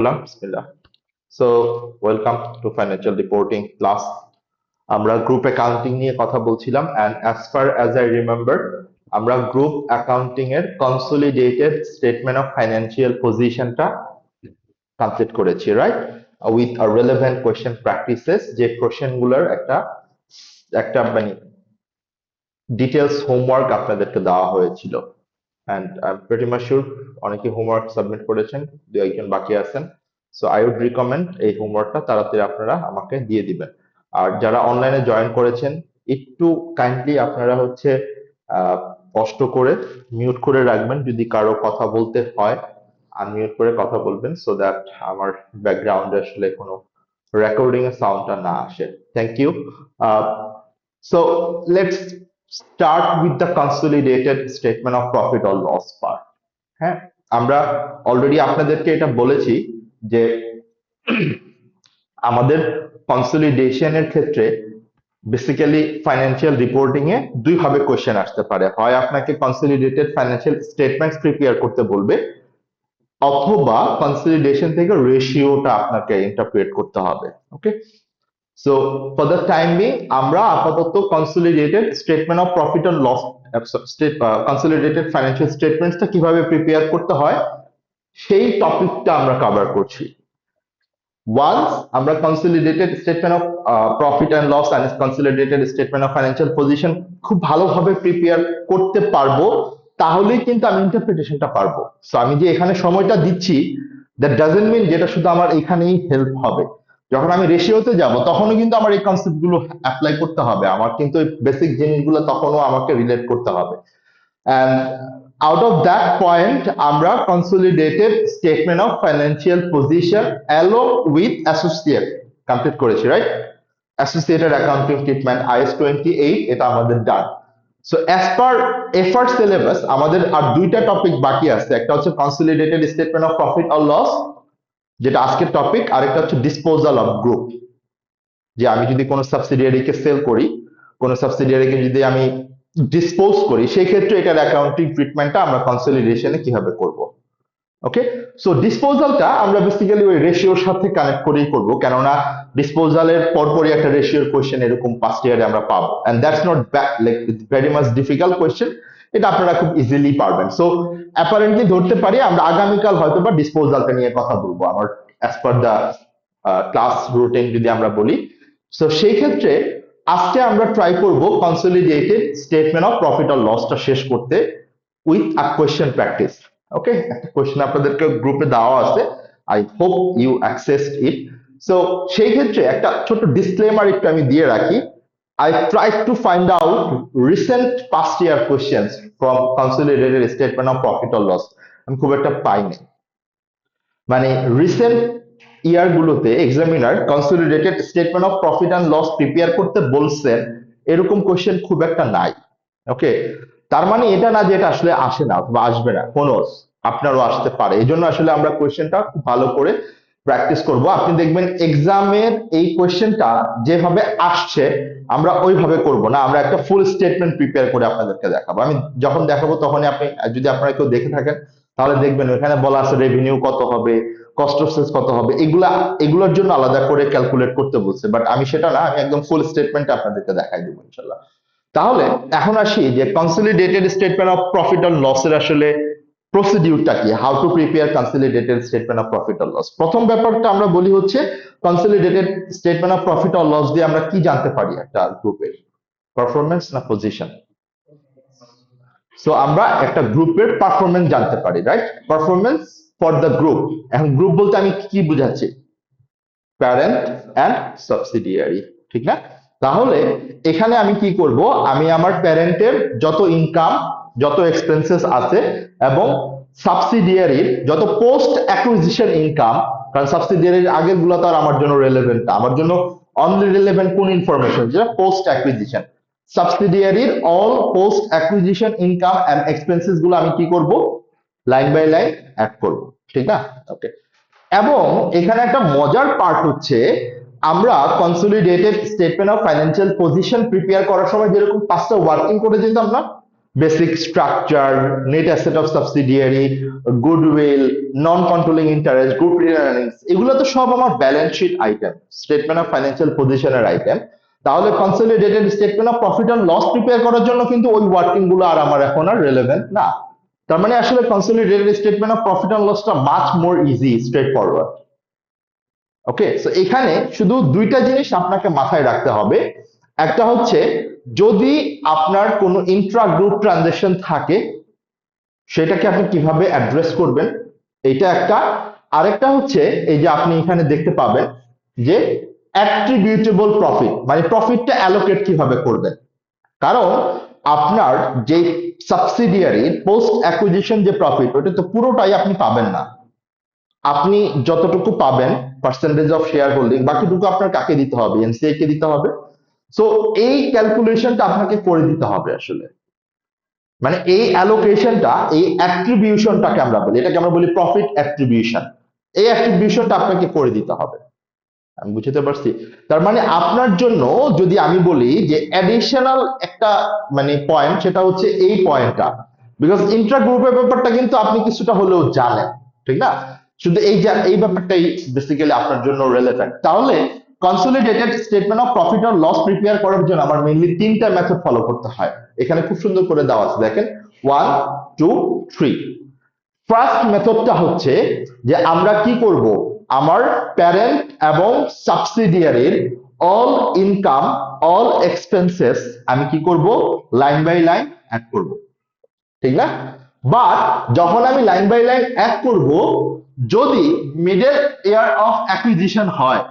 Bismillah. So, welcome to financial reporting class. আমরা group accounting নিয়ে কথা বলছিলাম and as far as I remember আমরা গ্রুপ অ্যাকাউন্টিং এর কনসোলিডেটেড স্টেটমেন্ট অফ ফাইন্যান্সিয়াল পজিশনটা কমপ্লিট করেছি, right? With a relevant question practices, যে কোয়েশ্চেনগুলোর একটা একটা মানে ডিটেলস হোমওয়ার্ক আপনাদেরকে দেওয়া হয়েছিল। and I'm pretty much sure অনেকে হোমওয়ার্ক সাবমিট করেছেন, দু একজন বাকি আছেন। সো আই উড রিকমেন্ড এই হোমওয়ার্কটা তাড়াতাড়ি আপনারা আমাকে দিয়ে দিবেন। আর যারা অনলাইনে জয়েন করেছেন একটু কাইন্ডলি আপনারা হচ্ছে কষ্ট করে মিউট করে রাখবেন, যদি কারো কথা বলতে হয় আনমিউট করে কথা বলবেন, সো দ্যাট আমার ব্যাকগ্রাউন্ডে আসলে কোনো রেকর্ডিং এর সাউন্ডটা না আসে। Thank you. So let's start with the consolidated statement of profit or loss part. হ্যাঁ, আমরা অলরেডি আপনাদেরকে এটা বলেছি যে আমাদের কনসলিডেশনের ক্ষেত্রে বেসিক্যালি ফাইন্যান্সিয়াল রিপোর্টিং এ দুই ভাবে কোশ্চেন আসতে পারে। হয় আপনাকে কনসলিডেটেড ফাইন্যান্সিয়াল স্টেটমেন্টস প্রিপেয়ার করতে বলবে, অথবা কনসলিডেশন থেকে রেশিওটা আপনাকে ইন্টারপ্রেট করতে হবে। Okay, so for the time being আমরা আপাতত consolidated statement of profit and loss, consolidated financial স্টেটমেন্টসটা কিভাবে প্রিপেয়ার করতে হয় সেই টপিকটা আমরা কভার করছি। ওয়ান্স আমরা consolidated statement of profit and loss and consolidated statement of financial position খুব ভালোভাবে প্রিপেয়ার করতে পারবো, তাহলেই কিন্তু আমি ইন্টারপ্রিটেশনটা পারবো। সো আমি যে এখানে সময়টা দিচ্ছি, দ্যাট ডাজন্ট মিন যেটা শুধু আমার এখানেই হেল্প হবে। যখন আমি রেশিওতে যাব তখনও কিন্তু আমার এই কনসেপ্ট গুলো অ্যাপ্লাই করতে হবে, আমার কিন্তু বেসিক জিনিসগুলো তখনও আমাকে রিলেট করতে হবে। and out of that point আমরা consolidated statement of financial position along with associate complete করেছি, right? associated accounting treatment IS 28 এটা আমাদের ডান। সো as per effort syllabus আমাদের আর দুইটা টপিক বাকি আছে, একটা হচ্ছে consolidated statement of profit or loss যেটা আজকের টপিক, আরেকটা হচ্ছে disposal of group, যে আমি যদি কোনো সাবসিডিয়ারিকে সেল করি, কোনো সাবসিডিয়ারিকে যদি আমি ডিসপোজ করি, সেই ক্ষেত্রে এটার অ্যাকাউন্টিং ট্রিটমেন্টটা আমরা কনসলিডেশনে কিভাবে করব। ওকে, সো ডিসপোজালটা আমরা বেসিক্যালি ওই রেশিওর সাথে কানেক্ট করেই করব, কেননা ডিসপোজালের পরপরই একটা রেশিওর কোয়েশ্চেন এরকম ফার্স্ট ইয়ারে আমরা পাবো, and that's not like very much difficult question, এটা আপনারা খুব ইজিলি পারবেন। সো অ্যাপারেন্টলি ধরতে পারি আমরা আগামীকাল হয়তো বা ডিসপোজালটা নিয়ে কথা বলবো, আমার as per the class routine যদি আমরা বলি। সো সেই ক্ষেত্রে আজকে আমরা ট্রাই করব consolidated statement of profit or লসটা শেষ করতে with a question practice. Okay, একটা কোয়েশ্চেন আপনাদেরকে গ্রুপে দেওয়া আছে, I hope you accessed it. So সেই ক্ষেত্রে একটা ছোট ডিসক্লেমার একটু আমি দিয়ে রাখি, I tried to find out recent past year questions from consolidated statement of profit or loss, আমি খুব একটা পাইনি। মানে রিসেন্ট ইয়ার গুলোতে examiner consolidated statement of profit and loss prepare করতে বলছেন এরকম কোশ্চেন খুব একটা নাই। ওকে, তার মানে এটা না যে এটা আসলে আসে না অথবা আসবে না, কোন আপনারও আসতে পারে। এই জন্য আসলে আমরা কোয়েশ্চেনটা খুব ভালো করে প্র্যাকটিস করব। আপনি দেখবেন এক্সামের এই কোয়েশ্চেনটা যেভাবে আসছে আমরা ওইভাবে করব না, আমরা একটা ফুল স্টেটমেন্ট প্রিপেয়ার করে আপনাদেরকে দেখাবো। আমি যখন দেখাবো তখনই আপনি, যদি আপনারা কেউ দেখে থাকেন তাহলে দেখবেন ওখানে বলা আছে রেভিনিউ কত হবে, কস্ট অফ সেলস কত হবে, এগুলোর জন্য আলাদা করে ক্যালকুলেট করতে বলছে, বাট আমি সেটা না, আমি একদম ফুল স্টেটমেন্ট আপনাদেরকে দেখাই দেবো ইনশাল্লাহ। তাহলে এখন আসি যে consolidated statement of profit or loss এর আসলে প্রসিডিউরটা কি, how to prepare consolidated statement of profit or loss. প্রথম ব্যাপারটা আমরা বলি হচ্ছে consolidated statement of profit or loss দিয়ে আমরা কি জানতে পারি একটা গ্রুপের পারফরম্যান্স না পজিশন। সো আমরা একটা গ্রুপের পারফরম্যান্স জানতে পারি, right? Performance for the group. এখন গ্রুপ বলতে আমি কি বুঝাচ্ছি? প্যারেন্ট এন্ড সাবসিডিয়ারি, ঠিক না? তাহলে এখানে আমি কি করব, আমি আমার প্যারেন্টের যত ইনকাম, যত এক্সপেন্সেস আছে এবং সাবসিডিয়ারির যত পোস্ট অ্যাকুইজিশন ইনকাম, কারণ সাবসিডিয়ারির আগের গুলো তো আর আমার জন্য রেলেভেন্ট না, আমার জন্য অনলি রেলেভেন্ট কোন ইনফরমেশন, যেটা পোস্ট অ্যাকুইজিশন। সাবসিডিয়ারির all post acquisition income and expenses গুলো আমি কি করব, লাইন বাই লাইন অ্যাড করব, ঠিক না? ওকে, এবং এখানে একটা মজার পার্ট হচ্ছে আমরা consolidated statement of financial position prepare করার সময় যেরকম পাঁচটা ওয়ার্কিং করে যেতাম না, basic structure, net asset of subsidiary, goodwill, non controlling interest, group earnings, এগুলো তো সব আমার balance sheet item, statement of financial পজিশনের আইটেম। তাহলে consolidated statement of profit and loss prepare করার জন্য কিন্তু ওই ওয়ার্কিং গুলো আর আমার এখন আর রেলেভেন্ট না। তার মানে আসলে consolidated statement of profit and লসটা much more easy, straightforward. Okay, so এখানে শুধু দুইটা জিনিস আপনাকে মাথায় রাখতে হবে। একটা হচ্ছে যদি আপনার কোনো ইন্ট্রা গ্রুপ ট্রানজাকশন থাকে সেটাকে আপনি কিভাবে অ্যাড্রেস করবেন, এটা একটা। আরেকটা হচ্ছে এই যে আপনি এখানে দেখতে পাবেন যে অ্যাট্রিবিউটেবল প্রফিট, মানে প্রফিটটা অ্যালোকেট কিভাবে করবেন। কারণ আপনার যে সাবসিডিয়ারির পোস্ট অ্যাকুইজিশন যে প্রফিট, ওটা তো পুরোটাই আপনি পাবেন না। আপনি যতটুকু পাবেন পার্সেন্টেজ অফ শেয়ার হোল্ডিং, বাকিটুকু আপনার কাকে দিতে হবে? এনসিআই কে দিতে হবে। সো এই ক্যালকুলেশনটা আপনাকে করে দিতে হবে আসলে, মানে এই অ্যালোকেশনটা, এই অ্যাট্রিবিউশনটাকে আমরা বলি, এটাকে আমরা বলি প্রফিট অ্যাট্রিবিউশন। এই অ্যাট্রিবিউশনটা আপনাকে করে দিতে হবে। আমি বুঝতে পারছি? তার মানে আপনার জন্য যদি আমি বলি যে অ্যাডিশনাল একটা মানে পয়েন্ট, সেটা হচ্ছে এই পয়েন্টটা, বিকজ ইন্ট্রা গ্রুপের ব্যাপারটা কিন্তু আপনি কিছুটা হলেও জানেন, ঠিক না? শুধু এই ব্যাপারটাই বেসিক্যালি আপনার জন্য রেলেভেন্ট। তাহলে কনসলিডেটেড স্টেটমেন্ট অফ প্রফিট আর লস প্রিপেয়ার করার জন্য আমার মেইনলি তিনটা মেথড ফলো করতে হয়। এখানে খুব সুন্দর করে দেওয়া আছে, দেখেন 1 2 3। ফার্স্ট মেথডটা হচ্ছে যে আমরা কি করব, আমার প্যারেন্ট এবং সাবসিডিয়ারির অল ইনকাম, অল এক্সপেন্সেস আমি কি করব, লাইন বাই লাইন অ্যাড করব, ঠিক না? বাট যখন আমি লাইন বাই লাইন অ্যাড করব, যদি মিডল ইয়ার অফ অ্যাকুইজিশন হয়,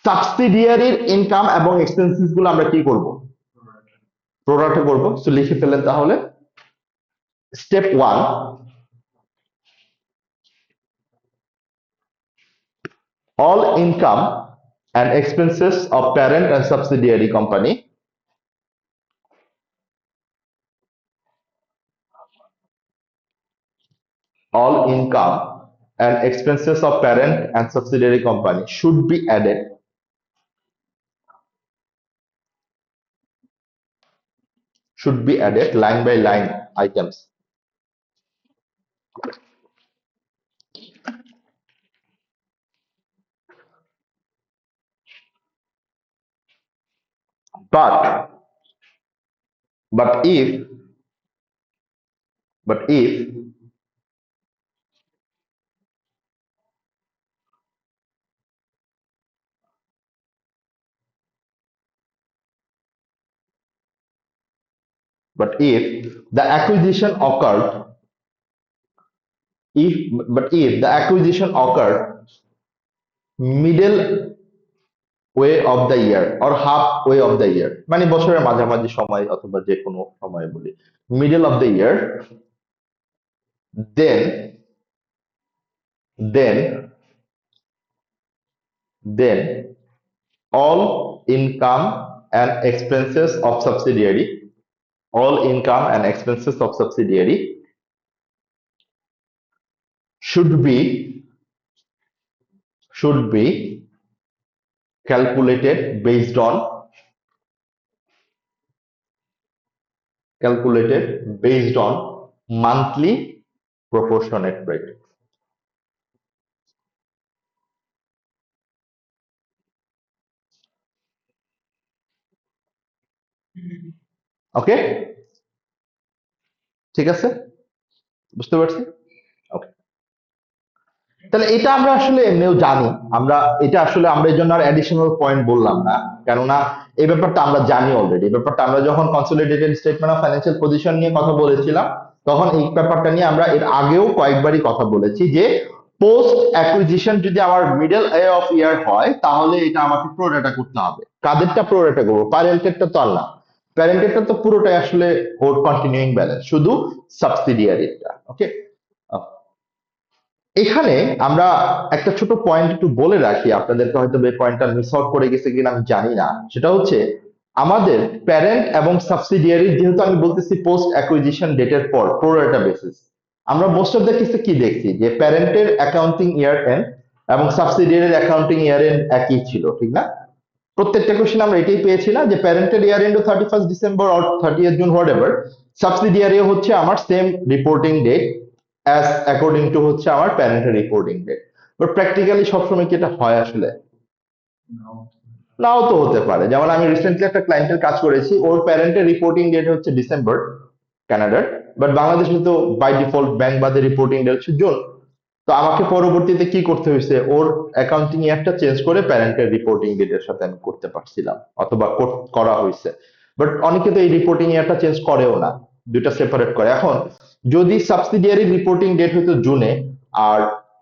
সাবসিডিয়ারির ইনকাম এবং এক্সপেন্সেস গুলো আমরা কি করব, প্রোরাটা করব। সো লিখে ফেলেন তাহলে। Step 1, all income and expenses of parent and subsidiary company all income and expenses of parent and subsidiary company should be added line by line items. But if the acquisition occurred, if the acquisition occurred middle way of the year or half way of the year, মানে বছরের মাঝামাঝি সময় অথবা যে কোনো সময় বলি, middle of the year, then all income and expenses of subsidiary should be calculated based on monthly proportionate rate. ওকে, ঠিক আছে, বুঝতে পারছি? ওকে, তাহলে এটা আমরা আসলে এমনিও জানি, এটা আসলে আমরা এই জন্য আর অ্যাডিশনাল পয়েন্ট বললাম না, কেননা এই ব্যাপারটা আমরা জানি অলরেডি। এই ব্যাপারটা আমরা যখন consolidated statement of financial position নিয়ে কথা বলেছিলাম, তখন এই ব্যাপারটা নিয়ে আমরা এর আগেও কয়েকবারই কথা বলেছি যে পোস্ট অ্যাকুইজিশন যদি আমার মিডল অফ ইয়ার হয়, তাহলে এটা আমাকে প্রোরেটা করতে হবে। কাদেরটা প্রোরেটা করবো? প্যারেন্টেরটা তো আর না, প্যারেন্টেরটা তো পুরোটাই আসলে ওর কন্টিনিউইং ব্যালেন্স, শুধু সাবসিডিয়ারিটা। ওকে, এখানে আমরা একটা ছোট পয়েন্ট একটু বলে রাখি, আপনাদেরকে হয়তো এই পয়েন্টটা মিস আউট করে গেছে কিনা আমি জানি না। সেটা হচ্ছে আমাদের প্যারেন্ট এবং সাবসিডিয়ারি, যেহেতু আমি বলতেছি পোস্ট অ্যাকুইজিশন ডেটের পর প্রোরেটা বেসিস, আমরা মোস্ট অফ দ্য কেসে কি দেখছি যে প্যারেন্টের অ্যাকাউন্টিং ইয়ার এন্ড এবং সাবসিডিয়ারির অ্যাকাউন্টিং ইয়ার এন্ড একই ছিল, ঠিক না? প্রত্যেকটা কোশ্চেন আমরা এটাই পেয়েছি না, যে প্যারেন্টের year end 31st December or 30th June whatever, subsidiary হচ্ছে আমার same reporting date as according to হচ্ছে আমার প্যারেন্টের রিপোর্টিং ডেট। বাট প্র্যাকটিক্যালি সবসময় কি এটা হয় আসলে? নাও তো হতে পারে। যেমন আমি রিসেন্টলি একটা ক্লায়েন্টের কাজ করেছি, ওর প্যারেন্টের রিপোর্টিং ডেট হচ্ছে ডিসেম্বর কানাডার, বাট বাংলাদেশে তো বাই ডিফল্ট ব্যাংক বাদে রিপোর্টিং ডেট হচ্ছে জুন। তো আমাকে পরবর্তীতে কি করতে হয়েছে, ওর অ্যাকাউন্টিং ইয়ারটা চেঞ্জ করে প্যারেন্টের রিপোর্টিং ডেটের সাথে আমি করতে পারছিলাম, অথবা করা হয়েছে। বাট অনেকে তো এই রিপোর্টিং ইয়ারটা চেঞ্জ করেও না, দুইটা সেপারেট করে। এখন যদি সাবসিডিয়ারি রিপোর্টিং ডেট হইতো জুনে আর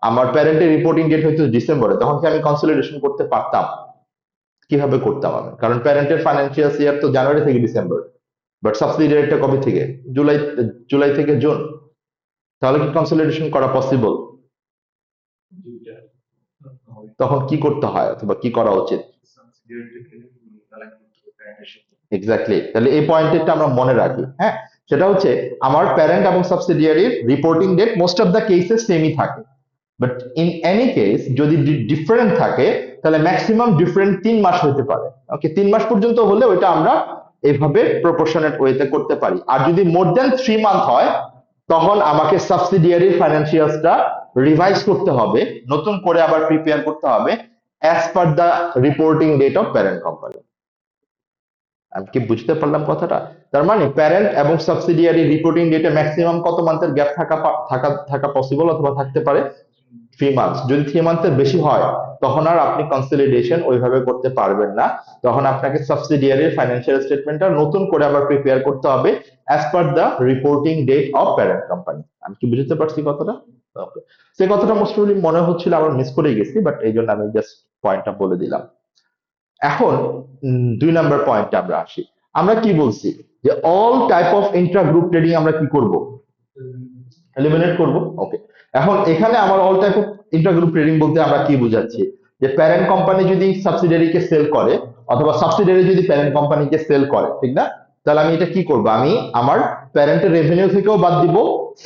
আমার প্যারেন্টের রিপোর্টিং ডেট হইতো ডিসেম্বরে, তখন কি আমি কনসলিডেশন করতে পারতাম? কিভাবে করতাম আমি? কারণ প্যারেন্টের ফাইন্যান্সিয়াল ইয়ার তো জানুয়ারি থেকে ডিসেম্বর, বাট সাবসিডিয়ারিটা কবে থেকে? জুলাই। জুলাই থেকে জুন। তাহলে কি কনসলিডেশন করা পসিবল? তখন কি করতে হয় অথবা কি করা উচিত? এক্স্যাক্টলি। তাহলে এই পয়েন্টটা আমরা মনে রাখি। হ্যাঁ, সেটা হচ্ছে আমার প্যারেন্ট এবং সাবসিডিয়ারির reporting date most of the cases সেমই থাকে, বাট ইন এনি কেস যদি ডিফারেন্ট থাকে তাহলে ম্যাক্সিমাম ডিফারেন্ট 3 মাস হতে পারে। ওকে, 3 মাস পর্যন্ত হলে ওইটা আমরা এইভাবে প্রপোর্শনেট ওয়েতে করতে পারি। আর যদি মোর দেন 3 মান্থ হয়, তখন আমাকে সাবসিডিয়ারি ফাইন্যান্সিয়ালসটা রিভাইজ করতে হবে, নতুন করে আবার প্রিপেয়ার করতে হবে as per the reporting date of parent company. আমি কি বুঝতে পারলাম কথাটা? তার মানে প্যারেন্ট এবং সাবসিডিয়ারি রিপোর্টিং ডেটে ম্যাক্সিমাম কত মান্থের গ্যাপ থাকা পসিবল অথবা থাকতে পারে? 3 মান্থ। যদি 3 মান্থের বেশি হয়, তখন আর আপনি কনসলিডেশন ওইভাবে করতে পারবেন না। তখন আপনাকে সাবসিডিয়ারির ফাইন্যান্সিয়াল স্টেটমেন্টটা নতুন করে আবার প্রিপেয়ার করতে হবে as per the reporting date of parent company. আমি কি বুঝতে পারছি কথাটা? ওকে, সেই কথাটা মোস্ট প্রবাবলি মনে হচ্ছিল আমার মিস করে গেছি, বাট এই জন্য আমি জাস্ট পয়েন্টটা বলে দিলাম। এখন 2 নম্বর পয়েন্টে আমরা আসি। আমরা কি বলছি যে all type of Intra group trading আমরা কি করব? এলিমিনেট করব। ওকে, এখন এখানে আমার all type of Intra group trading বলতে আমরা কি বুঝাচ্ছি? যে প্যারেন্ট কোম্পানি যদি সাবসিডিয়ারিকে সেল করে, অথবা সাবসিডিয়ারি যদি প্যারেন্ট কোম্পানিকে সেল করে, ঠিক না? তাহলে আমি এটা কি করব? আমি আমার প্যারেন্টের রেভিনিউ থেকেও বাদ দিব,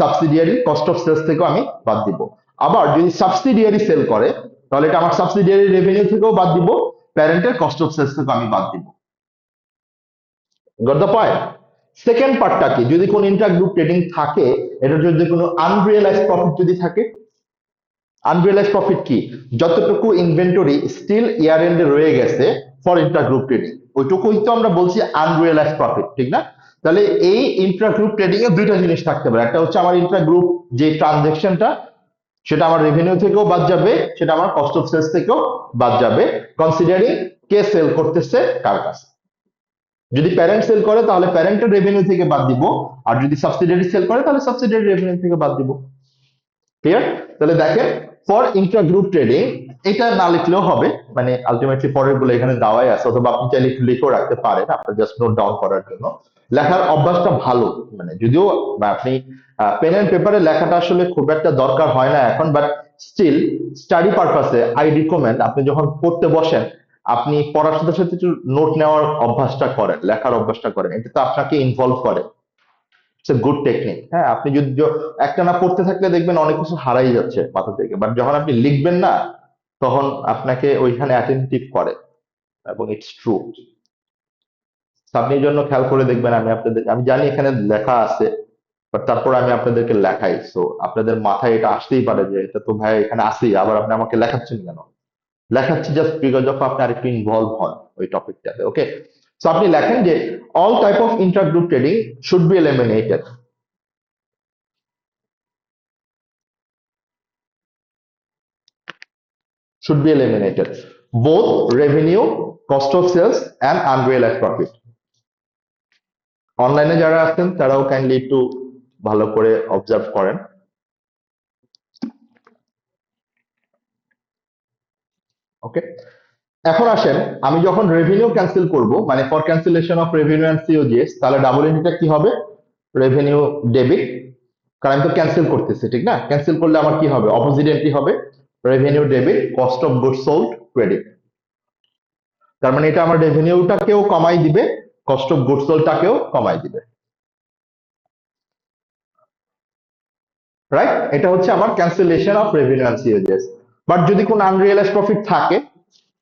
সাবসিডিয়ারি কস্ট অফ সেলস থেকেও আমি বাদ দিব। আবার যদি সাবসিডিয়ারি সেল করে, তাহলে এটা আমার সাবসিডিয়ারি রেভিনিউ থেকেও বাদ দিব, প্যারেন্টের কস্ট অফ সেলস থেকে আমি বাদ দিব। Got the point? সেকেন্ড পার্টটা কি? যদি কোন ইন্ট্রা গ্রুপ ট্রেডিং থাকে, এটার যদি কোনো আনরিয়েলাইজ প্রফিট যদি থাকে। আনরিয়েলাইজ প্রফিট কি? যতটুকু ইনভেন্টরি স্টিল ইয়ার এন্ডে রয়ে গেছে ফর ইন্ট্রা গ্রুপ ট্রেডিং, ওইটুকুই তো আমরা বলছি আনরিয়েলাইজ প্রফিট, ঠিক না? তাহলে এই ইন্ট্রা গ্রুপ ট্রেডিং এ দুইটা জিনিস থাকতে পারে। একটা হচ্ছে আমার ইন্ট্রা গ্রুপ যে ট্রানজেকশনটা, সেটা আমার রেভিনিউ থেকেও বাদ যাবে, সেটা আমার কস্ট অফ সেলস থেকেও বাদ যাবে, কনসিডারিং কে সেল করতেছে কার কাছে। যদি প্যারেন্ট সেল করে তাহলে প্যারেন্টের রেভিনিউ থেকে বাদ দিব, আর যদি সাবসিডিয়ারি সেল করে তাহলে সাবসিডিয়ারি রেভিনিউ থেকে বাদ দিব। ক্লিয়ার? তাহলে দেখেন, ফর ইন্ট্রা গ্রুপ ট্রেডিং এটা না লিখলেও হবে, মানে আলটিমেটলি পরের গুলো এখানে দেওয়াই আছে, অথবা আপনি চাইলে একটু লিখেও রাখতে পারেন আপনার জাস্ট নোট ডাউন করার জন্য। লেখার অভ্যাসটা ভালো, মানে যদিও আপনি পেন এন্ড পেপারে লেখাটা আসলে খুব একটা দরকার হয় না এখন, বাট স্টিল স্টাডি পারপাসে আই রিকমেন্ড আপনি যখন পড়তে বসেন, আপনি পড়ার সাথে সাথে একটু নোট নেওয়ার অভ্যাসটা করেন, লেখার অভ্যাসটা করেন। এটা তো আপনাকে ইনভলভ করে। It's a good technique. হ্যাঁ, আপনি যদি একটা না পড়তে থাকলে দেখবেন অনেক কিছু হারাই যাচ্ছে মাথা থেকে, বাট যখন আপনি লিখবেন না, তখন আপনাকে ওইখানে অ্যাটেন্টিভ করে, এবং ইটস ট্রু। আপনি এই জন্য খেয়াল করে দেখবেন, আমি জানি এখানে লেখা আছে, বাট তারপর আমি আপনাদেরকে লেখাই, সো আপনাদের মাথায় এটা আসতেই পারে যে এটা তো ভাই এখানে আসেই, আবার আপনি আমাকে লেখাচ্ছেন কেন? লেখাচ্ছি জাস্ট বিকজ অফ আপনি আরেকটু ইনভলভ হন ওই টপিকটাতে। ওকে, সো আপনি লেখেন যে all type of Intra group trading should be eliminated. Should be eliminated. Both revenue, cost of sales and unrealized profit. অনলাইনে যারা আছেন তারাও কাইন্ডলি একটু ভালো করে অবজার্ভ করেন। ওকে, এখন আসেন, আমি যখন রেভিনিউ ক্যান্সেল করব, মানে for cancellation of revenue and COGS, তাহলে ডাবল এন্ট্রিটা কি হবে? রেভিনিউ ডেবিট, কারণ আমি তো ক্যান্সেল করতেছি, ঠিক না? ক্যান্সেল করলে আমার কি হবে? অপোজিট এন্ট্রি হবে revenue debit, cost of goods sold credit. তার মানে এটা আমার রেভিনিউটাকেও কমাই দিবে, কস্ট অফ গুডস সোল্ডটাকেও কমাই দিবে। রাইট? এটা হচ্ছে আমার cancellation of revenue and COGS. But যদি কোনো আনরিয়েলাইজ প্রফিট থাকে,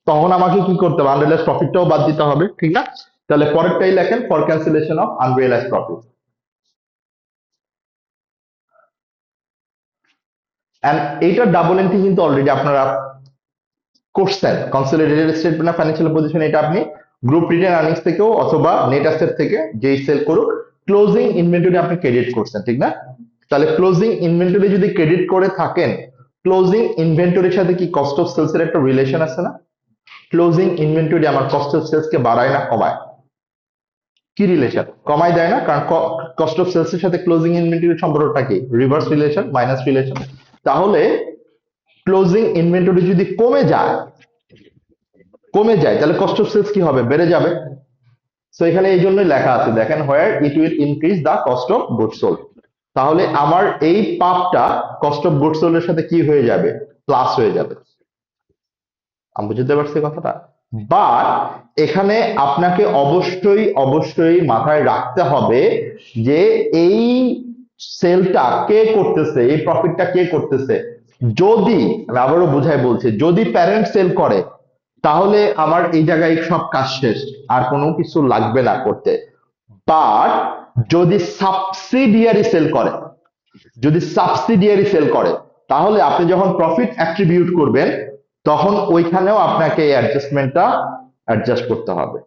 তখন আমাকে কি করতে হবে? আনরিয়েলাইজ প্রফিটটাও বাদ দিতে হবে, ঠিক না? তাহলে পরেরটাই লেখেন, for cancellation of unrealise profit. And এইটার ডাবল এন্ট্রি কিন্তু অলরেডি আপনারা করছেন consolidated statement of financial position. এটা আপনি গ্রুপ রিটেন আর্নিংস থেকেও অথবা নেট অ্যাসেট থেকে যেই সেল করুক ক্লোজিং ইনভেন্টরি আপনি ক্রেডিট করছেন, ঠিক না? তাহলে ক্লোজিং ইনভেন্টরি যদি ক্রেডিট করে থাকেন, ক্লোজিং ইনভেন্টরির সাথে কি কস্ট অফ সেলস এর একটা রিলেশন আছে না? ক্লোজিং ইনভেন্টরি আমার কস্ট অফ সেলস কে বাড়ায় না কমায়? কি রিলেশন? কমায় দেয় না, কারণ কস্ট অফ সেলস এর সাথে ক্লোজিং ইনভেন্টরির সম্পর্কটা কি? Reverse relation, minus relation. তাহলে ক্লোজিং ইনভেন্টরি যদি কমে যায় তাহলে কস্ট অফ সেলস কি হবে? বেড়ে যাবে। সো এখানে এই জন্যই লেখা আছে, দেখেন, where it will increase the cost of goods sold. তাহলে আমার এই পাপটা কস্ট অফ গুডস সোল্ড এর সাথে কি হয়ে যাবে? প্লাস হয়ে যাবে। আমি বুঝতে পারছি কথাটা? বাট এখানে আপনাকে অবশ্যই অবশ্যই মাথায় রাখতে হবে যে এই সেলটা কে করতেছে, এই প্রফিটটা কে করতেছে। যদি, আমি আবারও বুঝাই বলছি, যদি প্যারেন্ট সেল করে তাহলে আমার এই জায়গায় সব কাজ শেষ, আর কোনো কিছু লাগবে না করতে। বাট যদি সাবসিডিয়ারি সেল করে, তাহলে আপনি যখন প্রফিট অ্যাট্রিবিউট করবেন তখন ওইখানেও আপনাকে এই অ্যাডজাস্টমেন্টটা অ্যাডজাস্ট করতে হবে,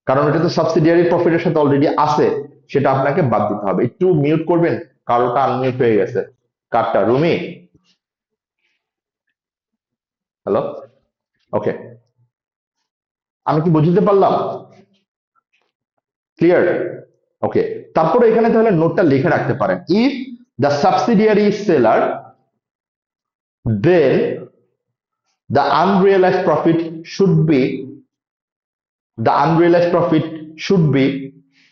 কারণ এটা তো সাবসিডিয়ারি প্রফিটের সাথে অলরেডি আছে, সেটা আপনাকে বাদ দিতে হবে। একটু মিউট করবেন, কারোটা আনমিউট হয়ে গেছে। কারটা? রুমি? হ্যালো? ওকে, আমি কি বুঝতে পারলাম? ক্লিয়ার? ওকে, তারপরে এখানে তাহলে নোটটা লিখে রাখতে পারেন, if the subsidiary seller, then the unrealized profit should be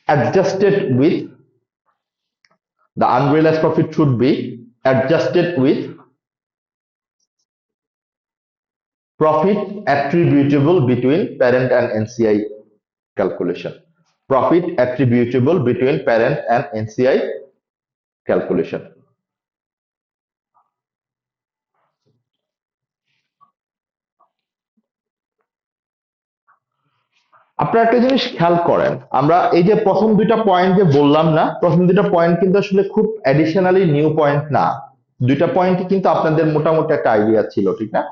adjusted with profit attributable between parent and NCI calculation. Profit attributable between parent and NCI calculation. আপনারা একটা জিনিস খেয়াল করেন, আমরা এই যে প্রথম দুইটা পয়েন্ট যে বললাম না, প্রথম দুইটা পয়েন্ট কিন্তু আসলে খুব অ্যাডিশনালি নিউ পয়েন্ট না। দুইটা পয়েন্টই কিন্তু আপনাদের মোটামুটি একটা আইডিয়া ছিল, ঠিক না?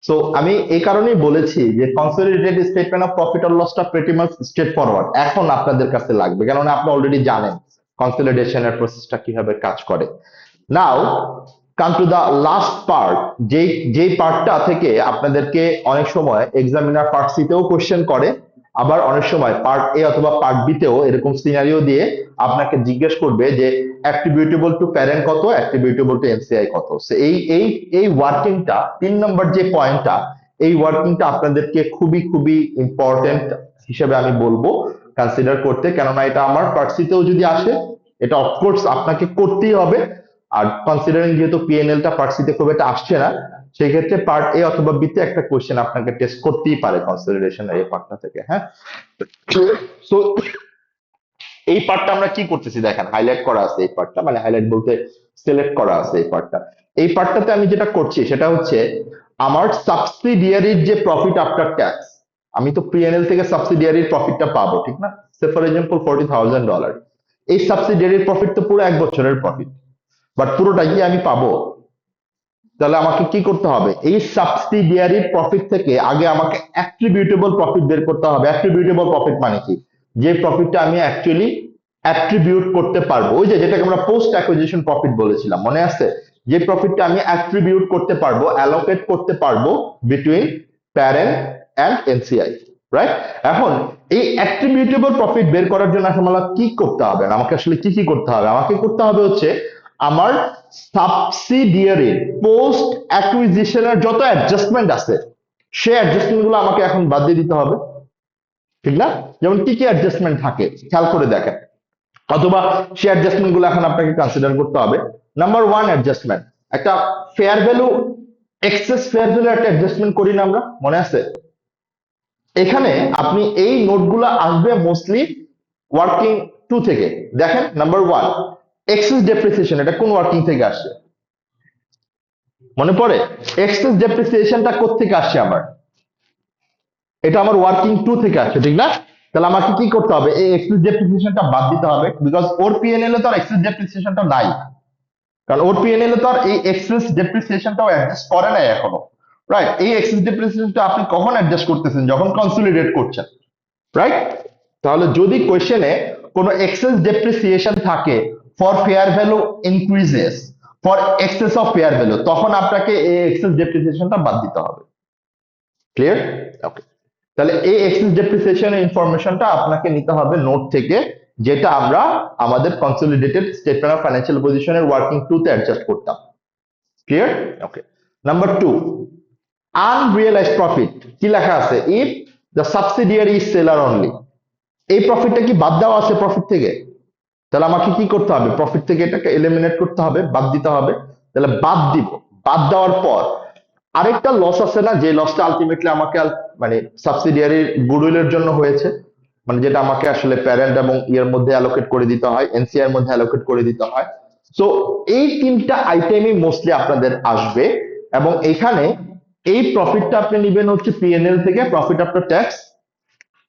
সো আমি এই কারণেই বলেছি যে consolidated statement of profit or লসটা প্রিটি মাচ স্ট্রেট ফরওয়ার্ড এখন আপনাদের কাছে লাগবে, কেননা আপনি অলরেডি জানেন কনসলিডেশনের প্রসেসটা কিভাবে কাজ করে। Now come to the last part, যেই পার্টটা থেকে আপনাদেরকে অনেক সময় এক্সামিনার পার্ট সিতেও কোশ্চেন করে, আবার অনেক সময় পার্ট এ অথবা পার্ট বি তেও এরকম সিনারিও দিয়ে আপনাকে জিজ্ঞেস করবে যে অ্যাট্রিবিউটেবল টু প্যারেন্ট কত, অ্যাট্রিবিউটেবল টু এনসিআই কত। এই ওয়ার্কিংটা 3 নম্বর যে পয়েন্টটা, এই ওয়ার্কিংটা আপনাদেরকে খুবই খুবই ইম্পর্টেন্ট হিসেবে আমি বলবো কনসিডার করতে, কেননা এটা আমার পার্ট সিতেও যদি আসে এটা অফকোর্স আপনাকে করতেই হবে। আর কনসিডারিং যেহেতু পিএনএলটা পার্ট সিতে খুব একটা আসছে না, সেই ক্ষেত্রে পার্ট এ অথবা বি তে একটা কোশ্চেন আপনাকে টেস্ট করতেই পারে কনসিডারেশন এই পার্টটা থেকে। হ্যাঁ, সো এই পার্টটা আমরা কি করতেছি দেখেন, হাইলাইট করা আছে এই পার্টটা, মানে হাইলাইট বলতে সিলেক্ট করা আছে এই পার্টটা। এই পার্টটাতে আমি যেটা করছি সেটা হচ্ছে আমার সাবসিডিয়ারির যে প্রফিট আফটার ট্যাক্স, আমি তো পিএনএল থেকে সাবসিডিয়ারির প্রফিটটা পাবো, ঠিক না? সে ফর এক্সাম্পল $40,000, এই সাবসিডিয়ারির প্রফিট তো পুরো 1 বছরের প্রফিট, বাট পুরোটা কি আমি পাবো? তাহলে আমাকে কি করতে হবে? এই সাবসিডিয়ারি প্রফিট থেকে আগে আমাকে অ্যাট্রিবিউটেবল প্রফিট বের করতে হবে। অ্যাট্রিবিউটেবল প্রফিট মানে কি? যে প্রফিটটা আমি অ্যাকচুয়ালি অ্যাট্রিবিউট করতে পারবো, ওই যে যেটাকে আমরা পোস্ট অ্যাকুইজিশন প্রফিট বলেছিলাম, মনে আছে? যে প্রফিটটা আমি অ্যাট্রিবিউট করতে পারবো, অ্যালোকেট করতে পারবো between parent and NCI, right? এখন এই অ্যাট্রিবিউটেবল প্রফিট বের করার জন্য আসলে কি করতে হবে? আমাকে আসলে কি করতে হবে? আমাকে করতে হবে হচ্ছে আমার সাবসিডিয়ারির পোস্ট অ্যাকুইজিশনের যত অ্যাডজাস্টমেন্ট আছে সেই অ্যাডজাস্টমেন্ট গুলো আমাকে এখন বাদ দিয়ে দিতে হবে, ঠিক না? যেমন কি কি অ্যাডজাস্টমেন্ট থাকে খেয়াল করে দেখেন, অথবা সেই অ্যাডজাস্টমেন্ট গুলো এখন আপনাকে কনসিডার করতে হবে। নাম্বার ওয়ান অ্যাডজাস্টমেন্ট, একটা fair value, excess fair value একটা অ্যাডজাস্টমেন্ট করি না আমরা, মনে আছে? এখানে আপনি এই নোটগুলো আসবে মোস্টলি ওয়ার্কিং 2 থেকে। দেখেন নাম্বার ওয়ান, এক্সেস ডেপ্রিসিয়েশন, এটা কোন ওয়ার্কিং থেকে আসছে মনে পড়ে? এক্সেস ডেপ্রিসিয়েশনটা কোত্থেকে আসছে আমার? এটা আমার ওয়ার্কিং 2 থেকে আসছে, ঠিক না? তাহলে আমাকে কি করতে হবে? এই এক্সেস ডেপ্রিসিয়েশনটা বাদ দিতে হবে, বিকজ ওর পিএনএল এ তো আর এক্সেস ডেপ্রিসিয়েশনটা নাই। কারণ ওর পিএনএল এ তো আর এই এক্সেস ডেপ্রিসিয়েশনটাও অ্যাডজাস্ট করে নাই এখনো, রাইট? এই এক্সেস ডেপ্রিসিয়েশনটা আপনি কখন অ্যাডজাস্ট করতেছেন? যখন কনসলিডেট করছেন, রাইট? তাহলে যদি কোয়েশ্চেনে কোনো এক্সেস ডেপ্রিসিয়েশন থাকে for fair value increases for access of fair value, তখন আপনাকে এই এক্সেস ডেপ্রিসিয়েশনটা বাদ দিতে হবে। ক্লিয়ার? ওকে, তাহলে এই এক্সেস ডেপ্রিসিয়েশনের ইনফরমেশনটা আপনাকে নিতে হবে নোট থেকে, যেটা আমরা আমাদের কনসলিডেটেড স্টেটমেন্ট অফ ফাইন্যান্সিয়াল পজিশনের ওয়ার্কিং টুতে অ্যাডজাস্ট করতাম। ক্লিয়ার? ওকে, নাম্বার 2, আনরিয়েলাইজড প্রফিট। কি লেখা আছে? If the subsidiary is seller only. এই প্রফিটটা কি বাদ দেওয়া আছে প্রফিট থেকে? তাহলে আমাকে কি করতে হবে? প্রফিট থেকে এটাকে এলিমিনেট করতে হবে, বাদ দিতে হবে। তাহলে বাদ দিব। বাদ দেওয়ার পর আরেকটা লস আছে না, যে লসটা আলটিমেটলি আমাকে মানে সাবসিডিয়ারির গুডউইলের জন্য হয়েছে, মানে যেটা আমাকে আসলে প্যারেন্ট এবং ইয়ের মধ্যে অ্যালোকেট করে দিতে হয়, এনসিআর মধ্যে অ্যালোকেট করে দিতে হয়। সো এই তিনটা আইটেমই মোস্টলি আপনাদের আসবে, এবং এখানে এই প্রফিটটা আপনি নেবেন হচ্ছে পিএনএল থেকে, প্রফিট আফটার ট্যাক্স।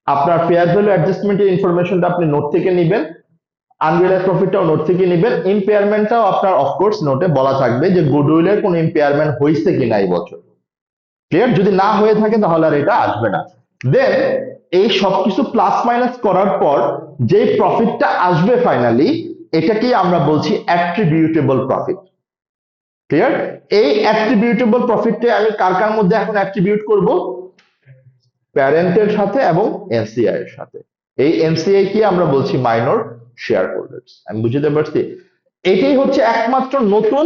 আপনার ফেয়ার ভ্যালু অ্যাডজাস্টমেন্টের ইনফরমেশনটা আপনি নোট থেকে নেবেন, আনরিয়েলাইজ প্রফিটটাও নোট থেকে নেবেন, ইম্পেয়ারমেন্টটাও আপনার অফকোর্স নোটে বলা থাকবে যে গুডউইলের কোনো ইম্পেয়ারমেন্ট হয়েছে কিনা এই বছর। ক্লিয়ার? যদি না হয়ে থাকে তাহলে আর এটা আসবে না। দেন এই সবকিছু প্লাস মাইনাস করার পর যে প্রফিটটা আসবে ফাইনালি, এটাকেই আমরা বলছি অ্যাট্রিবিউটেবল প্রফিট। ক্লিয়ার? এই অ্যাট্রিবিউটেবল প্রফিটটা আমি কার কার মধ্যে এখন অ্যাট্রিবিউট করব? প্যারেন্টের সাথে এবং এনসিআই এর সাথে। এই এনসিআই কি আমরা বলছি মাইনর শেয়ার হোল্ডার্স। আমি বুঝতে পারছি? এটাই হচ্ছে একমাত্র নতুন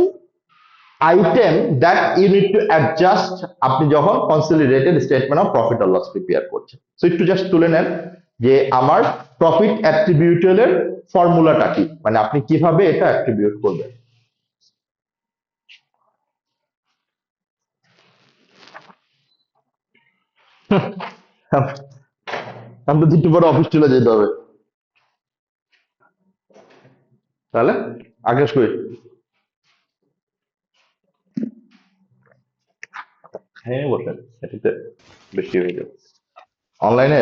item that you need to adjust আপনি যখন consolidated statement of profit or loss prepare করছেন। সো একটু জাস্ট তুলে নেন যে আমার প্রফিট অ্যাট্রিবিউটেবলের ফর্মুলাটা কি, মানে আপনি কিভাবে এটা অ্যাট্রিবিউট করবেন। আমরা একটু পরে অফিস চলে যেতে হবে, তাহলে আকাশ কই? হ্যাঁ বসেন, এটাতে বেশি হয়ে যাবে অনলাইনে।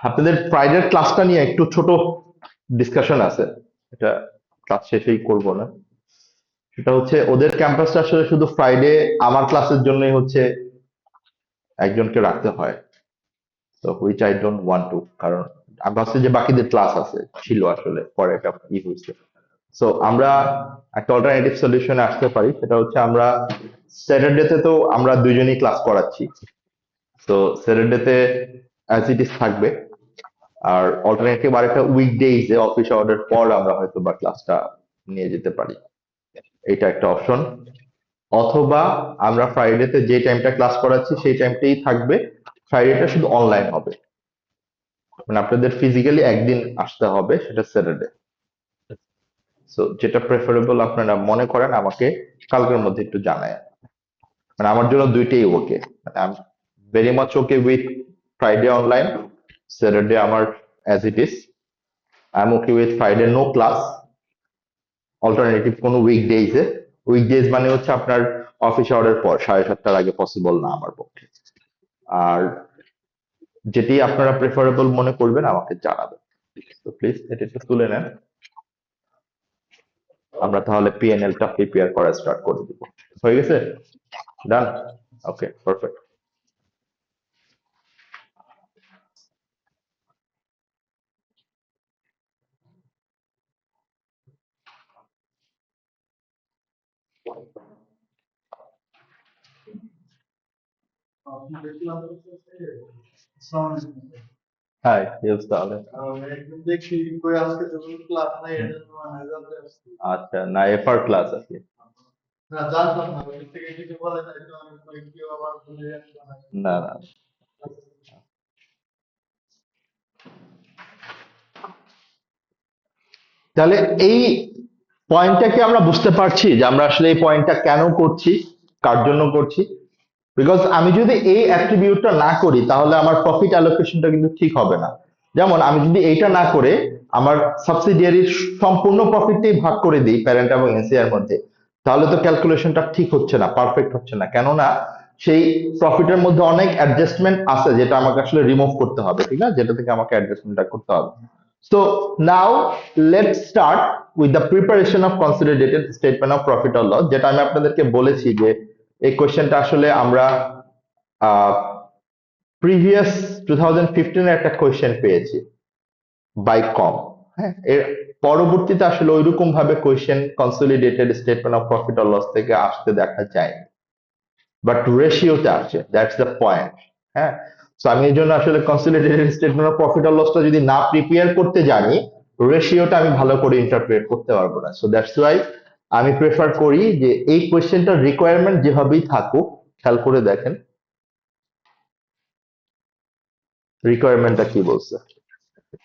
আপনাদের ফ্রাইডের ক্লাসটা নিয়ে একটু ছোট ডিসকাশন আছে, এটা ক্লাস শেষেই করব না। সেটা হচ্ছে ওদের ক্যাম্পাসটা আসলে শুধু ফ্রাইডে আমার ক্লাসের জন্যই হচ্ছে একজনকে রাখতে হয়, তো which I don't want to, কারণ আমি ভাবছি যে বাকিদের ক্লাস আছে, ছিল আসলে, পরে একটা হয়েছে। সো আমরা একটা অল্টারনেটিভ সলিউশনে আসতে পারি, সেটা হচ্ছে আমরা স্যাটারডেতে তো আমরা দুইজনই ক্লাস করাচ্ছি, তো স্যাটারডেতে অ্যাজ ইট ইজ থাকবে, আর অল্টারনেটিভ আরেকটা উইকডেজে অফিস আওয়ারের পর আমরা হয়তো বা ক্লাসটা নিয়ে যেতে পারি, এটা একটা অপশন। অথবা আমরা ফ্রাইডেতে যে টাইমটা ক্লাস করাচ্ছি সেই টাইমটাই থাকবে, ফ্রাইডেটা শুধু অনলাইন হবে, মানে আপনাদের ফিজিক্যালি একদিন আসতে হবে, সেটা স্যাটারডে। সো যেটা প্রেফারেবল আপনারা মনে করেন আমাকে কালকের মধ্যে একটু জানায়, মানে আমার জন্য দুইটাই ওকে, মানে I am very much okay with Friday online, Saturday আমার as it is. I am okay with Friday no class, alternative কোনো উইকডেজে। উইকডেজ মানে হচ্ছে আপনার অফিস আওয়ারের পর 7:30টার আগে পসিবল না আমার পক্ষে। আর যেটি আপনারা প্রেফারেবল মনে করবেন আমাকে জানাবেন, তো প্লিজ এটা একটু তুলে নেন, আমরা তাহলে পিএনএলটা প্রিপেয়ার করা স্টার্ট করে দিব। হয়ে গেছে? ডান? ওকে, পারফেক্ট। হ্যাঁ, ইয়েস তাহলে। আচ্ছা, না এফআর ক্লাস আছে? না না, তাহলে এই পয়েন্টটাকে আমরা বুঝতে পারছি যে আমরা আসলে এই পয়েন্টটা কেন করছি, কার জন্য করছি। বিকজ আমি যদি এই অ্যাট্রিবিউটটা না করি তাহলে আমার প্রফিট অ্যালোকেশনটা কিন্তু ঠিক হবে না। যেমন আমি যদি এইটা না করে আমার সাবসিডিয়ারির সম্পূর্ণ প্রফিটটাই ভাগ করে দিই প্যারেন্ট এবং এনসিআর মধ্যে, তাহলে তো ক্যালকুলেশনটা ঠিক হচ্ছে না, পারফেক্ট হচ্ছে না। কেননা সেই প্রফিটের মধ্যে অনেক অ্যাডজাস্টমেন্ট আছে যেটা আমাকে আসলে রিমুভ করতে হবে, ঠিক না, যেটা থেকে আমাকে অ্যাডজাস্টমেন্টটা করতে হবে। So now let's start with the preparation of consolidated statement of profit or loss, যেটা আমি আপনাদেরকে বলেছি যে এই কোশ্চেনটা আসলে আমরা প্রিভিয়াস 2015 এর একটা কোয়েশ্চেন পেয়েছি বাই কম। হ্যাঁ, এর পরবর্তীতে আসলে ওইরকম ভাবে question consolidated statement of profit or loss থেকে আসতে দেখা যায়, বাট রেশিওতে আসছে, দ্যাটস দ্য পয়েন্ট। হ্যাঁ, তো আমি এই জন্য আসলে consolidated statement of profit or লসটা যদি না প্রিপেয়ার করতে জানি, রেশিওটা আমি ভালো করে ইন্টারপ্রেট করতে পারবো না। সো দ্যাটস ওয়াই আমি প্রেফার করি যে এই কোয়েশ্চেনটার রিকোয়ারমেন্ট যেভাবেই থাকুক, খেয়াল করে দেখেন রিকোয়ারমেন্টটা কি বলছে।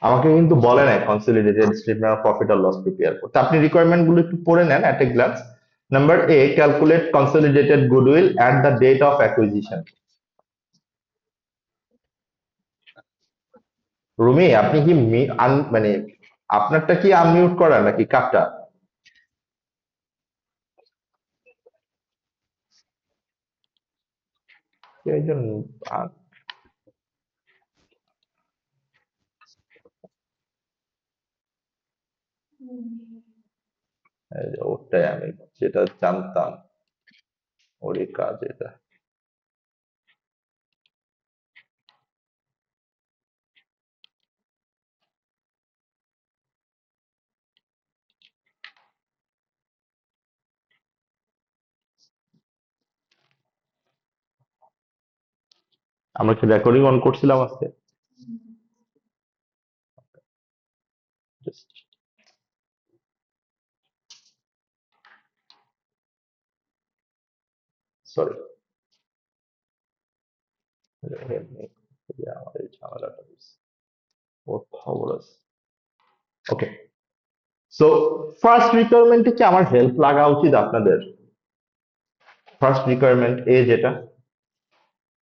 আমাকে কিন্তু বলে নাই consolidated statement of profit or loss prepare করতে। আপনি রিকোয়ারমেন্ট গুলো একটু পড়ে নেন at a glance. Number A, calculate consolidated goodwill at the date of acquisition. Rumi, আপনি কি মানে আপনারটা কি আনমিউট করা নাকি কাটটা? এই জন্য ওটাই আমি যেটা জানতাম, ওরই কাজ এটা। আমরা কি রেকর্ডিং অন করছিলাম আজকে? সরি, আমার এই ঝামেলাটা ওর খবর আছে। ওকে, সো ফার্স্ট রিকোয়ারমেন্টে কি আমার হেল্প লাগা উচিত আপনাদের? ফার্স্ট রিকোয়ারমেন্ট এ যেটা,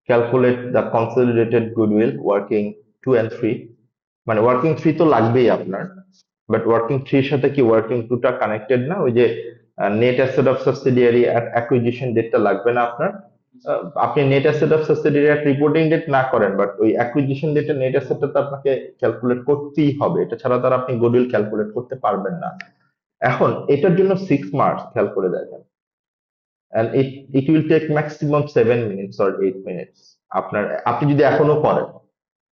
calculate the consolidated goodwill working 2 and 3, মানে ওয়ার্কিং 3 তো লাগবেই আপনার, বাট ওয়ার্কিং 3 এর সাথে কি ওয়ার্কিং 2 টা কানেক্টেড না? ওই যে net asset of subsidiary at acquisition ডেটটা লাগবে না আপনার? আপনি net asset of subsidiary at reporting date না করেন, বাট ওই অ্যাকুইজিশন ডেটে নেট অ্যাসেটটা তো আপনাকে ক্যালকুলেট করতেই হবে, এটা ছাড়া তো আর আপনি গুডউইল ক্যালকুলেট করতে পারবেন না। এখন এটার জন্য 6 মার্কস, খেয়াল করে দেখেন, and it will take maximum 7 minutes or 8 minutes আপনার, আপনি যদি এখনো করেন,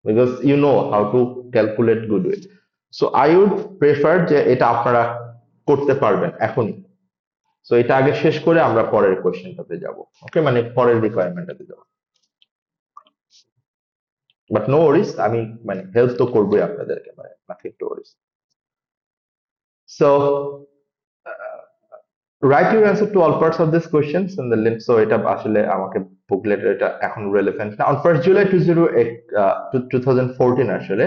because you know how to calculate goodwill. So I would prefer যে এটা আপনারা করতে পারবেন এখনই। সো এটা আগে শেষ করে আমরা পরের কোশ্চেনটাতে যাব, ওকে, মানে পরের রিকোয়ারমেন্টটাতে যাব। বাট নো ওয়ারিস, আমি মানে হেল্প তো করবোই আপনাদেরকে, মানে nothing to Warsi. So write your answer to all parts of these questions in the link. So এটা আসলে আমাকে বুকলেট এটা এখন রেলেভেন্ট না। On 1st July 2014 আসলে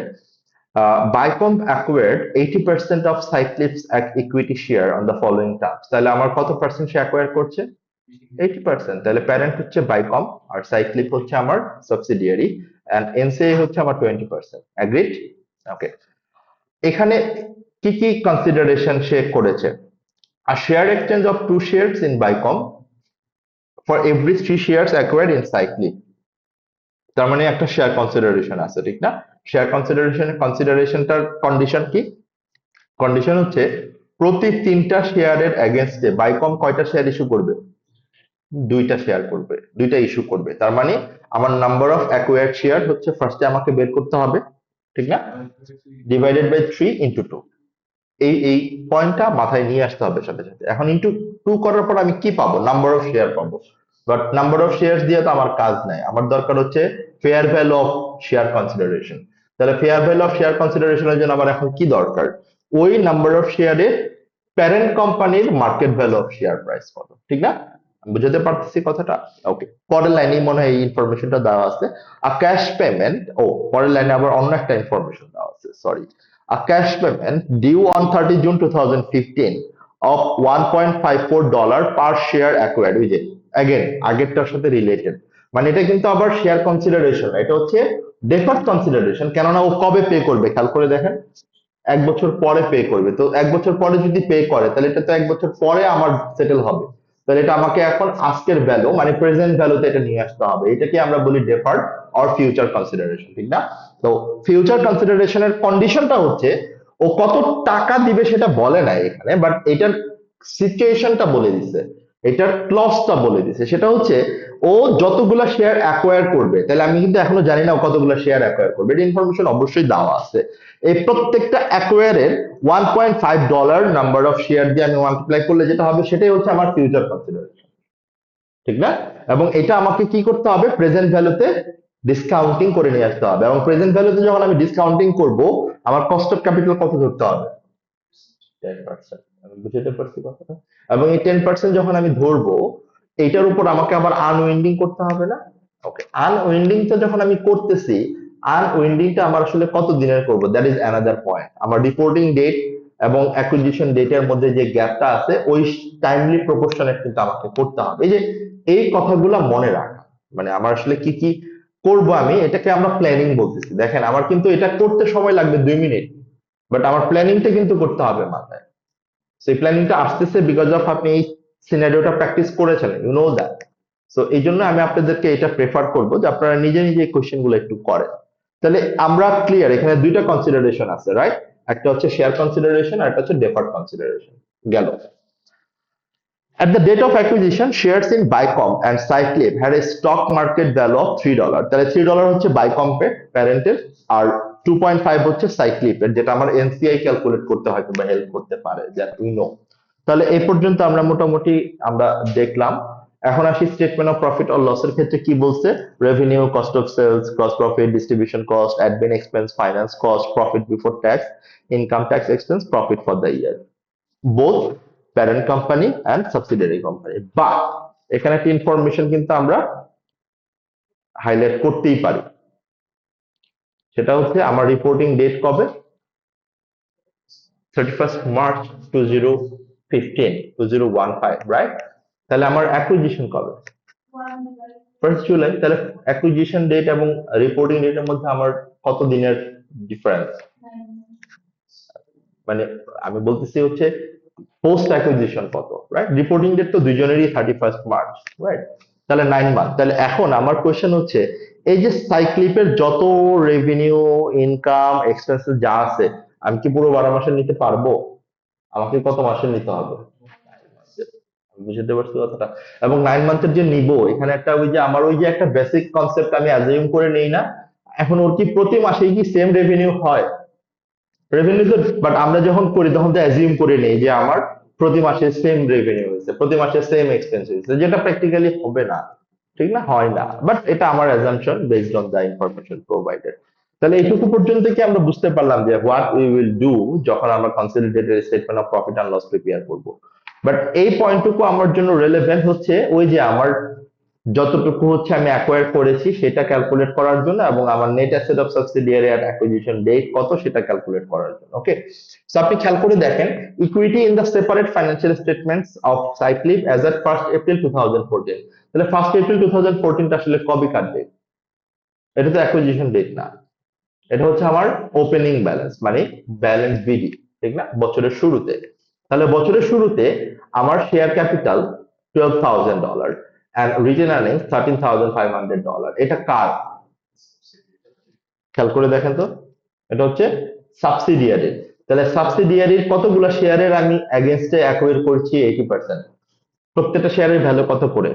Bicom acquired 80% of Cyclips equity share on the following terms. তাহলে আমার কত পার্সেন্ট সে অ্যাকোয়ার করছে? 80%। তাহলে প্যারেন্ট হচ্ছে বাইকম আর সাইক্লিপ হচ্ছে আমার সাবসিডিয়ারি, এন্ড এনসিআই হচ্ছে আমার 20%। এগ্রিড? ওকে, এখানে কি কি কনসিডারেশন সে করেছে? A share exchange of 2 shares in Bicom for every 3 shares acquired in Cyclic. তার মানে একটা শেয়ার কনসিডারেশন আছে, ঠিক না? শেয়ার কনসিডারেশনটার কন্ডিশন কি? কন্ডিশন হচ্ছে প্রতি 3টা শেয়ারের এগেইনস্টে বাইকম কয়টা শেয়ার ইস্যু করবে? 2টা শেয়ার করবে, 2টা ইস্যু করবে। তার মানে আমার নাম্বার অফ অ্যাকোয়ার্ড শেয়ার হচ্ছে ফার্স্টে আমাকে বের করতে হবে, ঠিক না, ডিভাইডেড বাই 3 ইনটু 2। এই পয়েন্টটা মাথায় নিয়ে আসতে হবে সাথে সাথে। এখন ইনটু 2 করার পর আমি কি পাবো? নাম্বার অফ শেয়ার পাবো, বাট নাম্বার অফ শেয়ার দিয়ে তো আমার কাজ নাই, আমার দরকার হচ্ছে fair value of share consideration. তাহলে ফেয়ার ভ্যালু অফ শেয়ার কনসিডারেশনের জন্য আমার এখন কি দরকার? ওই নাম্বার অফ শেয়ারের প্যারেন্ট কোম্পানির market value of share price কত, ঠিক না? বুঝতে পারতেছি কথাটা? ওকে, পরের লাইনে মনে হয় এই ইনফরমেশনটা দেওয়া আছে। আ ক্যাশ পেমেন্ট, ও পরের লাইনে আবার অন্য একটা ইনফরমেশন দেওয়া আছে, sorry. A cash payment due on 30 June 2015 of $1.54 per share acquired, ওই যে again আগেরটার সাথে রিলেটেড, মানে এটা কিন্তু আবার শেয়ার কনসিডারেশন, এটা হচ্ছে ডেফার্ড কনসিডারেশন। কেননা ও কবে পে করবে খেয়াল করে দেখেন, 1 বছর পরে পে করবে। তো 1 বছর পরে যদি পে করে তাহলে এটা তো 1 বছর পরে আমার সেটেল হবে। তাহলে এটা আমাকে এখন আজকের ভ্যালু মানে প্রেজেন্ট ভ্যালুতে এটা নিয়ে আসতে হবে, এটাকে আমরা বলি ডেফার্ড অর ফিউচার কনসিডারেশন, ঠিক না? তো ফিউচার কনসিডারেশনের কন্ডিশনটা হচ্ছে ও কত টাকা দিবে সেটা বলে নাই এখানে, বাট এটার সিচুয়েশনটা বলে দিছে, এটার ক্লজটা বলে দিছে, সেটা হচ্ছে ও যতগুলা শেয়ার অ্যাকোয়ার করবে। তাহলে আমি কিন্তু এখনো জানি না ও কতগুলা শেয়ার অ্যাকোয়ার করবে, এটা ইনফরমেশন অবশ্যই দেওয়া আছে। এই প্রত্যেকটা অ্যাকোয়ারের $1.5 নাম্বার অফ শেয়ার দিয়ে আমি মাল্টিপ্লাই করলে যেটা হবে সেটাই হচ্ছে আমার ফিউচার কনসিডারেশন, ঠিক না? এবং এটা আমাকে কি করতে হবে, প্রেজেন্ট ভ্যালুতে ডিসকাউন্টিং করে নিয়ে আসতে হবে, এবং প্রেজেন্ট ভ্যালুতে যখন আমি ডিসকাউন্টিং করব আমার কস্ট অফ ক্যাপিটাল কত ধরতে হবে, 10%। আমি বুঝতে পারছি কথাটা? এবং এই 10% যখন আমি ধরবো, এইটার উপর আমাকে আবার আনউইন্ডিং করতে হবে না? ওকে, আনউইন্ডিংটা যখন আমি করতেছি, আনউইন্ডিংটা আমার আসলে কত দিনের করব, দ্যাট ইজ অ্যানাদার পয়েন্ট। আমার রিপোর্টিং ডেট এবং অ্যাকুইজিশন ডেটের মধ্যে যে গ্যাপটা আছে ওই টাইমলি প্রপোর্শনেট কিন্তু আমাকে করতে হবে। এই যে এই কথাগুলো মনে রাখা, মানে আমার আসলে কি কি করব আমি, এটাকে আমরা প্ল্যানিং বলতেছি। দেখেন আমার কিন্তু এটা করতে সময় লাগবে 2 মিনিট, বাট আমার প্ল্যানিংটা কিন্তু করতে হবে মাথায়। সেই প্ল্যানিংটা আসতেছে বিকজ অফ আপনি এই সিনারিওটা প্র্যাকটিস করেছেন, ইউ নো দ্যাট। সো এই জন্য আমি আপনাদেরকে এটা প্রেফার করবো যে আপনারা নিজে নিজে এই কোশ্চেন গুলো একটু করেন। তাহলে আমরা ক্লিয়ার, এখানে দুইটা কনসিডারেশন আছে, রাইট? একটা হচ্ছে শেয়ার কনসিডারেশন আর একটা হচ্ছে ডেফার্ড কনসিডারেশন। গেল। At the date of acquisition, shares in Bicom and Cyclip had a stock market value of $3. তাহলে $3 হচ্ছে বাইকম্পের প্যারেন্টের, আর 2.5 হচ্ছে সাইক্লিপের, যেটা আমার এনসিআই ক্যালকুলেট করতে হয়তো বা হেল্প করতে পারে, দ্যাট উই নো। তাহলে এই পর্যন্ত আমরা মোটামুটি আমরা দেখলাম। এখন আসি স্টেটমেন্ট অফ প্রফিট অর লসের ক্ষেত্রে কি বলছে। Revenue, cost of sales, gross profit, distribution cost, admin expense, finance cost, profit before tax, income tax expense, profit for the year, both parent company and subsidiary company. বা এখানে একটা information কিন্তু আমরা highlight করতেই পারি, সেটা হচ্ছে আমার রিপোর্টিং ডেট কবে, 31 মার্চ 2015, রাইট? তাহলে আমার অ্যাকুইজিশন কবে, 1 জুলাই। তাহলে অ্যাকুইজিশন ডেট এবং রিপোর্টিং ডেটের মধ্যে আমার কত দিনের ডিফারেন্স, মানে আমি বলতেছি হচ্ছে পোস্ট অ্যাকুইজিশন কত, রাইট? রিপোর্টিং ডেট তো দুইজনেরই 31 মার্চ, রাইট? তাহলে 9 মান্থ। তাহলে এখন আমার কোয়েশ্চেন হচ্ছে এই যে সাইক্লিপের যত রেভিনিউ, ইনকাম, এক্সপেন্সেস যা আছে, আমি কি পুরো 12 মাসের নিতে পারবো? আমাকে কত মাসের নিতে হবে? বুঝতে পারছি কথাটা? এবং 9 মান্থের যে নিব, এখানে একটা ওই যে আমার ওই যে একটা বেসিক কনসেপ্ট আমি অ্যাজিউম করে নেই না, এখন ওর কি প্রতি মাসেই কি সেম রেভিনিউ হয়? রেভিনিউ তো, বাট আমরা যখন করি তখন তো অ্যাজিউম করে নেই যে আমার প্রতি মাসে সেম রেভিনিউ হয়েছে, প্রতি মাসে সেম এক্সপেন্স হয়েছে, যেটা প্র্যাকটিক্যালি হবে না, ঠিক না? হয় না, বাট এটা আমার assumption based on the information provided. তাহলে এইটুকু পর্যন্ত কি আমরা বুঝতে পারলাম যে হোয়াট উই উইল ডু যখন আমরা consolidated statement of profit and loss prepare করব। বাট এই পয়েন্টটুকু আমার জন্য রেলেভেন্ট হচ্ছে ওই যে আমার যতটুকু হচ্ছে আমি অ্যাকোয়ার করেছি সেটা ক্যালকুলেট করার জন্য, এবং আমার নেট অ্যাসেট অফ সাবসিডিয়ারি আর অ্যাকুইজিশন ডেট কত সেটা ক্যালকুলেট করার জন্য। ওকে, সো আপনি খেয়াল করে দেখেন, equity in the separate financial statements of Cyclip as at 1 April 2014। তাহলে 1 এপ্রিল 2014টা আসলে কবেকার ডেট? এটা তো অ্যাকুইজিশন ডেট না, এটা হচ্ছে আমার ওপেনিং ব্যালেন্স, মানে ব্যালেন্স বিডি, ঠিক না? বছরের শুরুতে। তাহলে বছরের শুরুতে আমার share capital $12,000 and written earnings $13,500। এটা কার? খেয়াল করে দেখেন তো, এটা হচ্ছে সাবসিডিয়ারির। তাহলে সাবসিডিয়ারির কতগুলো শেয়ারের আমি এগেনস্টে অ্যাকোয়ার করছি 80%, প্রত্যেকটা শেয়ারের ভ্যালু কত করে?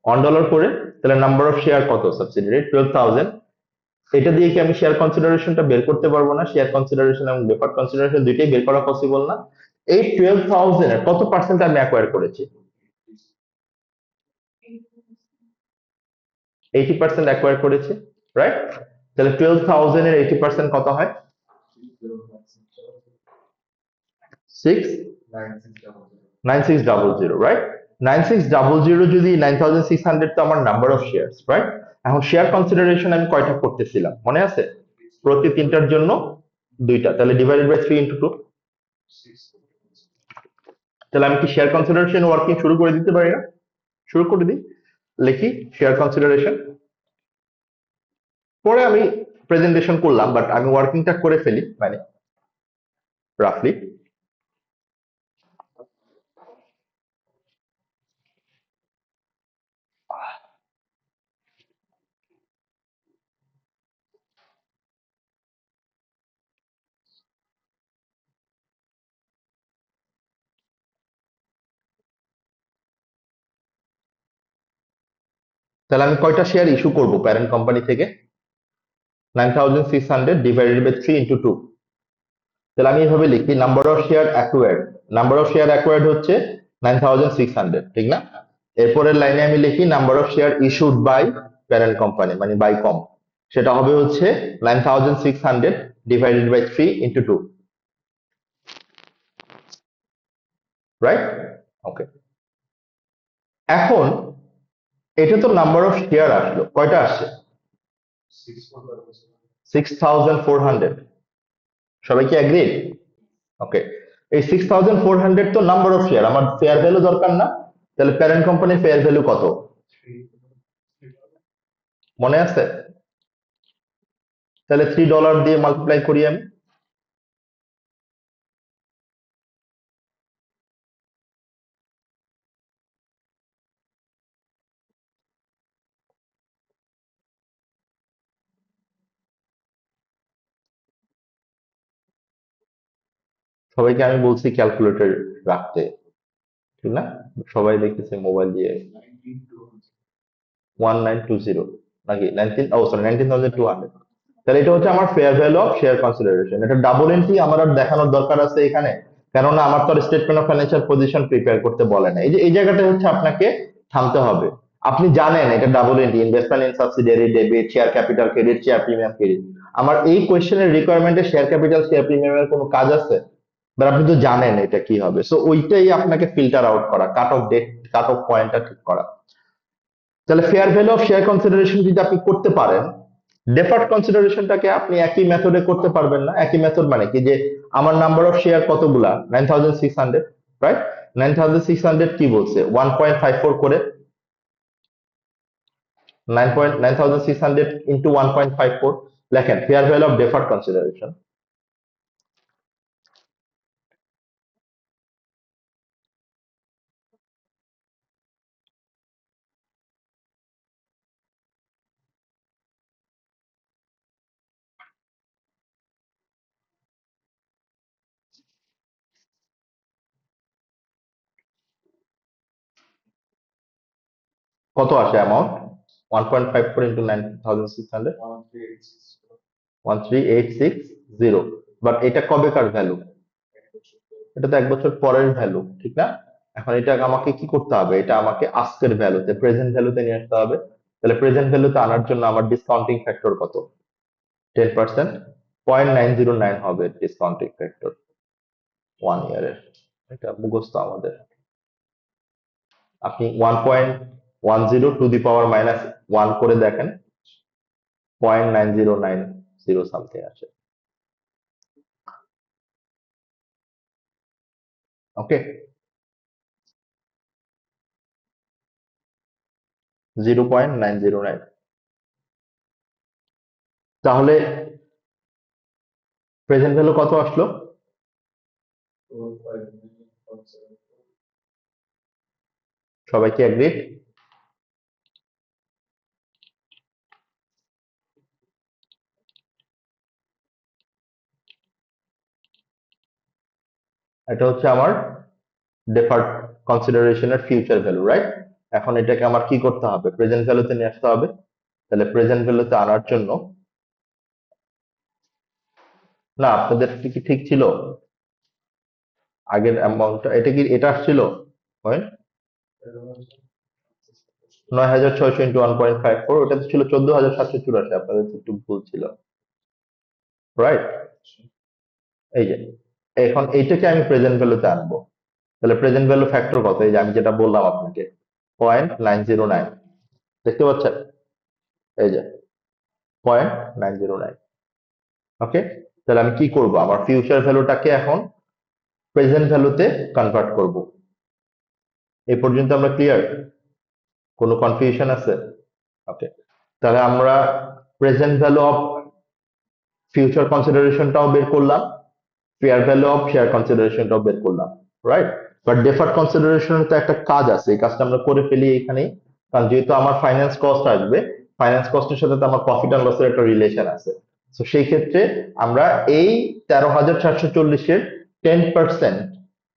$1 করে। তাহলে নাম্বার অফ শেয়ার কত সাবসিডিয়ারি? 12,000। এটা দিয়ে কি আমি শেয়ার কনসিডারেশনটা বের করতে পারবো না? শেয়ার কনসিডারেশন এবং ডেফার্ড কনসিডারেশন দুইটাই বের করা পসিবল না? এই 12,000 এর কত পার্সেন্ট আমি অ্যাকোয়ার করেছি? 80% অ্যাকোয়ার করেছি, রাইট? তাহলে 12,000 এর 80% কত হয়? 9600, রাইট? 9600 যদি 9600, তো আমার নাম্বার অফ শেয়ার, রাইট? এখন শেয়ার কনসিডারেশন আমি কয়টা করতেছিলাম মনে আছে? প্রতি তিনটার জন্য দুইটা, তাহলে ডিভাইডেড বাই 3 × 2। তাহলে আমি কি শেয়ার কনসিডারেশন ওয়ার্কিং শুরু করে দিতে পারি না? শুরু করে দিই, লিখি শেয়ার কনসিডারেশন, পরে আমি প্রেজেন্টেশন করলাম, বাট আমি ওয়ার্কিংটা করে ফেলি, মানে রাফলি। তাহলে আমি কয়টা শেয়ার ইস্যু করব প্যারেন্ট কোম্পানি থেকে? 9600 ডিভাইডেড বাই 3 ইন্টু 2। তাহলে আমি এভাবে লিখি, number of share acquired, number of share acquired হচ্ছে 9600, ঠিক না? এরপরের লাইনে আমি লিখি number of share issued by parent company মানে বাই কম, সেটা হবে হচ্ছে 9600 divided by 3 into 2, right? Okay, এখন এটা তো নাম্বার অফ শেয়ার আসলো, কয়টা আসছে? 6400। সবাই কি অ্যাগ্রিড? ওকে, এই 6400 তো নাম্বার অফ শেয়ার, আমার ফেয়ার ভ্যালু দরকার না? তাহলে প্যারেন্ট কোম্পানির ফেয়ার ভ্যালু কত মনে আছে? তাহলে $3 দিয়ে মাল্টিপ্লাই করি আমি। সবাইকে আমি বলছি ক্যালকুলেটর রাখতে, ঠিক না? সবাই দেখতেছে মোবাইল দিয়ে 1920 নাকি 19,200। তাহলে এটা হচ্ছে আমার fair value of share consideration. এটা ডাবল এন্ট্রি আমার আর দেখানোর দরকার আছে এখানে? কেননা আমার তো statement of financial position prepare করতে বলে না। এই যে এই জায়গাটা হচ্ছে আপনাকে থামতে হবে। আপনি জানেন এটা double entry, investment in subsidiary debit, share capital credit, share premium credit. আমার এই কোয়েশ্চেনের রিকোয়ারমেন্টে শেয়ার ক্যাপিটাল শেয়ার প্রিমিয়ামের কোনো কাজ আছে? বাট আপনি তো জানেন এটা কি হবে, সো ওইটাই আপনাকে ফিল্টার আউট করা, cut off date, cut off পয়েন্টটা ঠিক করা। তাহলে fair value of share consideration যদি আপনি করতে পারেন, ডেফার্ড কনসিডারেশনটাকে আপনি একই মেথডে করতে পারবেন না? একই মেথড মানে কি, যে আমার নাম্বার অফ শেয়ার কতগুলা? 9600, রাইট? 9600 কি বলছে? 1.54 করে 9600 ইন্টু 1.54 লেখেন fair value of deferred consideration. কত আসে অ্যামাউন্ট? 1.54 ইন্টু 9600, 13860। বাট এটা কবেকার ভ্যালু? এটা তো 1 বছর পরের ভ্যালু, ঠিক না? এখন এটা আমাকে কি করতে হবে? এটা আমাকে আজকের ভ্যালুতে, প্রেজেন্ট ভ্যালুতে নিয়ে আসতে হবে। তাহলে প্রেজেন্ট ভ্যালুতে আনার জন্য আমার ডিসকাউন্টিং ফ্যাক্টর কত? 10%, 0.909 হবে ডিসকাউন্টিং ফ্যাক্টর 1 ইয়ারের। এটা মুখস্থ আমাদের। আপনি 1.10 টু দি পাওয়ার -1 করে দেখেন, 0.9090 সামথিং আসে। ওকে, 0.909। তাহলে প্রেজেন্ট ভ্যালু কত আসলো? সবাই কি এগ্রিড? এটা হচ্ছে আমার ডেফার্ড কনসিডারেশনের ফিউচার ভ্যালু, রাইট? এখন এটাকে আমার কি করতে হবে? প্রেজেন্ট ভ্যালুতে নিয়ে আসতে হবে। তাহলে প্রেজেন্ট ভ্যালুতে আনার জন্য, না আপনাদের কি ঠিক ছিল আগের অ্যামাউন্টটা? এটা কি এটা আসছিল? হয় 9600 ইন্টু 1.54, ওটা তো ছিল 14784, আপনাদের তো একটু ভুল ছিল, রাইট? এই যে এখন এইটাকে আমি প্রেজেন্ট ভ্যালুতে আনবো। তাহলে প্রেজেন্ট ভ্যালু ফ্যাক্টর কত? এই যে আমি যেটা বললাম আপনাকে, 0.909, দেখতে পাচ্ছেন? এই যে 0.909। ওকে, তাহলে আমি কি করব? আমার ফিউচার ভ্যালুটাকে এখন প্রেজেন্ট ভ্যালুতে কনভার্ট করব। এই পর্যন্ত আমরা ক্লিয়ার? কোনো কনফিউশন আছে? ওকে, তাহলে আমরা প্রেজেন্ট ভ্যালু অফ ফিউচার কনসিডারেশনটাও বের করলাম, ফেয়ার ভ্যালু অফ শেয়ার কনসিডারেশনটাও বের করলাম, রাইট? বাট ডেফার্ড কনসিডারেশনের তো একটা কাজ আছে, এই কাজটা আমরা করে ফেলি এখানেই। কারণ যেহেতু আমার ফাইন্যান্স কস্ট আসবে, ফাইন্যান্স কস্টের সাথে তো আমার প্রফিট অ্যান্ড লসের একটা রিলেশন আছে। তো সেই ক্ষেত্রে আমরা এই 13,440-এর 10%,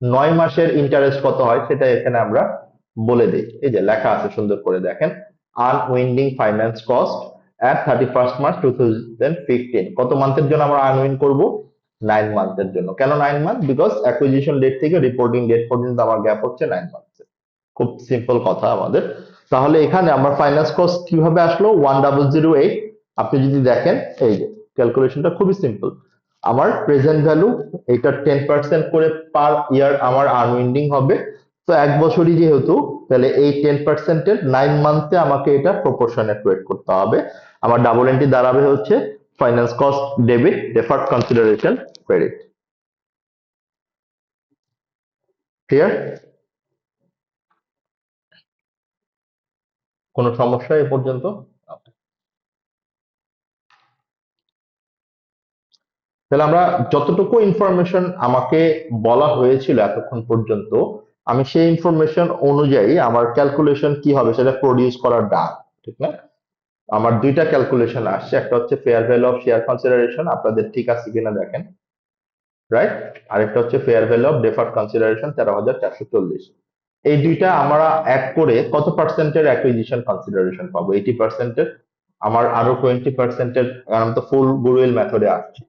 9 মাসের ইন্টারেস্ট কত হয় সেটা এখানে আমরা বলে দিই। এই যে লেখা আছে, সুন্দর করে দেখেন, unwinding finance cost at 31st March 2015। কত মান্থের জন্য আমরা আনউইন্ড করব? 9 মান্থের জন্য। কেন 9 মান্থ? বিকজ অ্যাকুইজিশন ডেট থেকে রিপোর্টিং ডেট পর্যন্ত আমার গ্যাপ হচ্ছে 9 মান্থ। খুব সিম্পল কথা আমাদের। তাহলে এখানে আমার ফাইন্যান্স কস্ট কিভাবে আসলো? 1008। আপনি যদি দেখেন এই যে ক্যালকুলেশনটা খুবই সিম্পল। আমার প্রেজেন্ট ভ্যালু এটা 10% করে পার ইয়ার আমার আনউইন্ডিং হবে। তো এক বছরই যেহেতু, তাহলে এই 10% এর 9 মান্থে আমাকে এটা প্রপোর্শনেট ওয়েট করতে হবে। আমার ডাবল এন্ট্রি দাঁড়াবে হচ্ছে finance cost debit, deferred consideration credit. Clear? কোনো সমস্যা এ পর্যন্ত? তাহলে আমরা যতটুকু ইনফরমেশন আমাকে বলা হয়েছিল এতক্ষণ পর্যন্ত, আমি সেই ইনফরমেশন অনুযায়ী আমার ক্যালকুলেশন কি হবে সেটা প্রডিউস করার ডান, ঠিক না? আমার দুইটা ক্যালকুলেশন আসছে, একটা হচ্ছে fair value of share consideration, আপনাদের ঠিক আছে কিনা দেখেন, রাইট? আরেকটা হচ্ছে fair value of deferred consideration 13,440। এই দুইটা আমরা অ্যাড করে কত পার্সেন্টের অ্যাকুইজিশন কনসিডারেশন পাবো? 80%-এর। আমার আরো 20%-এর, কারণ আমি তো ফুল গুডউইল মেথডে আসছি,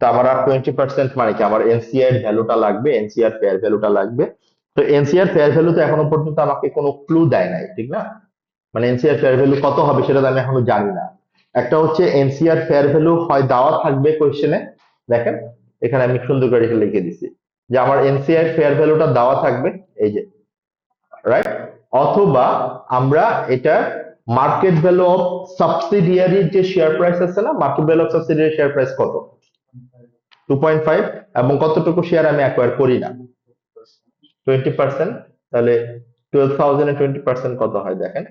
তো আমার আর 20% মানে কি, আমার এনসিআর ভ্যালুটা লাগবে, এনসিআর ফেয়ার ভ্যালুটা লাগবে। তো এনসিআর ফেয়ার ভ্যালু তো এখনো পর্যন্ত আমাকে কোনো ক্লু দেয় নাই, ঠিক না? মানে এনসিআর ফেয়ার ভ্যালু কত হবে সেটা তো আমি এখনো জানি না। একটা হচ্ছে এনসিআর ফেয়ার ভ্যালু হয় দেওয়া থাকবে কোয়েশ্চেনে, দেখেন এখানে আমি সুন্দর করে লিখে দিছি যে আমার এনসিআর ফেয়ার ভ্যালুটা দেওয়া থাকবে, এই যে, রাইট? অথবা আমরা এটা মার্কেট ভ্যালু অফ সাবসিডিয়ারির যে শেয়ার প্রাইস আছে না, market value of subsidiary share price কত? 2.5। এবং কতটুকু শেয়ার আমি অ্যাকোয়ার করি না? 20%। তাহলে 12,000 এ 20% কত হয় দেখেন,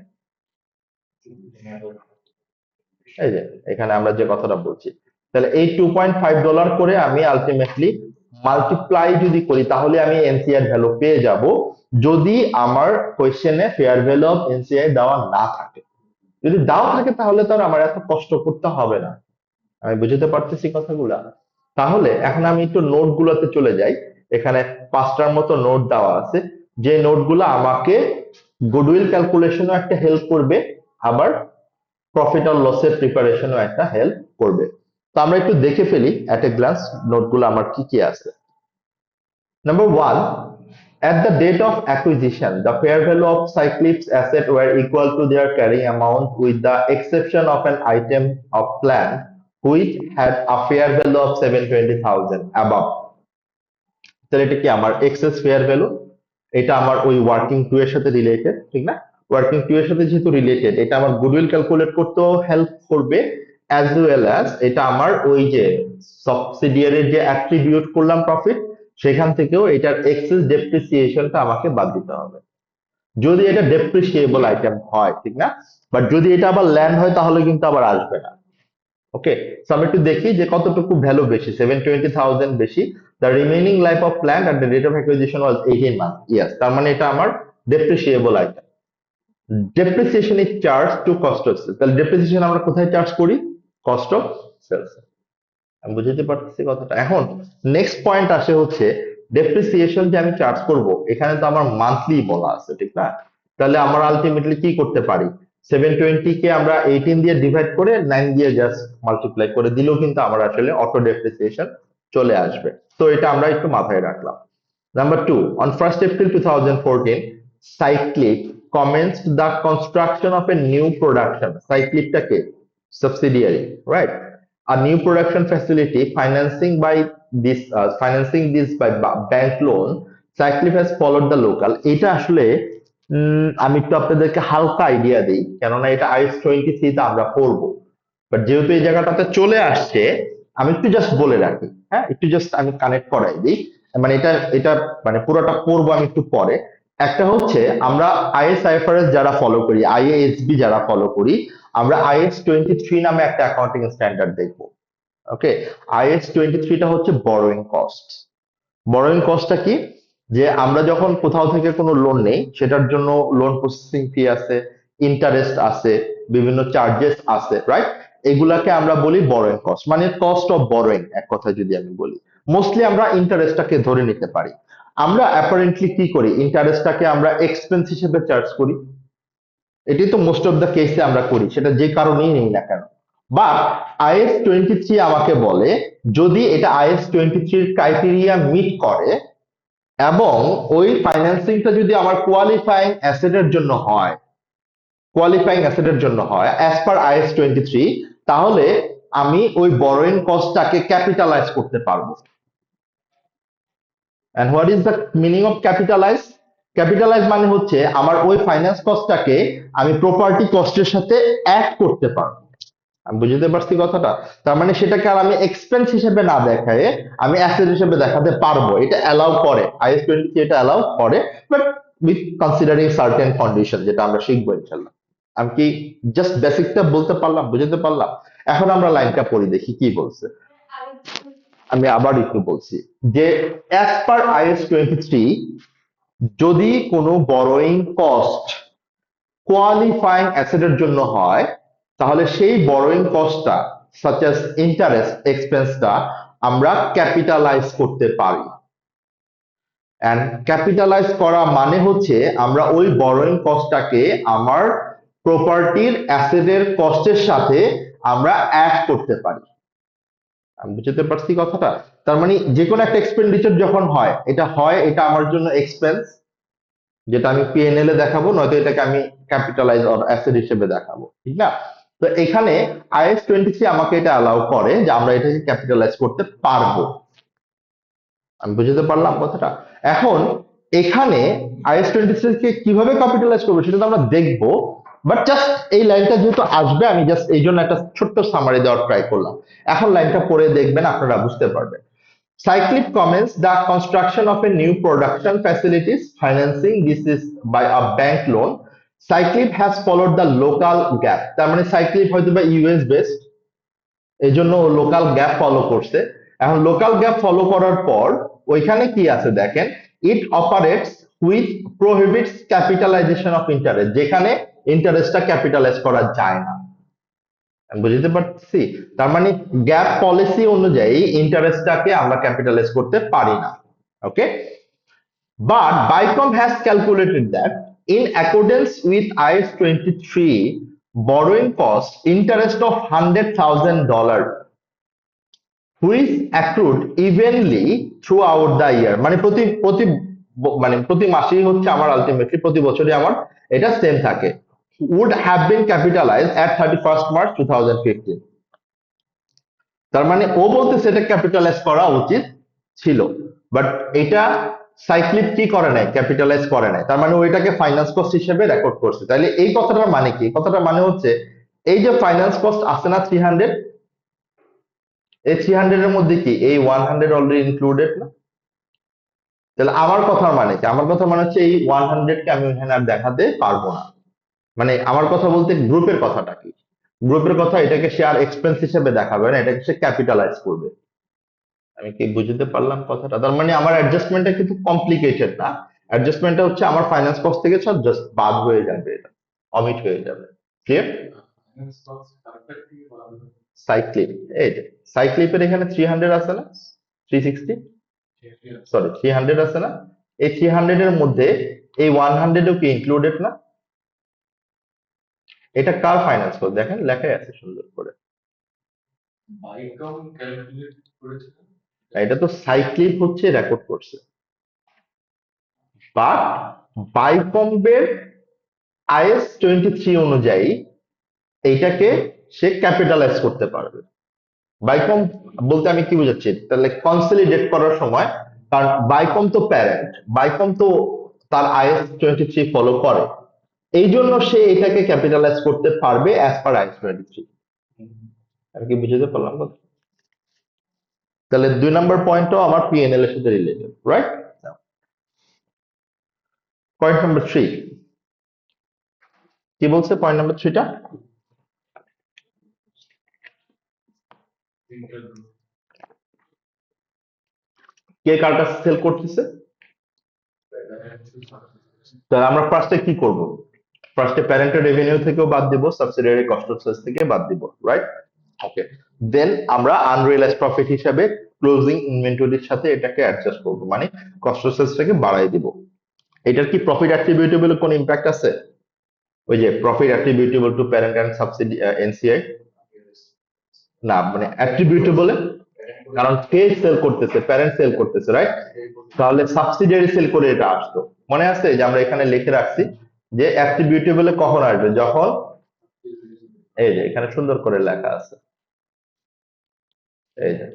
এই যে এখানে আমরা যে কথাটা বলছি। তাহলে এই $2.5 করে আমি আলটিমেটলি মাল্টিপ্লাই যদি করি, তাহলে আমি এনসিআর ভ্যালু পেয়ে যাব, যদি আমার কোয়েশ্চেনে ফেয়ার ভ্যালু অফ এনসিআই দেওয়া না থাকে। যদি দেওয়া থাকে তাহলে তো আর আমার এত কষ্ট করতে হবে না। আমি বুঝতে পারতেছি কথাগুলা? তাহলে এখন আমি একটু নোট গুলোতে চলে যাই। এখানে 5টার মতো নোট দেওয়া আছে, যে নোটগুলো আমাকে গুডউইল ক্যালকুলেশনও একটা হেল্প করবে, আবার প্রফিট আর লসের প্রিপারেশনও একটা হেল্প করবে। তো আমরা একটু দেখে ফেলি এট এ গ্লান্স নোটগুলো আমার কি কি আছে। Number one, at the date of acquisition, the fair value of Cyclips asset were equal to their carrying amount with the exception of an item of plan which had a fair value of 720,000 above। তাহলে এটা কি আমার access fair value, এটা আমার ওই working two এর সাথে related, ঠিক না? ওয়ার্কিং টু এর সাথে যেহেতু রিলেটেড, এটা আমার গুডউইল ক্যালকুলেট করতেও হেল্প করবে, অ্যাজ ওয়েল অ্যাজ এটা আমার ওই যে সাবসিডিয়ারির যে অ্যাট্রিবিউট করলাম প্রফিট, সেখান থেকেও এটার এক্সেস ডেপ্রিসিয়েশনটা আমাকে বাদ দিতে হবে, যদি এটা ডেপ্রিসিয়েবল আইটেম হয়, ঠিক না? বাট যদি এটা আবার ল্যান্ড হয় তাহলে কিন্তু আবার আসবে না। ওকে, সো আমরা একটু দেখি যে কতটুকু ভ্যালু বেশি, 720,000 বেশি। The remaining life of plant at the date of acquisition was 18 month. Yes, তার মানে এটা আমার depreciable item. Depreciation is charge to cost of sales. তাহলে ডেপ্রিসিয়েশন আমরা কোথায় চার্জ করি? Cost of sales. আমি বুঝতে পারতেছি কথাটা? এখন নেক্সট পয়েন্ট আসে হচ্ছে ডেপ্রিসিয়েশন যে আমি চার্জ করব, এখানে তো আমার মান্থলি বলা আছে, ঠিক না? তাহলে আমরা আলটিমেটলি কি করতে পারি? 720 কে আমরা 18 দিয়ে ডিভাইড করে 9 দিয়ে জাস্ট মাল্টিপ্লাই করে দিলেও কিন্তু আমার আসলে অটো ডেপ্রিসিয়েশন চলে আসবে। তো এটা আমরা একটু মাথায় রাখলাম। Number two, on 1st April 2014, Cyclip commenced the construction of a new production. Cyclip টাকে subsidiary, right? A new production facility financing this by bank loan. Cyclip has followed the local. এটা আসলে আমি একটু আপনাদেরকে হালকা আইডিয়া দিই, কেননা এটা IS 23 তে আমরা পড়বো। বাট যেহেতু এই জায়গাটাতে চলে আসছে, আমি একটু জাস্ট বলে রাখি, হ্যাঁ, একটু জাস্ট আমি কানেক্ট করাই দিই। মানে এটা এটা মানে পুরোটা পড়বো আমি একটু পরে। একটা হচ্ছে আমরা IS/IFRS যারা ফলো করি, IASB যারা ফলো করি, আমরা IS 23 নামে একটা অ্যাকাউন্টিং স্ট্যান্ডার্ড দেখবো। ওকে, IS 23টা হচ্ছে বরোইং কস্ট। বরোইং কস্টটা কি? যে আমরা যখন কোথাও থেকে কোনো লোন নেই, সেটার জন্য লোন প্রসেসিং ফি আছে, ইন্টারেস্ট আছে, বিভিন্ন চার্জেস আছে, রাইট? এগুলাকে আমরা বলি বরোইং কস্ট, মানে কস্ট অফ বরোইং এক কথায় যদি আমি বলি। মোস্টলি আমরা ইন্টারেস্টটাকে ধরে নিতে পারি। আমরা অ্যাপারেন্টলি কি করি, ইন্টারেস্টটাকে আমরা এক্সপেন্স হিসেবে চার্জ করি, এটি তো মোস্ট অফ দ্য কেসে আমরা করি, সেটা যে কারণেই নেই না কেন। বাট IS-23 আমাকে বলে যদি এটা IS-23 ক্রাইটেরিয়া মিট করে এবং ওই ফাইন্যান্সিংটা যদি আমার কোয়ালিফাইং অ্যাসেটের জন্য হয় অ্যাজ পার IS-23, তাহলে আমি ওই বরোইং কস্টটাকে ক্যাপিটালাইজ করতে পারবো। And what is the meaning of capitalise? Capitalise মানে হচ্ছে আমার ওই ফাইন্যান্স কস্টটাকে আমি প্রপার্টি কস্টের সাথে অ্যাড করতে পারবো। আমি বুঝতে পারছি কথাটা? তার মানে সেটাকে আর আমি এক্সপেন্স হিসেবে না দেখায় আমি অ্যাসেট হিসেবে দেখাতে পারবো, এটা অ্যালাউ করে IS-23, এটা অ্যালাউ করে, but with considering certain condition, যেটা আমরা শিখবো ইনশাল্লাহ। আমি কি জাস্ট বেসিকটা বলতে পারলাম, বুঝতে পারলাম? এখন আমরা লাইনটা পড়ি, দেখি কি বলছে। আমি আবার একটু বলছি যে অ্যাজ পার IS-23 যদি কোনো বরোইং কস্ট কোয়ালিফাইং অ্যাসেটের জন্য হয়, তাহলে সেই বরোইং কস্টটা সাচ অ্যাজ ইন্টারেস্ট এক্সপেন্সটা আমরা ক্যাপিটালাইজ করতে পারি। এন্ড ক্যাপিটালাইজ করা মানে হচ্ছে আমরা ওই বরোইং কস্টটাকে আমার প্রপার্টির অ্যাসেটের কস্টের সাথে আমরা অ্যাড করতে পারি। আমি বুঝতে পারছি কথাটা? তার মানে যে কোনো একটা এক্সপেন্ডিচার যখন হয়, এটা আমার জন্য এক্সপেন্স, যেটা আমি P&L এ দেখাবো, নয়তো এটাকে আমি ক্যাপিটালাইজ অর অ্যাসেট হিসেবে দেখাবো, ঠিক না? তো এখানে IS-23 আমাকে এটা অ্যালাউ করে যে আমরা এটাকে ক্যাপিটালাইজ করতে পারবো। আমি বুঝতে পারলাম কথাটা? এখন এখানে IS-23 কে কিভাবে ক্যাপিটালাইজ করবো সেটা তো আমরা দেখবো, বাট জাস্ট এই লাইনটা যেহেতু আসবে, আমি জাস্ট এই জন্য একটা ছোট্ট সামারি দেওয়ার ট্রাই করলাম। এখন লাইনটা পড়ে দেখবেন, আপনারা বুঝতে পারবেন। Cyclip comments the construction of a new production facilities financing. This is by a bank loan. Cyclip has followed the local gap. তার মানে Cyclip হয়তো বা US based, এই জন্য লোকাল গ্যাপ ফলো করছে। এখন লোকাল গ্যাপ ফলো করার পর ওইখানে কি আছে দেখেন, it operates with prohibits capitalization of interest, যেখানে ইন্টারেস্টটা ক্যাপিটালাইজ করা যায় না। আমি বুঝতে পারছি? তার মানে গ্যাপ পলিসি অনুযায়ী ইন্টারেস্টটাকে আমরা ক্যাপিটালাইজ করতে পারি না। Okay, but Bycom has calculated that in accordance with IS-23 borrowing cost interest of $100,000 which accrued evenly throughout the year, মানে প্রতি প্রতি মানে প্রতি মাসেই হচ্ছে আমার আলটিমেটলি প্রতি বছরই আমার এটা সেম থাকে, would have been capitalized at 31st March 2015। তার মানে ও বলতেছে এটা ক্যাপিটালাইজ করা উচিত ছিল, বাট এটা সাইক্লিপ কি করে নাই, ক্যাপিটালাইজ করে নাই। তার মানে ওইটাকে ফাইন্যান্স কস্ট হিসেবে রেকর্ড করছে। তাহলে এই কথাটার মানে কি? কথাটার মানে হচ্ছে এই যে ফাইন্যান্স কস্ট আছে না 300, এই 300 এর মধ্যে কি এই 100 অলরেডি ইনক্লুডেড না? তাহলে আমার কথার মানে কি? আমার কথা মানে হচ্ছে এই 100 কে আমি এখানে আর দেখাতে পারবো না। মানে আমার কথা বলতে গ্রুপের কথাটা কি, গ্রুপের কথা, এটাকে সে আর এক্সপেন্স হিসেবে দেখাবে না, এটাকে সে ক্যাপিটালাইজ করবে। আমি কি বুঝতে পারলাম কথাটা? তার মানে আমার অ্যাডজাস্টমেন্টটা কিন্তু কমপ্লিকেটেড না, অ্যাডজাস্টমেন্টটা হচ্ছে আমার ফাইন্যান্স কস্ট থেকে সব জাস্ট বাদ হয়ে যাবে, এটা অমিট হয়ে যাবে। ক্লিয়ার? সাইক্লিপ, এই যে সাইক্লিপের এখানে 300 আছে না, 360, সরি 300 আছে না, এই 300 এর মধ্যে এই 100 ও কি ইনক্লুডেড না? এটা কার ফাইন্যান্স কস্ট দেখেন, লেখাই আছে সুন্দর করে। এটা তো সাইক্লিপ হচ্ছে রেকর্ড করছে, বাট বাইকম্বের IS-23 অনুযায়ী এইটাকে সে ক্যাপিটালাইজ করতে পারবে। বাইকম বলতে আমি কি বুঝাচ্ছি, তাহলে কনসলিডেট করার সময়, কারণ বাইকম তো প্যারেন্ট, বাইকম তো তার IS-23 ফলো করে, এই জন্য সে এটাকে ক্যাপিটালাইজ করতে পারবে অ্যাজ পার IS-23। আমি কি বুঝতে পারলাম কথা? তাহলে 2 নম্বর পয়েন্টও আমার P&L এর সাথে রিলেটেড, রাইট? পয়েন্ট নাম্বার 3 কি বলছে? পয়েন্ট নাম্বার 3টা কে কার কাছে সেল করতেছে? তাহলে আমরা ফার্স্টে কি করব? ফার্স্টে প্যারেন্টের রেভিনিউ থেকেও বাদ দিব, সাবসিডিয়ারি কস্ট অফ সেলস থেকে বাদ দিব, রাইট? ওকে, দেন আমরা আনরিয়েলাইজড প্রফিট হিসাবে ক্লোজিং ইনভেন্টরির সাথে এটাকে অ্যাডজাস্ট করব, মানে কস্ট অফ সেলস থেকে বাড়াই দিব। এটার কি প্রফিট অ্যাট্রিবিউটেবল কোন ইমপ্যাক্ট আছে? ওই যে profit attributable to parent and subsidy NCI, না মানে অ্যাট্রিবিউটেবল, কারণ কে সেল করতেছে, প্যারেন্ট সেল করতেছে, রাইট? তাহলে সাবসিডিয়ারি সেল করে এটা আসতো। মনে আছে যে আমরা এখানে লিখে রাখছি যে অ্যাট্রিবিউটেবলে কখন আসবে, যখন এই যে এখানে সুন্দর করে লেখা আছে, এই যে,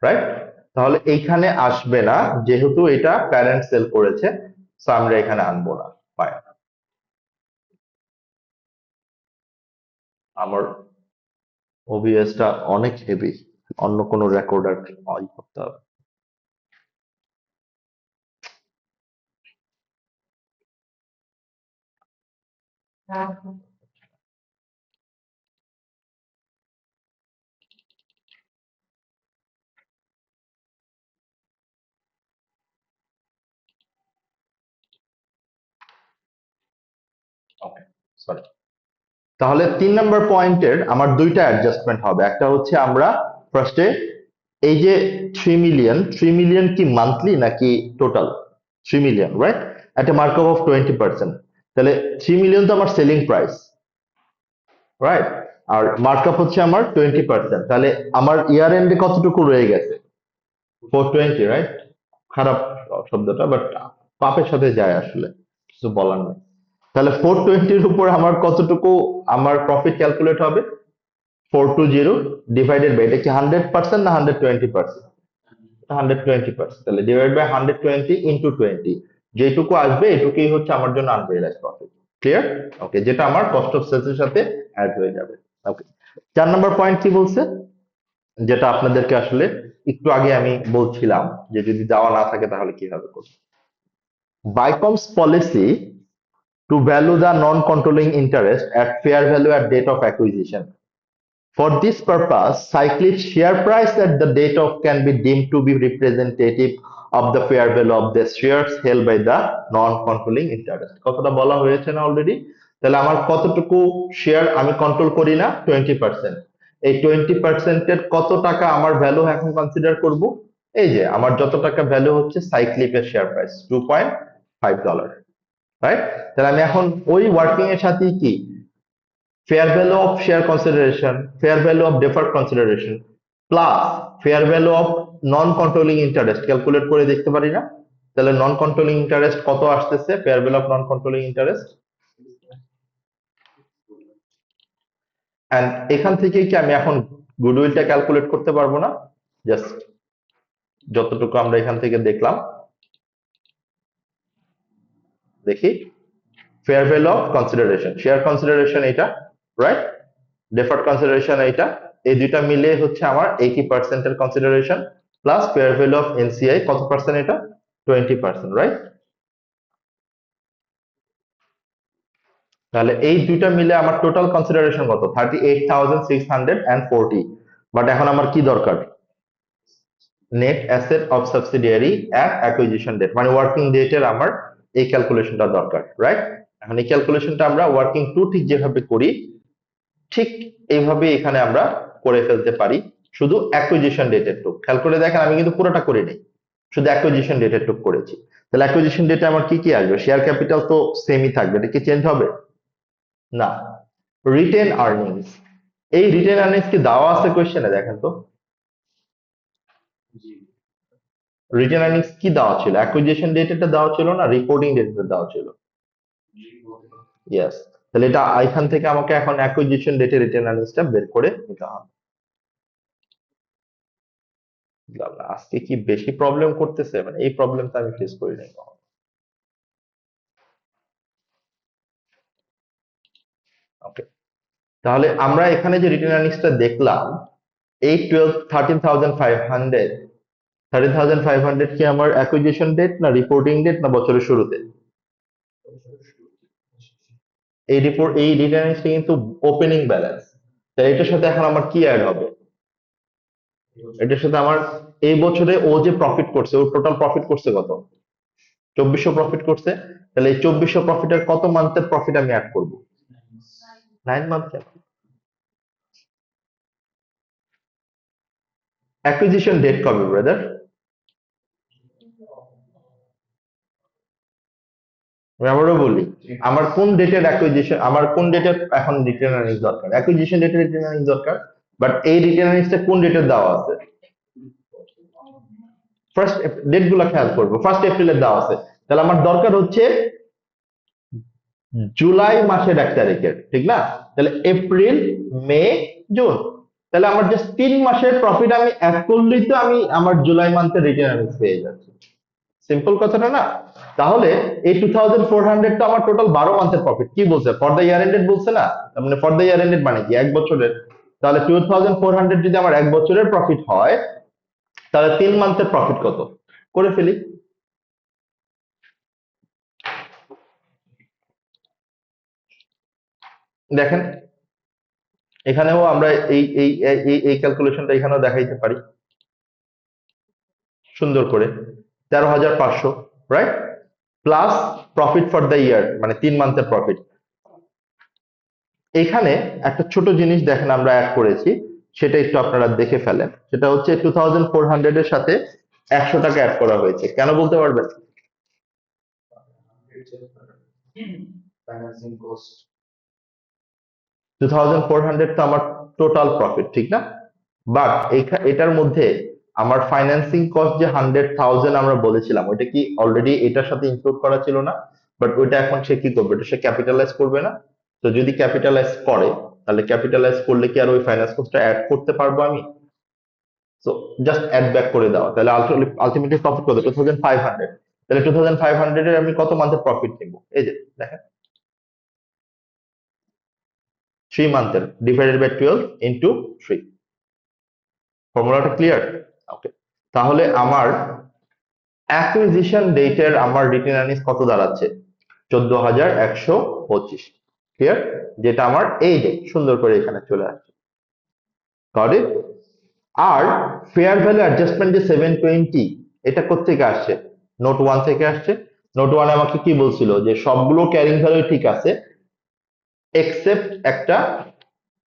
রাইট? তাহলে এইখানে আসবে না, যেহেতু এটা প্যারেন্ট সেল করেছে, তো আমরা এখানে আনবো না। ফাইন। আমার ওবিএস টা অনেক হেভি, অন্য কোনো রেকর্ডার করতে হবে। ওকে, সরি। তাহলে 3 নম্বর পয়েন্টের আমার দুইটা অ্যাডজাস্টমেন্ট হবে। একটা হচ্ছে আমরা ফার্স্টে এই যে 3 মিলিয়ন কি মান্থলি নাকি টোটাল? 3 million, right? একটা মার্কআপ অফ 20%। তাহলে 3 মিলিয়ন তো আমার সেলিং প্রাইস, রাইট? আর মার্কআপ হচ্ছে আমার 20%। তাহলে আমার ইয়ার এন্ডে কতটুকু রয়ে গেছে? 420, রাইট? খারাপ শব্দটা, বাট পাপের সাথে যায় আসলে, কিছু বলার নেই। তাহলে 420-র উপর আমার কতটুকু আমার প্রফিট ক্যালকুলেট হবে? 420 ডিভাইডেড বাই, এটা কি 100% না 120%? 120%। তাহলে ডিভাইড বাই 120 ইন্টু 20, যেটুকু আসবে এটুকুই হচ্ছে আমার জন্য আনরিয়েলাইজড প্রফিট। ক্লিয়ার? ওকে, যেটা আমার কস্ট অফ সেলস এর সাথে অ্যাড হয়ে যাবে। ওকে, 4 নম্বর পয়েন্ট কি বলছে, যেটা আপনাদেরকে আসলে একটু আগে আমি বলছিলাম যে যদি দেওয়া না থাকে তাহলে কিভাবে করবো। বাইকমস policy to value the non-controlling interest at fair value at date of acquisition. For this purpose, cyclic share price at the date of can be deemed to be representative of the fair value of the shares held by the non-controlling interest. কতটা বলা হয়েছে না already? তাহলে আমার কতটুকু share আমি control করি না? 20%। এই 20%-এর কত টাকা আমার ভ্যালু এখন কনসিডার করব? এই যে আমার যত টাকা ভ্যালু হচ্ছে সাইক্লিকের শেয়ার প্রাইস $2.5, রাইট? তাহলে আমি এখন ওই ওয়ার্কিং এর সাথে কি fair value of share consideration, fair value of deferred consideration plus fair value of non controlling interest calculate করে দেখতে পারি না? তাহলে নন কন্ট্রোলিং ইন্টারেস্ট কত আসতেছে, fair value of non controlling interest, and এখান থেকে কি আমি এখন গুডউইলটা ক্যালকুলেট করতে পারবো না? জাস্ট যতটুকু আমরা এখান থেকে দেখলাম, দেখি fair value of consideration, share consideration এটা, রাইট? ডেফার্ড কনসিডারেশন এইটা, এই দুইটা মিলে হচ্ছে আমার 80% এর consideration plus fair value of NCI কত পার্সেন্ট, এটা 20%, রাইট? তাহলে এই দুইটা মিলে আমার টোটাল কনসিডারেশন কত? 38,640। বাট এখন আমার কি দরকার? Net asset of subsidiary at acquisition date, মানে ওয়ার্কিং ডেটের আমার এই ক্যালকুলেশনটা দরকার, রাইট? এখন এই ক্যালকুলেশনটা আমরা ওয়ার্কিং টু ঠিক যেভাবে করি ঠিক এইভাবে এখানে আমরা করে ফেলতে পারি, শুধু অ্যাকুইজিশন ডেটের টুক খেয়াল করে দেখেন, আমি কিন্তু পুরোটা করিনি, শুধু অ্যাকুইজিশন ডেটের টুক করেছি। তাহলে অ্যাকুইজিশন ডেটে আমার কি কি আসবে? শেয়ার ক্যাপিটাল তো সেমই থাকবে, এটা কি চেঞ্জ হবে? না। রিটেন আর্নিংস, এই রিটেন আর্নিংস কি দেওয়া আছে কোয়েশ্চেনে? দেখেন তো রিটেন আর্নিংস কি দেওয়া ছিল, অ্যাকুইজিশন ডেট এটা দেওয়া ছিল না, রিপোর্টিং ডেট দেওয়া ছিল? ইয়েস। তাহলে এটা এখান থেকে আমাকে এখন অ্যাকুইজিশন ডেটে রিটেন আর্নিংসটা বের করে নিতে হবে। বুঝলাম না, আজকে কি বেশি প্রবলেম করতেছে, মানে এই প্রবলেমটা আমি ফেস করি নাই কখনো। ওকে, তাহলে আমরা এখানে যে রিটেন আর্নিংসটা দেখলাম, এই 13,500 কি আমার অ্যাকুইজিশন ডেট না রিপোর্টিং ডেট না বছরের শুরুতে? এই রিটেন আর্নিংসটা কিন্তু ওপেনিং ব্যালেন্স। তাই এটার সাথে এখন আমার কি অ্যাড হবে? এটার সাথে আমার এই বছরে ও যে প্রফিট করছে, ওর টোটাল প্রফিট করছে কত? 2400 প্রফিট করছে। তাহলে এই 2400 প্রফিটের কত মান্থের প্রফিট আমি অ্যাড করব? 9 মান্থ। অ্যাকুইজিশন ডেট কবে ব্রাদার? আমি আবারও বলি, আমার কোন ডেটের অ্যাকুইজিশন, আমার কোন ডেটের এখন রিটেন আর্নিংস দরকার, অ্যাকুইজিশন ডেটের রিটেন আর্নিংস দরকার, বাট এই রিটেন আর্নিংসটা কোন ডেটের দেওয়া আছে, ফার্স্ট ডেট গুলা খেয়াল করবো, 1 এপ্রিলের দেওয়া আছে, তাহলে আমার দরকার হচ্ছে জুলাই মাসের 1 তারিখের, ঠিক না? তাহলে এপ্রিল, মে, জুন, তাহলে আমার জাস্ট 3 মাসের প্রফিট আমি অ্যাড করলেই তো আমি আমার জুলাই মান্থের রিটেন আর্নিংস পেয়ে যাচ্ছি। সিম্পল কথাটা না? তাহলে এই 2400 তো আমার টোটাল 12 মান্থের প্রফিট। কি বলছে, ফর দ্য ইয়ার এন্ডেড বলছে না? তার মানে ফর দ্য ইয়ার এন্ডেড মানে কি 1 বছরের। তাহলে 2400 যদি আমার 1 বছরের প্রফিট হয়, তাহলে 3 মান্থের প্রফিট কত করে ফেলি। দেখেন এখানেও আমরা এই এই এই এই ক্যালকুলেশনটা এখানেও দেখাইতে পারি সুন্দর করে, 13,500, right? Plus profit for the ইয়ার, মানে 3 মান্থের প্রফিট। এখানে একটা ছোট জিনিস দেখেন আমরা অ্যাড করেছি, সেটা একটু আপনারা দেখে ফেলেন। সেটা হচ্ছে 2400 এর সাথে 100 টাকা অ্যাড করা হয়েছে, কেন বলতে পারবেন? financing cost. 2400 তো আমার টোটাল প্রফিট, ঠিক না? বাট এটার মধ্যে আমার ফাইন্যান্সিং কস্ট যে 100,000 আমরা বলেছিলাম, ওইটা কি অলরেডি এটার সাথে ইনক্লুড করা ছিল না? বাট ওইটা এখন সে কি করবে, এটা সে ক্যাপিটালাইজ করবে না। তো যদি ক্যাপিটালাইজ করে, তাহলে ক্যাপিটালাইজ করলে কি আর ওই ফাইন্যান্স কস্টটা অ্যাড করতে পারবো আমি? সো জাস্ট অ্যাড ব্যাক করে দাও, তাহলে আলটিমেটলি প্রফিট কত, 2500। তাহলে 2500 এর আমি কত মান্থের প্রফিট নিব? এই যে দেখেন, 3 মান্থের ডিভাইডেড বাই 12 ইন্টু 3। ফর্মুলাটা ক্লিয়ার? ওকে, তাহলে আমার অ্যাকুইজিশন ডেটের আমার রিটেন আর্নিংস কত দাঁড়াচ্ছে? 14,125। ক্লিয়ার? যেটা আমার এই যে সুন্দর করে এখানে চলে আসছে। Got it? আর ফেয়ার ভ্যালু অ্যাডজাস্টমেন্ট যে 720, এটা কোত্থেকে আসছে? নোট 1 থেকে আসছে। নোট 1 আমাকে কি বলছিল, যে সবগুলো ক্যারিং ভ্যালু ঠিক আছে এক্সেপ্ট একটা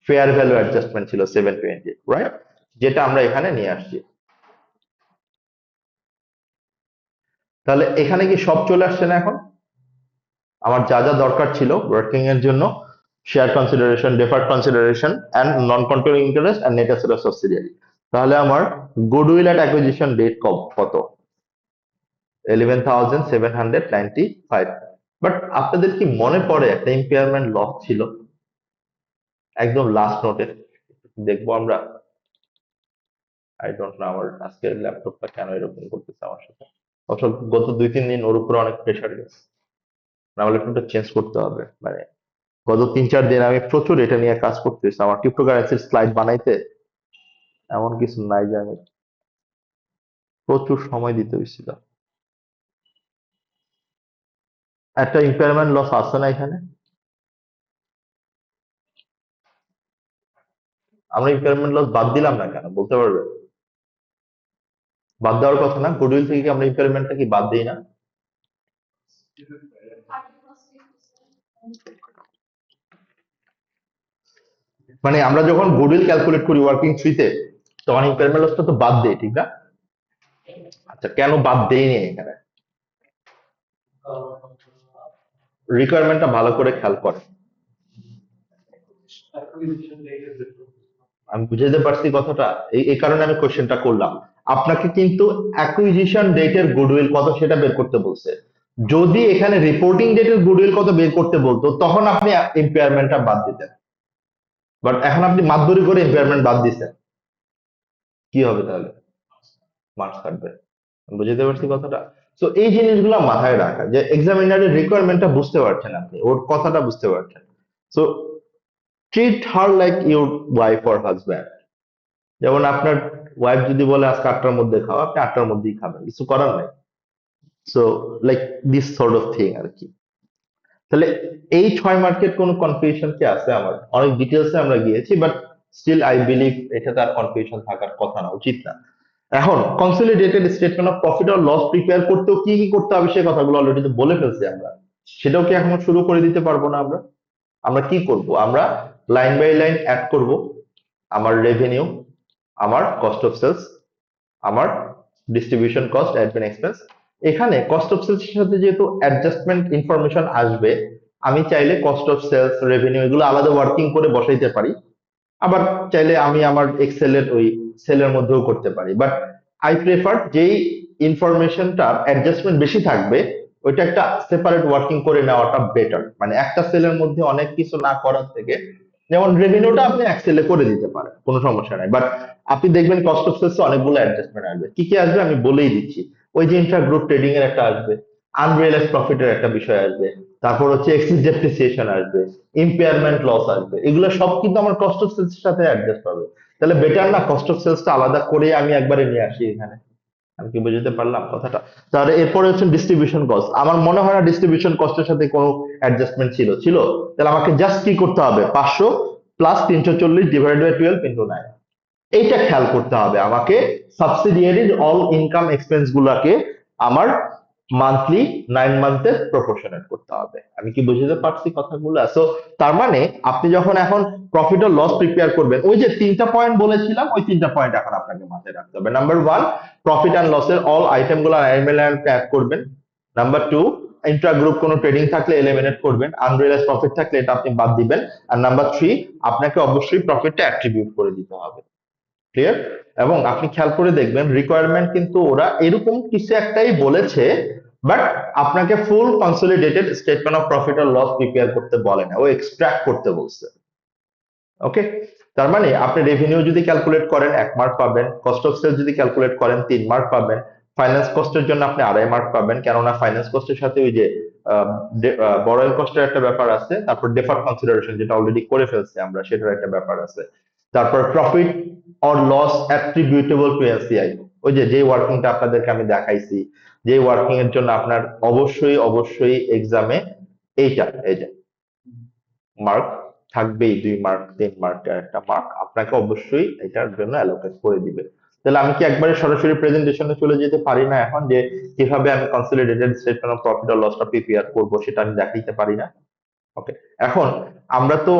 ফেয়ার ভ্যালু অ্যাডজাস্টমেন্ট ছিল 720, রাইট? যেটা আমরা এখানে নিয়ে আসছি। তাহলে এখানে কি সব চলে আসছে না এখন? আমার যা যা দরকার ছিল ওয়ার্কিং এর জন্য, share consideration, deferred consideration and non controlling interest and net asset of subsidiary, তাহলে আমার গুডউইল এট অ্যাকুইজিশন ডেট কত? 11,795। বাট আপনাদের কি মনে পড়ে একটা ইম্পেয়ারমেন্ট লস ছিল একদম লাস্ট নোটে? দেখবো আমরা। আই ডোন্ট নো আমার আজকের ল্যাপটপটা কেন এরকম করতেছে আমার সাথে। অবশ্য গত 2-3 দিন ওর উপরে অনেক প্রেশার গেছে, আমার ল্যাপটপটা চেঞ্জ করতে হবে। মানে গত 3-4 দিন আমি প্রচুর এটা নিয়ে কাজ করতেছি, আমার ক্রিপ্টোকারেন্সির স্লাইড বানাইতে এমন কিছু নাই যে আমি প্রচুর সময় দিতে হয়েছিল। একটা ইম্পেয়ারমেন্ট লস আছে না এখানে? আমরা ইম্পেয়ারমেন্ট লস বাদ দিলাম না কেন বলতে পারবে? বাদ দেওয়ার কথা না, গুডউইল থেকে কি আমরা ইম্পেয়ারমেন্টটা কি বাদ দিই না? মানে আমরা যখন গুডউইল ক্যালকুলেট করি ওয়ার্কিং থ্রিতে, তখন ইম্পেয়ারমেন্ট লসটা তো বাদ দেই, ঠিক না? আচ্ছা, কেন বাদ দেইনি এখানে? রিকোয়ারমেন্টটা ভালো করে খেয়াল করে। Acquisition date is different. আমি বুঝাতে পারছি কথাটা, এই কারণে আমি কোশ্চেনটা করলাম। আপনাকে কিন্তু অ্যাকুইজিশন ডেটের গুডউইল কত সেটা বের করতে বলছে। যদি এখানে রিপোর্টিং ডেটের গুডউইল কত বের করতে বলতো, তখন আপনি ইম্পেয়ারমেন্টটা বাদ দিতেন। বাট এখন আপনি মাতবরি করে ইম্পেয়ারমেন্ট বাদ দিচ্ছেন, কি হবে তাহলে? মার্কস কাটবে। বুঝতে পারছি কথাটা? তো এই জিনিসগুলো মাথায় রাখা, যে এক্সামিনারের রিকোয়ারমেন্টটা বুঝতে পারছেন, আপনি ওর কথাটা বুঝতে পারছেন। So treat her like your wife or husband. যেমন আপনার ওয়াইফ যদি বলে আজকে 8টার মধ্যে খাও, আপনি 8টার মধ্যেই খাবেন, কিছু করার নাই। So like this sort of thing আর কি। তাহলে এই 6 মার্কেট কোনো কনফিউশন কি আছে? আমার অনেক ডিটেলসে আমরা গিয়েছি, বাট স্টিল আই বিলিভ এটা তার কনফিউশন থাকার কথা না, উচিত না। এখন consolidated statement of profit or loss prepare করতেও কি কি করতে হবে সে কথাগুলো অলরেডি তো বলে ফেলছি আমরা। সেটাও কি এখন শুরু করে দিতে পারবো না আমরা? আমরা কি করব, আমরা লাইন বাই লাইন অ্যাড করব। আমার রেভিনিউ, আমার কস্ট অফ সেলস, আমার ডিস্ট্রিবিউশন কস্ট, অ্যাডমিন এক্সপেন্স, এখানে কস্ট অফ সেলস এর সাথে যেহেতু অ্যাডজাস্টমেন্ট ইনফরমেশন আসবে, আমি চাইলে কস্ট অফ সেলস, রেভিনিউ এগুলো আলাদা ওয়ার্কিং করে বসাইতে পারি। আবার চাইলে আমি আমার এক্সেলের ওই সেলের মধ্যেও করতে পারি, বাট আই প্রেফার যেই ইনফরমেশনটা অ্যাডজাস্টমেন্ট বেশি থাকবে ওইটা একটা সেপারেট ওয়ার্কিং করে নেওয়াটা বেটার। মানে একটা সেলের মধ্যে অনেক কিছু না করার থেকে, যেমন রেভিনিউটা আপনি এক সেলে করে দিতে পারেন, কোনো সমস্যা নাই, বাট আপনি দেখবেন কস্ট অফ সেলস অনেকগুলো অ্যাডজাস্টমেন্ট আসবে। কি কি আসবে আমি বলেই দিচ্ছি। ওই যে ইন্ট্রা গ্রুপ ট্রেডিং এর একটা আসবে, আনরিয়েলাইজ প্রফিটের একটা বিষয় আসবে, তারপর হচ্ছে এক্সিস ডেপ্রিসিয়েশন আসবে, ইম্পেয়ারমেন্ট লস আসবে, এগুলো সব কিন্তু আমার কস্ট অফ সেলস এর সাথে অ্যাডজাস্ট হবে। তাহলে বেটার না কস্ট অফ সেলসটা আলাদা করে আমি একবারে নিয়ে আসি এখানে। আমি কি বুঝতে পারলাম কথাটা? তাহলে এরপরে হচ্ছে ডিস্ট্রিবিউশন কস্ট। আমার মনে হয় না ডিস্ট্রিবিউশন কস্টের সাথে কোনো অ্যাডজাস্টমেন্ট ছিল। তাহলে আমাকে জাস্ট কি করতে হবে, 500 প্লাস 340 ডিভাইড বাই 12 ইন্টু 9, এইটা খেয়াল করতে হবে আমাকে। সাবসিডিয়ারির অল ইনকাম এক্সপেন্স গুলাকে আমার মান্থলি 9 মান্থের প্রপোর্শনেট করতে হবে। আমি কি বুঝতে পারছি কথাগুলো? সো তার মানে আপনি যখন এখন প্রফিট আর লস প্রিপেয়ার করবেন, ওই যে 3টা পয়েন্ট বলেছিলাম, ওই 3টা পয়েন্ট এখন আপনাকে মাথায় রাখতে হবে। নাম্বার 1, প্রফিট অ্যান্ড লসের অল আইটেম গুলো অ্যাড করবেন। নাম্বার 2, ইন্ট্রা গ্রুপ কোনো ট্রেডিং থাকলে এলিমিনেট করবেন, আনরিয়েলাইজ প্রফিট থাকলে এটা আপনি বাদ দিবেন। আর নাম্বার 3, আপনাকে অবশ্যই প্রফিটটা অ্যাট্রিবিউট করে দিতে হবে। ক্লিয়ার? এবং আপনি খেয়াল করে দেখবেন রিকোয়ারমেন্ট কিন্তু ওরা এরকম কিছু একটাই বলেছে, বাট আপনাকে full consolidated statement of profit আর লস প্রিপেয়ার করতে বলে না, ও এক্সট্রাক্ট করতে বলছে। ওকে, তার মানে আপনি রেভিনিউ যদি ক্যালকুলেট করেন 1 মার্ক পাবেন, কস্ট অফ সেলস যদি ক্যালকুলেট করেন 3 মার্ক পাবেন, ফাইন্যান্স কস্টের জন্য আপনি 2.5 মার্ক পাবেন, কেননা ফাইন্যান্স কস্টের সাথে ওই যে বরোয়িং কস্টের একটা ব্যাপার আছে, তারপর ডেফার্ড কনসিডারেশন যেটা অলরেডি করে ফেলছি আমরা, সেটার একটা ব্যাপার আছে। তারপর profit or loss attributable to NCI, ওই যে যে ওয়ার্কিংটা আপনাদেরকে আমি দেখাইছি, যে ওয়ার্কিং এর জন্য আপনার অবশ্যই এক্সামে এইটা, এই যে মার্ক থাকবেই, 2 মার্ক 3 মার্কের একটা মার্ক আপনাকে অবশ্যই এটার জন্য অ্যালোকেট করে দিবে। তাহলে আমি কি একবারে সরাসরি প্রেজেন্টেশনে চলে যেতে পারি না এখন, যে কিভাবে আমি কনসলিডেটেড স্টেটমেন্ট অফ প্রফিট আর লসটা প্রিপেয়ার করব সেটা আমি দেখাইতে পারি না? ওকে, এখন আমরা তো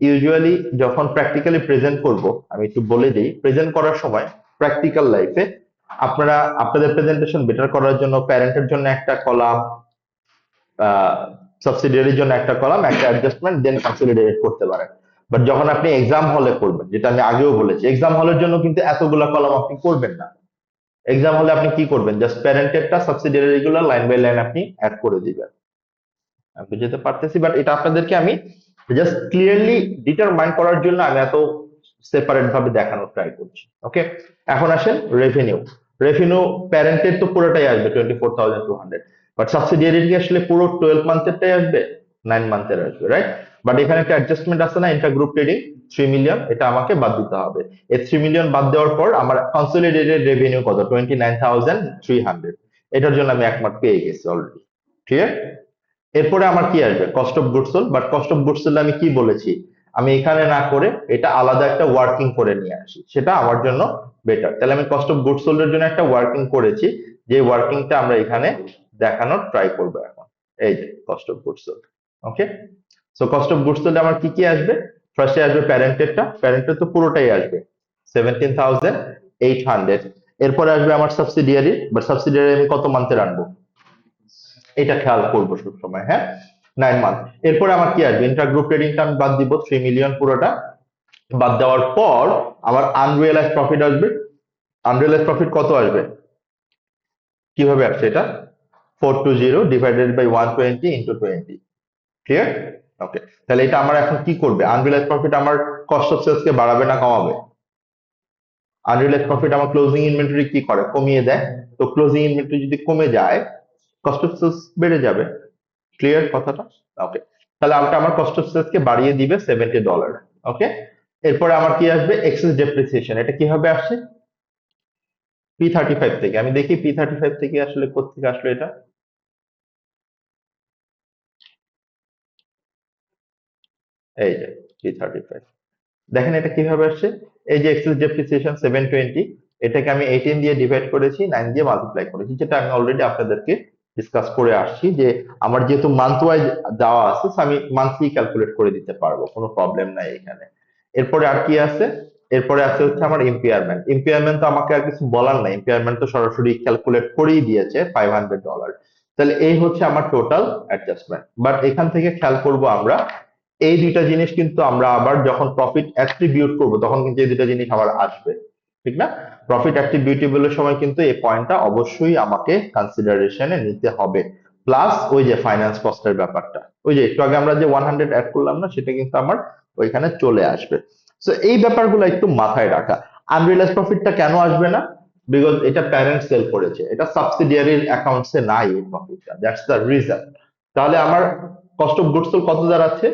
ইউজুয়ালি যখন প্র্যাকটিক্যালি প্রেজেন্ট করব, আমি একটু বলে দিই, প্রেজেন্ট করার সময় প্র্যাকটিক্যাল লাইফে আপনারা আপনাদের প্রেজেন্টেশন বেটার করার জন্য প্যারেন্টের জন্য একটা কলাম, সাবসিডিয়ারির জন্য একটা কলাম, একটা অ্যাডজাস্টমেন্ট, দেন কনসলিডেট করতে পারেন। বাট যখন আপনি এক্সাম হলে করবেন, যেটা আমি আগেও বলেছি, এক্সাম হলের জন্য কিন্তু এতগুলা কলাম আপনি করবেন না। এক্সাম হলে আপনি কি করবেন, জাস্ট প্যারেন্টেরটা সাবসিডিয়ারি গুলো লাইন বাই লাইন আপনি অ্যাড করে দিবেন। আমি বুঝতে পারতেছি, বাট এটা আপনাদেরকে আমি জাস্ট ক্লিয়ারলি ডিটারমাইন করার জন্য আমি এত সেপারেট ভাবে দেখানোর ট্রাই করছি। ওকে, এখন আসেন রেভিনিউ। রেভিনিউ প্যারেন্টের তো পুরোটাই আসবে 24,200, বাট সাবসিডিয়ারি কি আসলে পুরো 12 মান্থেরটাই আসবে? 9 মান্থের আসবে, রাইট? বাট এখানে একটা অ্যাডজাস্টমেন্ট আছে না, ইন্টার গ্রুপ ট্রেডিং 3 মিলিয়ন, এটা আমাকে বাদ দিতে হবে। এই 3 মিলিয়ন বাদ দেওয়ার পর আমার কনসলিডেটেড রেভিনিউ কত? 29,300। এটার জন্য আমি 1 মার্ক পেয়ে গেছি অলরেডি। ক্লিয়ার? এরপরে আমার কি আসবে? Cost of goods sold. But cost of goods sold আমি কি বলেছি, আমি এখানে না করে এটা আলাদা একটা ওয়ার্কিং করে নিয়ে আসি, সেটা আমার জন্য বেটার। তাহলে আমি কস্ট অফ গুডস সোল্ড এর জন্য একটা ওয়ার্কিং করেছি, যে ওয়ার্কিংটা আমরা এখানে দেখানোর ট্রাই করবো এখন। এই যে cost of goods sold. Okay, so cost of goods sold আমার কি কি আসবে? ফার্স্টে আসবে প্যারেন্টেরটা, প্যারেন্টের তো পুরোটাই আসবে 17,800। এরপরে আসবে আমার সাবসিডিয়ারি, বাট সাবসিডিয়ারি আমি কত মান্থের আনবো এটা খেয়াল করবো সবসময়, হ্যাঁ, 9 মান্থ। এরপরে আমার কি আসবে? ইন্টার গ্রুপ ট্রেডিংটা আমি বাদ দিব, 3 মিলিয়ন পুরোটা বাদ দেওয়ার পর আমার আনরিয়েলাইজ প্রফিট আসবে। আনরিয়েলাইজ প্রফিট কত আসবে, কিভাবে আসছে এটা? 420 ডিভাইডেড বাই 120 ইন্টু 20। ক্লিয়ার? ওকে, তাহলে এটা আমার এখন কি করবে? আনরিয়েলাইজ প্রফিট আমার কস্ট অফ সেলস কে বাড়াবে না কমাবে? আনরিয়েলাইজ প্রফিট আমার ক্লোজিং ইনভেন্টরি কি করে? কমিয়ে দেয়। তো ক্লোজিং ইনভেন্টরি যদি কমে যায়, কস্ট অফ সেলস বেড়ে যাবে। ক্লিয়ার কথাটা? ওকে, তাহলে আমার কস্ট অফ সেলস কে বাড়িয়ে দিবে $70। ওকে, এরপরে আমার কি আসবে? Excess depreciation. এটা কিভাবে আসছে? P35 থেকে। আমি দেখি P35 থেকে আসলে কোত্থেকে আসলো এটা। এই যে P35, দেখেন এটা কিভাবে আসছে। এই যে এক্সেস ডেপ্রিসিয়েশন 720, এটাকে আমি 18 দিয়ে ডিভাইড করেছি, 9 দিয়ে মাল্টিপ্লাই করেছি, যেটা আমি অলরেডি আপনাদেরকে ডিসকাস করে আসছি, যে আমার যেহেতু মান্থ ওয়াইজ দেওয়া আছে, so আমি মান্থলি ক্যালকুলেট করে দিতে পারবো, কোনো প্রবলেম নাই এখানে। এরপরে আর কি আছে? এরপরে আছে হচ্ছে আমার ইম্পেয়ারমেন্ট তো আমাকে আর কিছু বলার নাই, ইম্পেয়ারমেন্ট তো সরাসরি ক্যালকুলেট করেই দিয়েছে $500। তাহলে এই হচ্ছে আমার টোটাল অ্যাডজাস্টমেন্ট। বাট এখান থেকে খেয়াল করব আমরা এই দুইটা জিনিস কিন্তু আমরা আবার যখন প্রফিট অ্যাট্রিবিউট করব তখন কিন্তু এই দুইটা জিনিস আবার আসবে, ঠিক না? প্রফিট অ্যাট্রিবিউটেবলের সময় কিন্তু এই পয়েন্টটা অবশ্যই আমাকে কনসিডারেশনে নিতে হবে। প্লাস ওই যে ফাইন্যান্স কস্টের ব্যাপারটা, ওই যে একটু আগে আমরা যে 100 অ্যাড করলাম না, সেটা কিন্তু আমার ওইখানে চলে আসবে। সো এই ব্যাপারগুলো একটু মাথায় রাখা। আনরিয়েলাইজ প্রফিটটা কেন আসবে না? বিকজ এটা প্যারেন্ট সেল করেছে, এটা সাবসিডিয়ারির অ্যাকাউন্টসে নাই এই প্রফিটটা, দ্যাটস দ্য রিজন। তাহলে আমার কস্ট অফ গুডস সোল্ড কত দাঁড়াচ্ছে?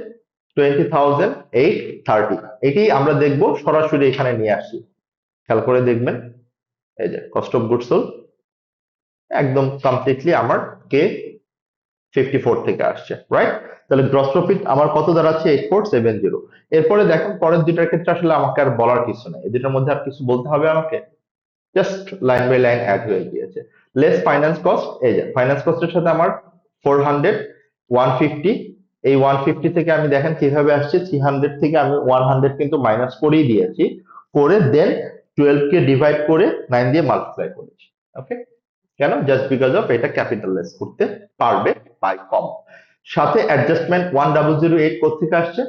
20,830। এটি আমরা দেখবো সরাসরি এখানে নিয়ে আসি, খেয়াল করে দেখবেন। এই যে কস্ট অফ গুডস সোল্ড একদম কমপ্লিটলি আমার কে 54 থেকে আসছে, রাইট? তাহলে গ্রস প্রফিট আমার কত দাঁড়াচ্ছে? 8470। এরপরে দেখেন পরের দুইটার ক্ষেত্রে আসলে আমাকে আর বলার কিছু নেই, এই দুটার মধ্যে আর কিছু বলতে হবে আমাকে? Just line by line add হয়ে গিয়েছে। লেস ফাইন্যান্স কস্ট, এই যে ফাইন্যান্স কস্টের সাথে আমার 400, 150। এই 150 থেকে আমি দেখেন কিভাবে আসছে, 300 থেকে আমি 100 কিন্তু মাইনাস করেই দিয়েছি, করে দেন 12 কে ডিভাইড করে 9 দিয়ে মাল্টিপ্লাই করেছি। ওকে, কেন? জাস্ট বিকজ অফ এটা ক্যাপিটালাইজ করতে পারবে বাই কম। সাথে অ্যাডজাস্টমেন্ট 1008 কোথেকে আসছে?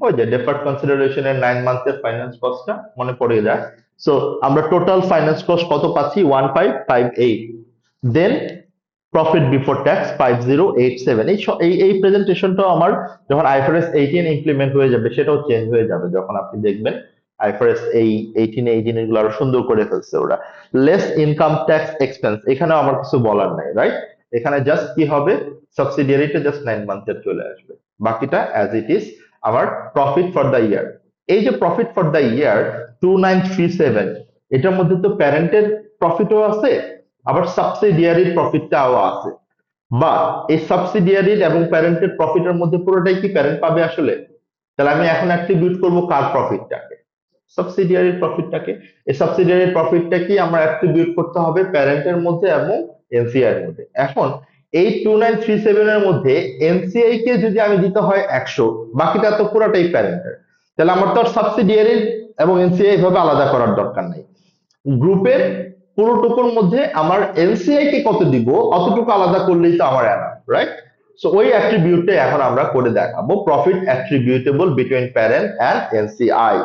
ওই যে ডেফার্ড কনসিডারেশনের 9 মান্থের ফাইন্যান্স কস্টটা মনে পড়ে যায়। সো আমরা টোটাল ফাইন্যান্স কস্ট কত পাচ্ছি? 1558। দেন প্রফিট বিফোর ট্যাক্স 5087। এই প্রেজেন্টেশনটাও আমার যখন আইফআরএস 18 ইমপ্লিমেন্ট হয়ে যাবে সেটাও চেঞ্জ হয়ে যাবে, যখন আপনি দেখবেন আইফআরএস এই 18 এই জিনিসগুলো আরো সুন্দর করে ফেলছে ওরা। লেস ইনকাম ট্যাক্স এক্সপেন্স, এখানেও আমার কিছু বলার নাই, রাইট? এখানে জাস্ট কি হবে, সাবসিডিয়ারিটা জাস্ট 9 মান্থের চলে আসবে, বাকিটা অ্যাজ ইট ইজ। আমার প্রফিট ফর দ্য ইয়ার, এই যে প্রফিট ফর দ্য ইয়ার 2937, এটার মধ্যে তো প্যারেন্টের প্রফিটও আছে, আবার সাবসিডিয়ারির প্রফিটটাও আছে। বা এই সাবসিডিয়ারির এবং প্যারেন্টের প্রফিটের মধ্যে পুরোটাই কি প্যারেন্ট পাবে আসলে? তাহলে আমি এখন অ্যাট্রিবিউট করব কার প্রফিটটাকে? সাবসিডিয়ারির প্রফিটটাকে। এই সাবসিডিয়ারির প্রফিটটা কি আমার অ্যাট্রিবিউট করতে হবে প্যারেন্টের মধ্যে এবং এনসিআই এর মধ্যে। এখন এই 2937 এর মধ্যে এনসিআই কে যদি আমি দিতে হয় 100, বাকিটা তো পুরোটাই প্যারেন্টের, তাহলে আমার তো আর সাবসিডিয়ারির এবং এনসিআই ভাবে আলাদা করার দরকার নাই। গ্রুপের পুরোটুকুর মধ্যে আমার এনসিআই কে কত দিব অতটুকু আলাদা করলেই তো আমার এনাফ, রাইট? সো ওই অ্যাট্রিবিউটটা এখন আমরা করে দেখাবো, profit attributable between parent and NCI.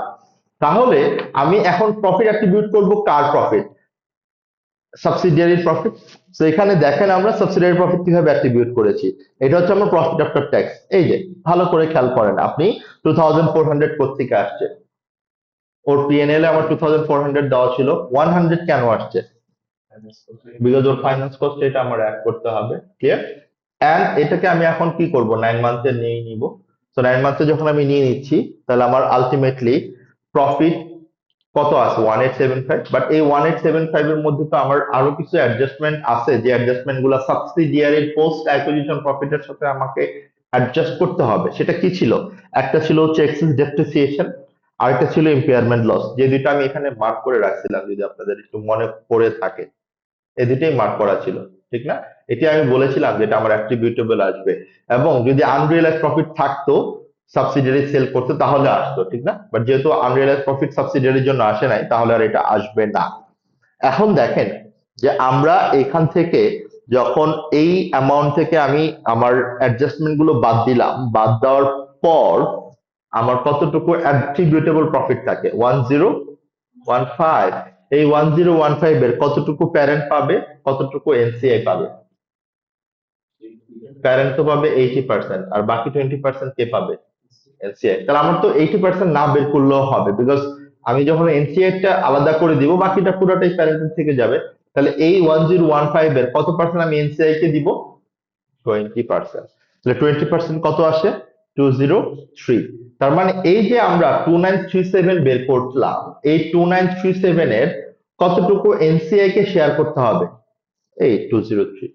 তাহলে আমি এখন প্রফিট অ্যাট্রিবিউট করব কার প্রফিট? Subsidiary profit. তো এখানে দেখেন আমরা সাবসিডিয়ারি প্রফিট কিভাবে অ্যাট্রিবিউট করেছি। এটা হচ্ছে আমার প্রফিট আফটার ট্যাক্স। এই যে ভালো করে খেয়াল করেন আপনি, 2400 কোত্থেকে আসছে? ওর পিএনএল এ আমার 2400 দেওয়া ছিল, 100 কেন আসছে? বিকজ ওর ফাইন্যান্স কস্ট এটা আমার অ্যাড করতে হবে, ক্লিয়ার? এন্ড এটাকে আমি এখন কি করব, 9 মান্থে নিয়ে নিব। তো 9 মান্থে যখন আমি নিয়ে নিচ্ছি, তাহলে আমার আলটিমেটলি প্রফিট কত আছে? 1875। বাট এই 1875 এর মধ্যে তো আমার আরো কিছু অ্যাডজাস্টমেন্ট আছে, যে অ্যাডজাস্টমেন্ট গুলো সাবসিডিয়ারির পোস্ট অ্যাকুইজিশন প্রফিটের সাথে আমাকে অ্যাডজাস্ট করতে হবে। সেটা কি ছিল? একটা ছিল হচ্ছে এক্সেস ডেপ্রিসিয়েশন, আরেকটা ছিল ইম্পেয়ারমেন্ট লস, যে দুটো আমি এখানে মার্ক করে রাখছিলাম, যদি আপনাদের একটু মনে পড়ে থাকে। এই দুটোই মার্ক করা ছিল, ঠিক না? এটি আমি বলেছিলাম যেটা আমার অ্যাট্রিবিউটেবল আসবে, এবং যদি আনরিয়েলাইজ প্রফিট থাকতো সাবসিডিয়ারি সেল করতে তাহলে আসতো, ঠিক না? বাট যেহেতু আনরিয়েলাইজ প্রফিট সাবসিডিয়ারির জন্য আসে নাই, তাহলে আর এটা আসবে না। এখন দেখেন যে আমরা এখান থেকে যখন এই অ্যামাউন্ট থেকে আমি আমার অ্যাডজাস্টমেন্ট গুলো বাদ দিলাম, বাদ দেওয়ার পর আমার কতটুকু অ্যাট্রিবিউটেবল প্রফিট থাকে? 1015। এই 1015 এর কতটুকু প্যারেন্ট পাবে, কতটুকু এনসিআই পাবে? প্যারেন্ট তো পাবে 80%, আর বাকি 20% কে পাবে? এনসিআই। তাহলে আমার তো 80% না বের করলেও হবে, বিকজ আমি যখন এনসিআই টা আলাদা করে দিব বাকিটা পুরোটাই প্যারেন্টের থেকে যাবে। তাহলে এই 1015 এর কত পার্সেন্ট আমি এনসিআই কে দিব? 20%। তাহলে 20% কত আসে? 203। তার মানে এই যে আমরা 2937 বের করলাম, এই 2937 এর কতটুকু এনসিআই কে শেয়ার করতে হবে? এই 203।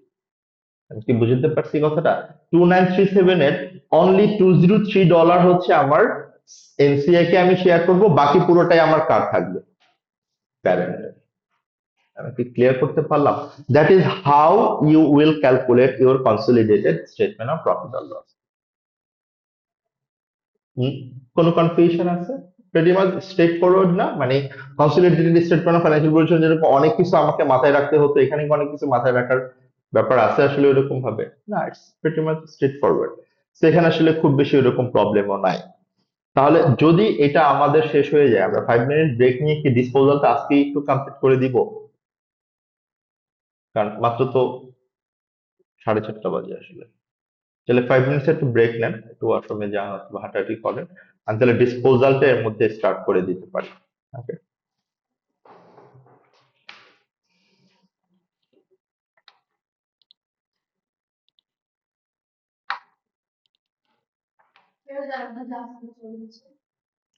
আমি কি বুঝতে পারছি কথাটা? 2937 এর অনলি $203 হচ্ছে আমার এনসিআই কে আমি শেয়ার করব, বাকি পুরোটাই আমার কার থাকবে? প্যারেন্ট। আমি কি ক্লিয়ার করতে পারলাম? That is how you will calculate your consolidated statement of profit or loss. কোনো কনফিউশন আছে? প্রেটি মাচ স্ট্রেট ফরওয়ার্ড না, মানে consolidated statement of financial position যেরকম অনেক কিছু আমাকে মাথায় রাখতে হতো, এখানে কি অনেক কিছু মাথায় রাখার ব্যাপার আছে আসলে ওরকম ভাবে? না, it's pretty much straight forward. সেখানে আসলে খুব বেশি ওরকম প্রবলেমও নাই। তাহলে যদি এটা আমাদের শেষ হয়ে যায়, আমরা 5 মিনিট ব্রেক নিয়ে কি ডিসপোজালটা আজকে একটু কমপ্লিট করে দিব? কারণ মাত্র তো 4:30 বাজে আসলে। তাহলে 5 মিনিটস একটু ব্রেক নেন, একটু ওয়াশরুমে যান অথবা হাঁটাহাঁটি করেন, আমি তাহলে ডিসপোজালটা এর মধ্যে স্টার্ট করে দিতে পারি। ওকে।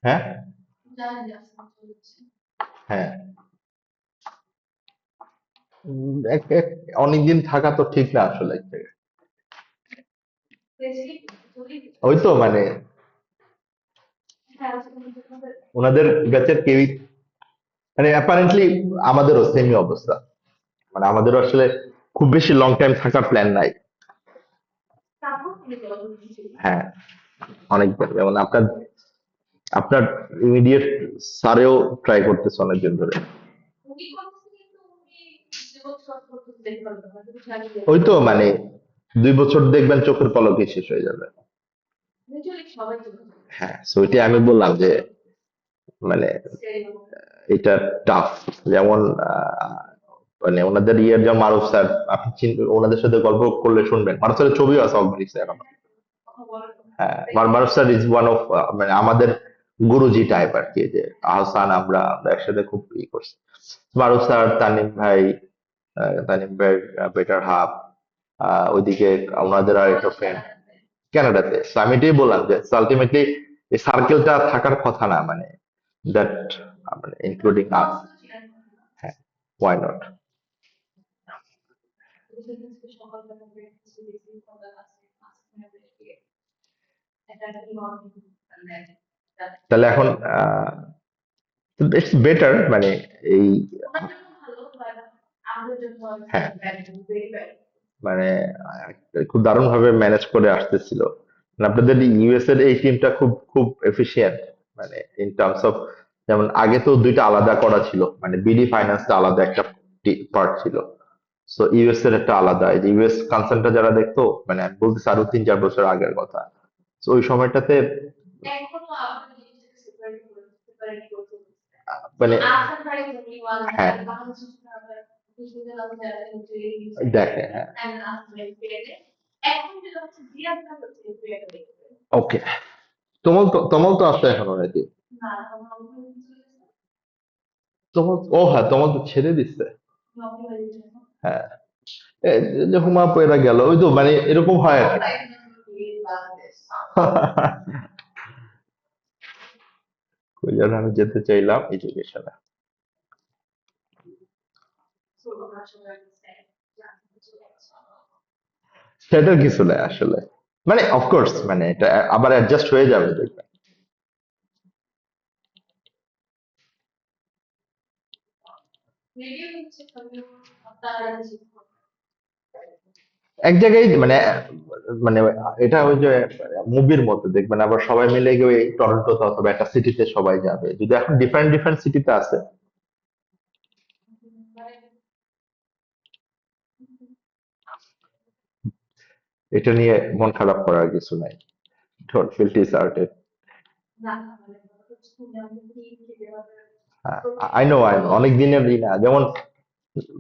হ্যাঁ, হ্যাঁ। অনেকদিন থাকা তো ঠিক না আসলে এক জায়গায়। ওই তো মানে ওনাদের ব্যাচের কেউই, মানে অ্যাপারেন্টলি আমাদেরও সেমই অবস্থা, মানে আমাদেরও আসলে খুব বেশি লং টাইম থাকার প্ল্যান নাই। হ্যাঁ, অনেকবার, যেমন আপনার আপনার ইমিডিয়েট স্যারেও ট্রাই করতেছে অনেকদিন ধরে। ওই তো মানে 2 বছর দেখবেন চোখের পলকে শেষ হয়ে যাবে। হ্যাঁ, সো এটাই আমি বললাম যে মানে এটা টাফ। যেমন মানে ওনাদের ইয়ের যেমন মারুফ স্যার, আপনি ওনাদের সাথে গল্প করলে শুনবেন, মারুফ স্যারের ছবিও আছে অলমোস্ট এখন। হ্যাঁ, মারুফ স্যার ইজ ওয়ান অফ, মানে আমাদের গুরুজি টাইপ আর কি, যে আহসান আমরা একসাথে খুব ই করছি। মারুফ স্যার, তানিম ভাই, তানিম ভাই বেটার হাফ, ওইদিকে ওনাদের আর একটা ফ্রেন্ড কানাডাতে। So আমি এটাই বললাম যে আলটিমেটলি এই সার্কেলটা থাকার কথা না, মানে দ্যাট, মানে ইনক্লুডিং আস। হ্যাঁ, ওয়াই নট। তাহলে এখন ইটস বেটার, মানে এই, হ্যাঁ, মানে খুব দারুণ ভাবে ম্যানেজ করে আসতেছিল। মানে আপনাদের ইউএস এর এই টিমটা খুব খুব এফিশিয়েন্ট, মানে ইন টার্মস অফ, যেমন আগে তো দুইটা আলাদা করা ছিল, মানে বিডি ফাইন্যান্সটা আলাদা একটা পার্ট ছিল। সো ইউএস এর একটা আলাদা, এই যে ইউএস কনসার্নটা যারা দেখতো, মানে আমি বলতেছি আরো 3-4 বছর আগের কথা। তো ওই সময়টাতে মানে, হ্যাঁ, দেখে, হ্যাঁ। ওকে। তোমাল তো আছে এখনো নাকি? তোমাল তো ছেড়ে দিচ্ছে। হ্যাঁ, যে হুমা পয়রা গেল, ওই তো মানে এরকম হয় আর কি। ওই জন্য আমি যেতে চাইলাম এডুকেশনে। সেটার কিছু নাই আসলে, মানে অফকোর্স মানে এটা আবার অ্যাডজাস্ট হয়ে যাবে দেখবেন। এক জায়গায় মানে, মানে এটা ওই যে মুভির মতো দেখবেন, আবার সবাই মিলে গিয়ে ওই টরন্টোতে অথবা একটা সিটিতে সবাই যাবে, যদি এখন ডিফারেন্ট ডিফারেন্ট সিটিতে আছে। এটা নিয়ে মন খারাপ করার কিছু নাই। Don't feel disheartened. I know অনেক দিনের ই না, যেমন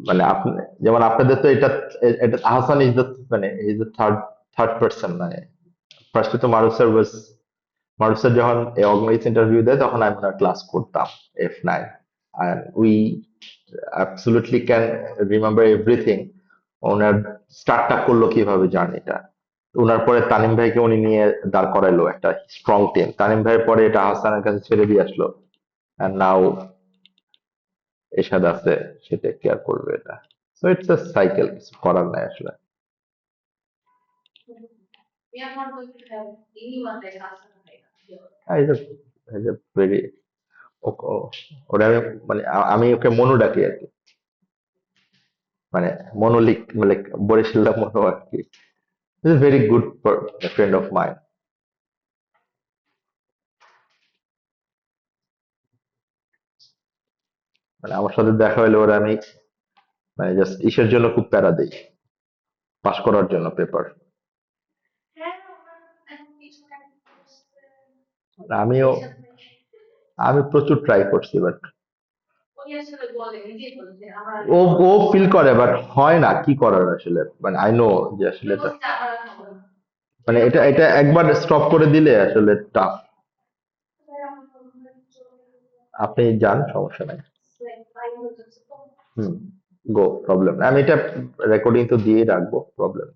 মানে আপনি, যেমন আপনাদের তো এটা আহসান ইজ দ্য, মানে is the third third person, মানে ফার্স্টে তো মারুফ স্যার যখন অর্গানাইজ ইন্টারভিউ দেয় তখন আমি ওনার ক্লাস করতাম, F9, and we absolutely can remember everything। ওনার স্টার্টটা করলো কিভাবে জার্নিটা, ওনার পরে তানিম ভাইকে উনি নিয়ে দাঁড় করাইলো একটা স্ট্রং টিম, তানিম ভাইয়ের পরে এটা আহসানের কাছে ছেড়ে দিয়ে আসলো, and now এরশাদ আছে, সে টেক কেয়ার করবে এটা। সো ইটস আ সাইকেল, কিছু করার নাই আসলে। ইজ এ ভেরি, ওটা আমি, মানে আমি ওকে মনু ডাকি আর কি, মানে মনোলিক, মানে বরিশাল্লা মনো আর কি। Is a very good friend of mind. মানে আমার সাথে দেখা হলে ওরা আমি মানে জাস্ট ইসের জন্য খুব প্যারা দেই, পাস করার জন্য পেপার। আমিও আমি প্রচুর ট্রাই করছি, বাট ও ও ফিল করে, বাট হয় না, কি করার আসলে, মানে আই নো যে আসলে এটা মানে এটা এটা একবার স্টপ করে দিলে আসলে টাফ। আপনি যান, সমস্যা নাই। হুম, গো, প্রবলেম, আমি এটা রেকর্ডিং তো দিয়ে রাখবো, প্রবলেম।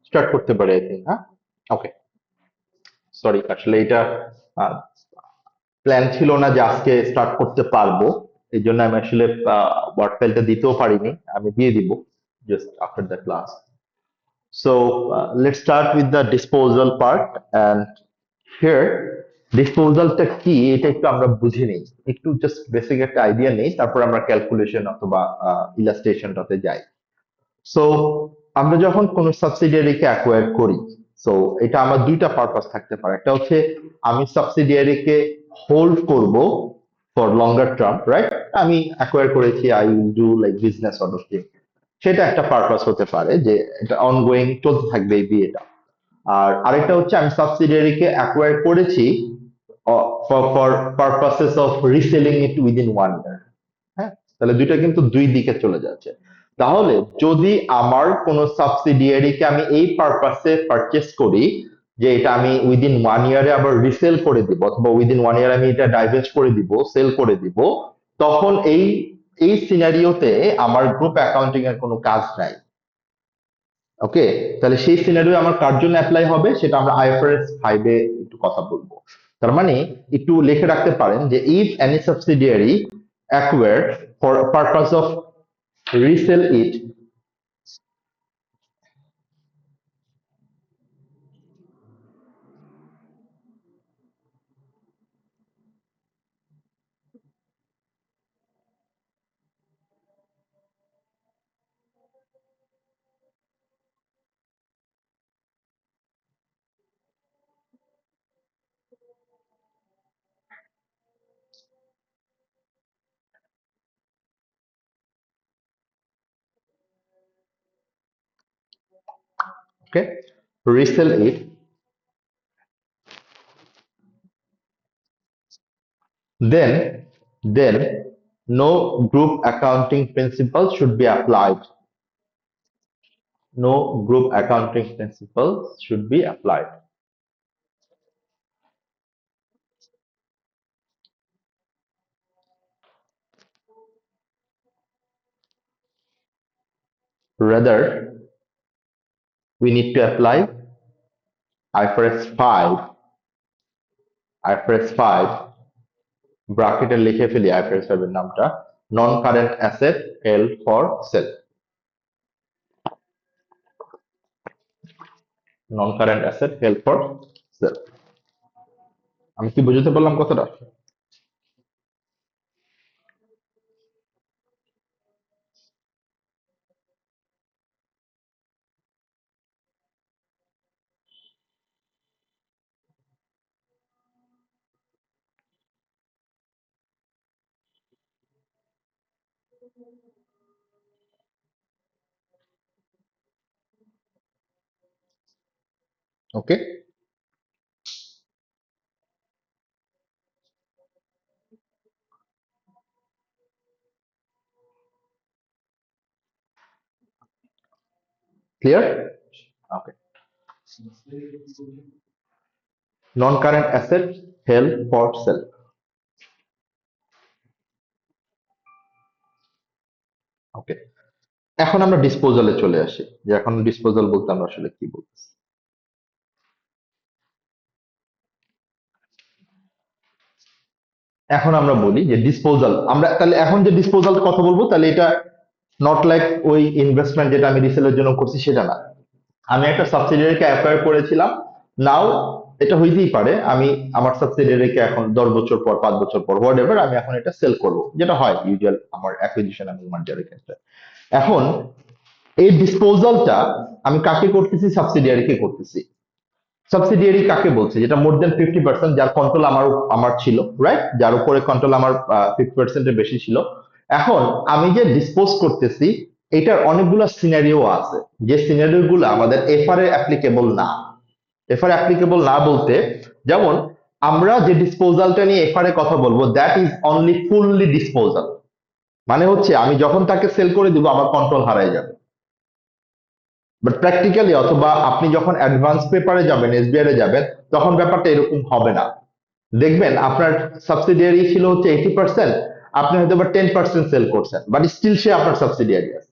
স্টার্ট করতে পারি, আই থিঙ্ক। হ্যাঁ, ওকে। সরি, আসলে এটা প্ল্যান ছিল না যে আজকে স্টার্ট করতে পারবো, এই জন্য আমি আসলে ওয়ার্ড ফাইলটা দিতেও পারিনি, আমি দিয়ে দিব just after the class. So let's start with the disposal part, and here ডিসপোজালটা কি এটা একটু আমরা বুঝে নিই, একটু জাস্ট বেসিক একটা আইডিয়া নেই, তারপর আমরা ক্যালকুলেশন অথবা ইলাস্ট্রেশনটাতে যাই। সো আমরা যখন কোনো সাবসিডিয়ারিকে অ্যাকোয়ার করি, সো এটা আমার দুইটা পারপাস থাকতে পারে। একটা হচ্ছে আমি সাবসিডিয়ারিকে হোল্ড করব ফর লঙ্গার টার্ম, রাইট? আমি অ্যাকোয়ার করেছি, I will do like business or thing, সেটা একটা পারপাস হতে পারে যে এটা অনগোয়িং চলতে থাকবে এই বিয়েটা। আর আরেকটা হচ্ছে আমি সাবসিডিয়ারিকে অ্যাকোয়ার করেছি for purposes of reselling it within 1 ইয়ার। হ্যাঁ, তাহলে দুইটা কিন্তু দুই দিকে চলে যাচ্ছে। তাহলে যদি আমার কোনো সাবসিডিয়ারিকে আমি এই পারপাসে পারচেস করি যে এটা আমি উইদিন 1 ইয়ারে আবার রিসেল করে দিব, অথবা উইদিন 1 ইয়ার আমি এটা ডাইভেস্ট করে দিব, সেল করে দিব, তখন এই এই সিনারিওতে আমার গ্রুপ অ্যাকাউন্টিং এর কোনো কাজ নাই। ওকে, তাহলে সেই সিনারিও আমার কার জন্য অ্যাপ্লাই হবে সেটা আমরা আইএফআরএস 5 এ একটু কথা বলবো। তার মানে একটু লিখে রাখতে পারেন যে if any subsidiary acquired for purpose of resell it, okay, resell it, then no group accounting principles should be applied. No group accounting principles should be applied. Rather, we need to apply IFRS 5, IFRS 5 ব্র্যাকেটে লিখে ফেলি IFRS 5 এর নামটা, non current asset held for sale. Non current asset held for sale. আমি কি বুঝতে পারলাম কথাটা? Okay, clear? Okay, non current asset held for sale. Okay, এখন আমরা ডিসপোজালে চলে আসি, যে এখন ডিসপোজাল বলতে আমরা আসলে কি বলতেছি। এখন আমরা বলি যে ডিসপোজাল, আমরা তাহলে এখন যে ডিসপোজাল কথা বলবো, তাহলে এটা নট লাইক ওই ইনভেস্টমেন্ট যেটা আমি রিসেলের জন্য করছি সেটা না। আমি একটা সাবসিডিয়ারিকে অ্যাকোয়ার করেছিলাম, নাও এটা হইতেই পারে আমি আমার সাবসিডিয়ারিকে এখন 10 বছর পর, 5 বছর পর, হোয়াট এভার, আমি এখন এটা সেল করব, যেটা হয় ইউজুয়াল আমার অ্যাকুইজিশন এবং মার্জারের ক্ষেত্রে। এখন এই ডিসপোজালটা আমি কাকে করতেছি? সাবসিডিয়ারিকে করতেছি। সাবসিডিয়ারি কাকে বলছে? যেটা মোর দেন 50%, যার কন্ট্রোল আমার ছিল, রাইট, যার উপরে কন্ট্রোল আমার 50%-এর বেশি ছিল। এখন আমি যে ডিসপোজ করতেছি, এটার অনেকগুলো সিনারিও আছে, যে সিনারিও গুলো আমাদের এফআর এ অ্যাপ্লিকেবল না। এফআর অ্যাপ্লিকেবল না বলতে, যেমন আমরা যে ডিসপোজালটা নিয়ে এফআর এ কথা বলবো, that is only fully disposal. মানে হচ্ছে আমি যখন তাকে সেল করে দিব আমার কন্ট্রোল হারায় যাবে। বাট প্র্যাকটিক্যালি, অথবা আপনি যখন অ্যাডভান্স পেপারে যাবেন, এসবিআই এ যাবেন, তখন ব্যাপারটা এরকম হবে না। দেখবেন আপনার সাবসিডিয়ারি ছিল হচ্ছে 80%, আপনি হয়তো বা 10% সেল করছেন, বাট স্টিল সে আপনার সাবসিডিয়ারি আছে।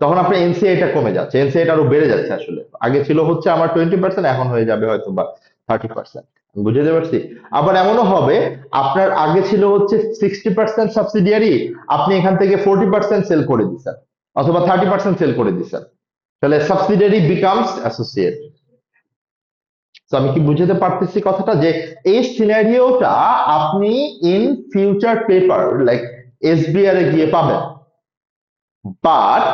তখন আপনার এনসিআইটা কমে যাচ্ছে, এনসিআইটা আরো বেড়ে যাচ্ছে। আসলে আগে ছিল হচ্ছে আমার 20%, এখন হয়ে যাবে হয়তো বা 30%। বুঝতে পারছি? আবার এমনও হবে, আপনার আগে ছিল হচ্ছে 60% সাবসিডিয়ারি, আপনি এখান থেকে 40% সেল করে দিচ্ছেন, অথবা 30% সেল করে দিচ্ছেন, তাহলে সাবসিডিয়ারি বিকামস অ্যাসোসিয়েট। তো আমি কি বুঝাতে পারতেছি কথাটা, যে এই সিনারিওটা আপনি in future paper like SBR এ গিয়ে পাবেন। বাট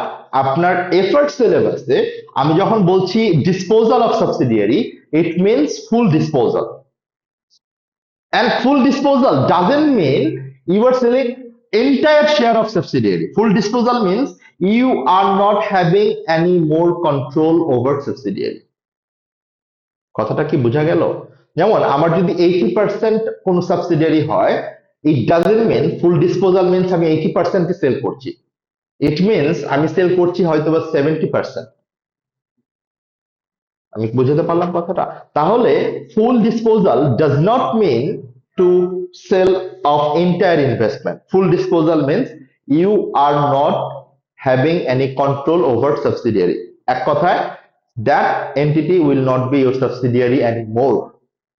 আপনার এফার্ট সিলেবাসে আমি যখন বলছি disposal of subsidiary, it means full disposal. And full disposal doesn't mean you are selling entire share of subsidiary. Full disposal means you are not having any more control over subsidiary. কথাটা কি বোঝা গেল? যেমন আমার যদি 80% কোন subsidiary হয়, it doesn't mean full disposal means আমি 80% সেল করছি। ইট মিনস আমি সেল করছি হয়তো বা 70%। আমি বুঝাতে পারলাম কথাটা? তাহলে full disposal does not mean to sell off entire investment. Full disposal means you are not having any control over subsidiary. এক কথায়, that entity will not be your subsidiary anymore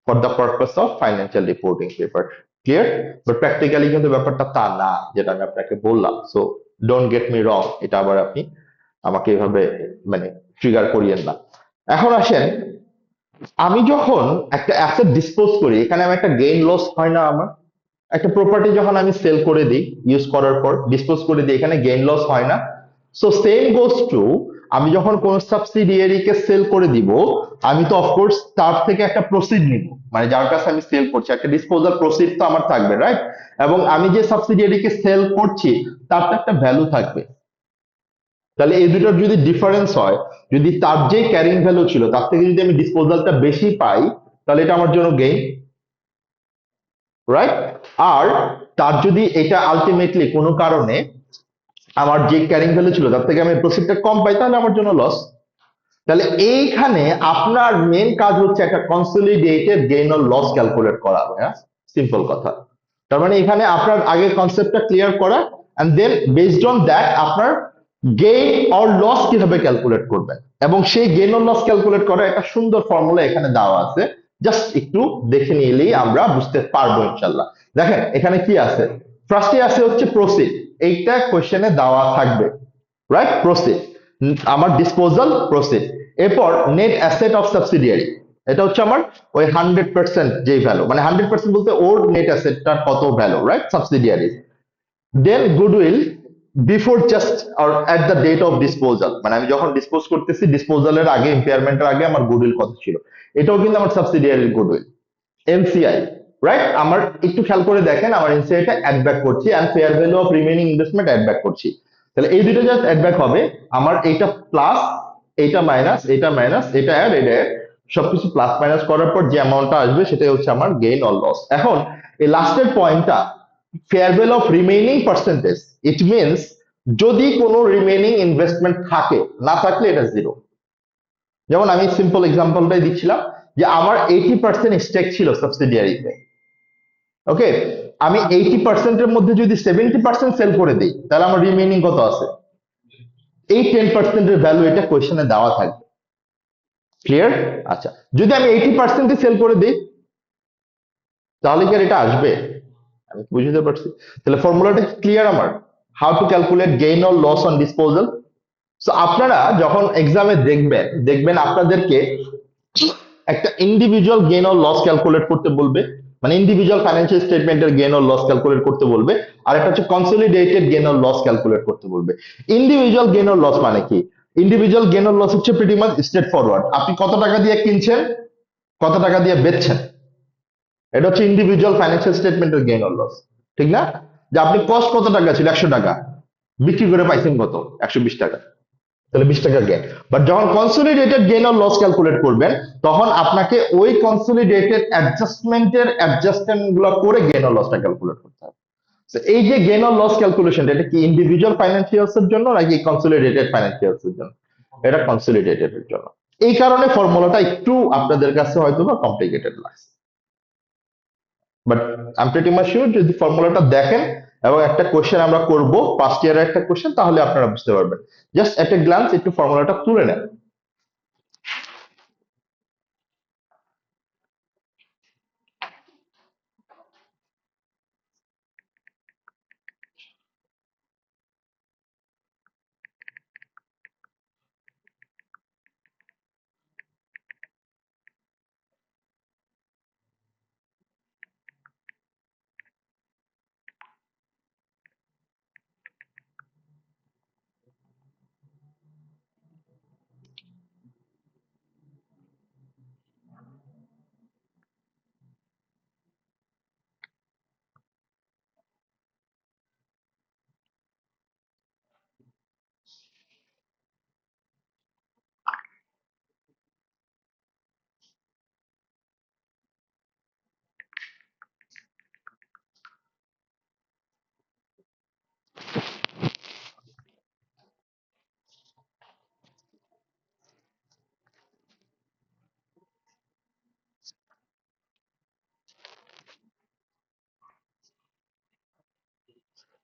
for the purpose of financial reporting paper. Clear? But practically কিন্তু ব্যাপারটা তা না, যেটা আমি আপনাকে বললাম। সো ডোন্ট গেট মি রং, এটা আবার আপনি আমাকে এভাবে মানে ট্রিগার করিয়েন না। এখন আসেন, আমি যখন একটা অ্যাসেট ডিসপোজ করি, এখানে আমি একটা গেইন লস হয় না আমার? একটা প্রপার্টি যখন আমি সেল করে দিই, ইউজ করার পর ডিসপোজ করে দিই, এখানে গেইন লস হয় না? সো সেম গোস টু, আমি যখন কোন সাবসিডিয়ারিকে সেল করে দিব, আমি তো অফকোর্স তার থেকে একটা প্রসিড নিব, মানে যার কাছে আমি সেল করছি একটা ডিসপোজাল প্রসিড তো আমার থাকবে, রাইট? এবং আমি যে সাবসিডিয়ারিকে সেল করছি তার তো একটা ভ্যালু থাকবে। তাহলে এই দুটোর যদি ডিফারেন্স হয়, যদি তার যে ক্যারিং ভ্যালু ছিল তার থেকে যদি আমি ডিসপোজালটা বেশি পাই, তাহলে এটা আমার জন্য গেইন, রাইট? আর তার যদি এটা আলটিমেটলি কোনো কারণে আমার যে ক্যারিং ভ্যালু ছিল তার থেকে আমি প্রফিটটা কম পাই, তাহলে আমার জন্য লস। তাহলে এইখানে আপনার মেন কাজ হচ্ছে একটা consolidated gain or loss calculate করা, হ্যাঁ, সিম্পল কথা। তার মানে এখানে আপনার আগে কনসেপ্টটা ক্লিয়ার করা, and then based on that আপনার গেইন অর লস কিভাবে ক্যালকুলেট করবেন, এবং সেই গেইন অর লস ক্যালকুলেট করা একটা সুন্দর ফর্মুলা এখানে দেওয়া আছে, জাস্ট একটু দেখে নিলেই আমরা বুঝতে পারবো ইনশাল্লাহ। দেখেন এখানে কি আছে, ফার্স্টে আছে হচ্ছে প্রসিড, এইটা কোশ্চেনে দেওয়া থাকবে, রাইট? প্রসিড, আমার ডিসপোজাল প্রসিড। এরপর নেট অ্যাসেট অফ সাবসিডিয়ারি, এটা হচ্ছে আমার ওই 100% যে ভ্যালু, মানে 100% বলতে ওর নেট অ্যাসেটটার কত value, right, subsidiary. Then goodwill before just or at the date of disposal, মানে আমি যখন ডিসপোজ করতেছি, ডিসপোজালের আগে, ইম্পেয়ারমেন্টের আগে আমার গুডউইল কত ছিল, এটাও কিন্তু আমার সাবসিডিয়ারির গুডউইল। NCI, right? আমার একটু খেয়াল করে দেখেন, আমার এনসিআইটা অ্যাড ব্যাক করছি and fair value of remaining investment add back করছি। তাহলে এই দুটো জাস্ট অ্যাড ব্যাক হবে, আমার এইটা প্লাস, এইটা মাইনাস, এটা মাইনাস, এটা অ্যাড, এটা অ্যাড, সবকিছু প্লাস মাইনাস করার পর যে অ্যামাউন্টটা আসবে সেটাই হচ্ছে আমার গেইন অর লস। এখন এই লাস্টের পয়েন্টটা fair value of remaining percentage, it means যদি কোনো রিমেইনিং ইনভেস্টমেন্ট থাকে, না থাকলে এটা জিরো। যেমন আমি সিম্পল এক্সাম্পলটাই দিচ্ছিলাম যে আমার 80% স্টেক ছিল সাবসিডিয়ারিতে, ওকে, আমি 80% এর মধ্যে যদি 70% সেল করে দিই তাহলে আমার রিমেইনিং কত আছে? এই 10% এর ভ্যালু এটা কোয়েশ্চেনে দেওয়া থাকবে। ক্লিয়ার? আচ্ছা, যদি আমি 80% সেল করে দিই তাহলে কি আর এটা আসবে? আমি কি বুঝতে পারছি? তাহলে ফর্মুলাটা ক্লিয়ার আমার, how to calculate gain or loss on disposal. So আপনারা যখন এক্সামে দেখবেন, দেখবেন আপনাদেরকে একটা individual gain or loss calculate করতে বলবে, মানে ইন্ডিভিজুয়াল ফাইন্যান্সিয়াল স্টেটমেন্টের গেইন অর লস ক্যালকুলেট করতে বলবে, আর একটা হচ্ছে consolidated gain or loss calculate করতে বলবে। ইন্ডিভিজুয়াল গেইন অর লস মানে কি? ইন্ডিভিজুয়াল গেইন অর লস হচ্ছে প্রিটি মাচ স্ট্রেট ফরওয়ার্ড, আপনি কত টাকা দিয়ে কিনছেন, কত টাকা দিয়ে বেচছেন, এটা হচ্ছে ইন্ডিভিজুয়াল ফাইন্যান্সিয়াল স্টেটমেন্টের গেইন অর লস, ঠিক না? যে আপনি কস্ট কত টাকা ছিল 100 টাকা, বিক্রি করে পাইছেন কত, 120 টাকা, তাহলে 20 টাকা গেইন। বাট যখন consolidated gain or loss calculate করবেন তখন আপনাকে ওই কনসলিডেটেড অ্যাডজাস্টমেন্ট গুলো করে গেইন অর লসটা ক্যালকুলেট করতে হবে। So, এই যে গেইন অর লস ক্যালকুলেশন, এটা কি ইন্ডিভিজুয়াল ফাইন্যান্সিয়ালস এর জন্য নাকি কনসলিডেটেড ফাইন্যান্সিয়ালস এর জন্য? এটা কনসলিডেটেড এর জন্য। এই কারণে ফর্মুলাটা একটু আপনাদের কাছে হয়তো বা কমপ্লিকেটেড লাগছে, but I am pretty much sure যদি ফর্মুলাটা দেখেন এবং একটা কোশ্চেন আমরা করব ফার্স্ট ইয়ারের একটা কোশ্চেন, তাহলে আপনারা বুঝতে পারবেন। জাস্ট এট এ গ্লান্স একটু ফর্মুলাটা তুলে নেন।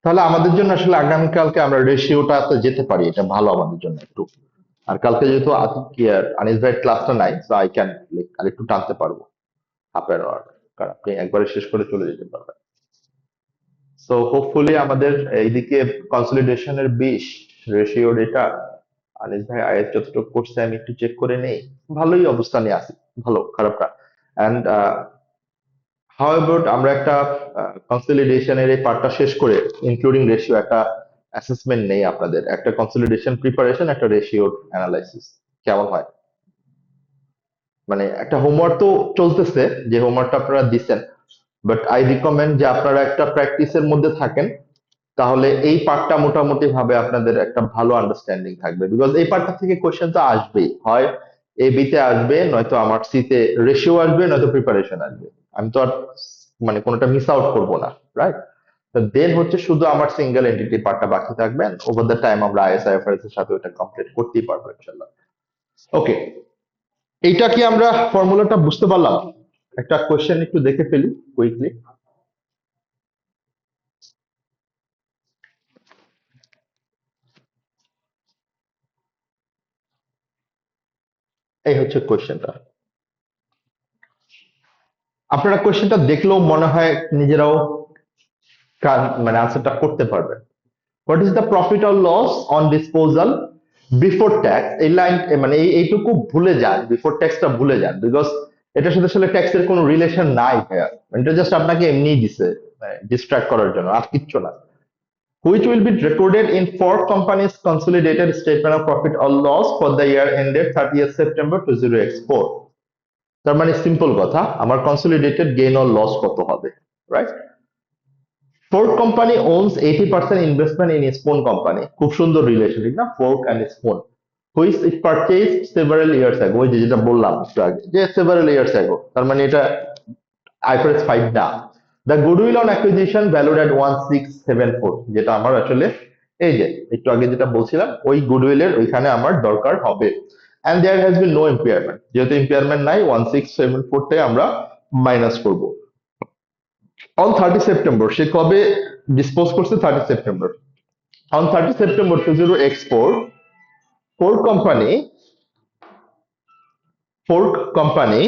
তাহলে আমাদের জন্য আসলে আগামীকালকে আমরা রেশিওটাতে যেতে পারি, এটা ভালো আমাদের জন্য একটু। আর কালকে যেহেতু আনিস ভাইয়ের ক্লাসটা নাই, সো আই ক্যান আর একটু টানতে পারবো হাফ অ্যান আওয়ার, কারণ আপনি একবারে শেষ করে চলে যেতে পারবেন। সো হোপফুলি আমাদের এইদিকে কনসলিডেশনের 20 রেশিও ডেটা আনিস ভাই আয়ের যতটুকু করছে আমি একটু চেক করে নেই, ভালোই অবস্থানে আছি, ভালো খারাপ না। অ্যান্ড হাউ অ্যাবাউট আমরা একটা কনসলিডেশনের এই পার্টটা শেষ করে ইনক্লুডিং রেশিও একটা অ্যাসেসমেন্ট নেই আপনাদের, একটা কনসলিডেশন প্রিপারেশন, একটা রেশিও অ্যানালাইসিস, কেমন হয়? মানে একটা হোমওয়ার্ক তো চলতেছে, যে হোমওয়ার্কটা আপনারা দিচ্ছেন, বাট আই রিকমেন্ড যে আপনারা একটা প্র্যাকটিসের মধ্যে থাকেন, তাহলে এই পার্টটা মোটামুটি ভাবে আপনাদের একটা ভালো আন্ডারস্ট্যান্ডিং থাকবে, বিকজ এই পার্টটা থেকে কোশ্চেন তো আসবেই, হয় এ বিতে আসবে, নয়তো আমার সিতে রেশিও আসবে, নয়তো প্রিপারেশন আসবে। আমি তো আর মানে কোনোটা মিস আউট করবো না, রাইট? দেন হচ্ছে শুধু আমার সিঙ্গেল এন্টিটি পার্টটা বাকি থাকবেন, ওভার দ্য টাইম আমরা আইএসআইএফআরএস এর সাথে ওটা কমপ্লিট করতেই পারবো ইনশাল্লাহ। ওকে, এইটা কি আমরা ফর্মুলাটা বুঝতে পারলাম? একটা কোশ্চেন একটু দেখে ফেলি কুইকলি। এই হচ্ছে কোশ্চেনটা, আপনারা কোশ্চেনটা দেখলেও মনে হয় নিজেরাও মানে আনসারটা করতে পারবেন। What is the profit or loss on disposal before tax, এই লাইন মানে এইটুকু ভুলে যান, বিফোর ট্যাক্সটা ভুলে যান, বিকজ এটার সাথে আসলে ট্যাক্সের কোনো রিলেশন নাই ভাইয়া, এটা জাস্ট আপনাকে এমনিই দিছে ডিস্ট্রাক্ট করার জন্য, আর কিচ্ছু না। Which will be recorded in four companies consolidated statement of profit or loss for the year ended 30th September 2024. তার মানে সিম্পল কথা, আমার কনসলিডেটেড গেইন অর লস কত হবে, right? Fork company owns 80% investment in spoon company. খুব সুন্দর relation, ঠিক না? Fork and spoon, which it purchase several years ago. ওই যে যেটা বললাম একটু আগে, যে সেভারাল ইয়ার্স অ্যাগো, তার মানে এটা আইফারএস 5 না। The goodwill on acquisition valued at 1674, যেটা আমার আসলে এই যে একটু আগে যেটা বলছিলাম, ওই গুডউইলের ওইখানে আমার দরকার হবে। And there has been no impairment, যেহেতু ইম্পেয়ারমেন্ট নাই 1674 টাই আমরা মাইনাস করব। অন 30 সেপ্টেম্বর, সে কবে ডিসপোজ করছে? 30 September. On 30 September 2004, fork company fork company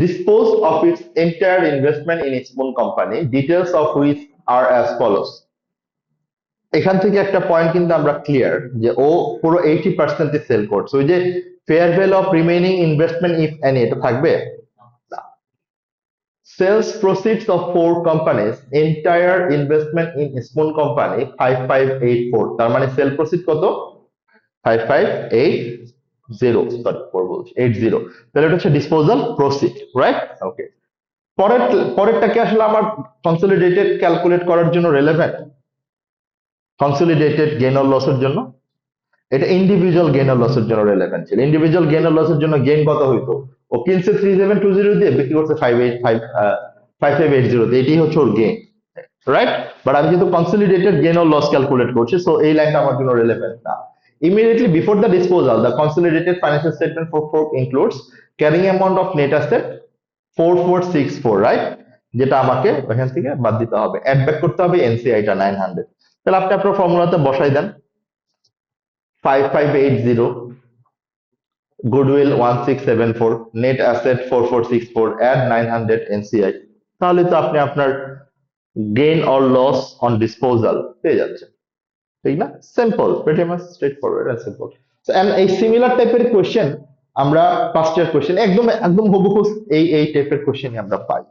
disposed of its entire investment in Spoon Company, details of which are as follows. এখান থেকে একটা point কিন্তু আমরা ক্লিয়ার, যে ও পুরো 80% সেল করছে। ওই যে fair value of remaining investment if any, এটা থাকবে? Sales proceeds of four companies entire investment in spoon company 5584, তার মানে সেল প্রসিড কত? 5580, সরি 4 বলছি, 80। তাহলে এটা হচ্ছে ডিসপোজাল প্রসিড, রাইট? ওকে। পরের পরেরটা কি আসলে আমার কনসলিডেটেড ক্যালকুলেট করার জন্য রেলেভেন্ট? কনসলিডেটেড গেইন অর লসের জন্য? এটা ইন্ডিভিজুয়াল গেইন অর লসের জন্য রেলেভেন্ট ছিল। ইন্ডিভিজুয়াল গেইন অর লসের জন্য গেইন কত হইতো? ও কিনছে 3720 দিয়ে, বিক্রি করছে 5580 দিয়ে, এটাই হচ্ছে ওর গেইন, রাইট? বাট আমি কিন্তু consolidated gain or loss calculate করছি, সো এই লাইনটা আমার জন্য রেলেভেন্ট না। Immediately before the disposal, the consolidated financial statement for Fork includes carrying amount of net asset 4464, right? যেটা আমাকে ওখান থেকে বাদ দিতে হবে, অ্যাড ব্যাক করতে হবে এনসিআই টা 900। তাহলে আপনি আপনার ফর্মুলাতে বসাই দেন, 5580, goodwill 1674, net asset 4464, add 900 NCI, তাহলে তো আপনি আপনার gain or loss on disposal পেয়ে যাচ্ছেন, ঠিক না? Simple, pretty much straightforward and simple. And এই সিমিলার টাইপের কোশ্চেন আমরা ফার্স্ট ইয়ার কোশ্চেন একদম একদম হুবহু এই টাইপের কোশ্চেনই আমরা পাই।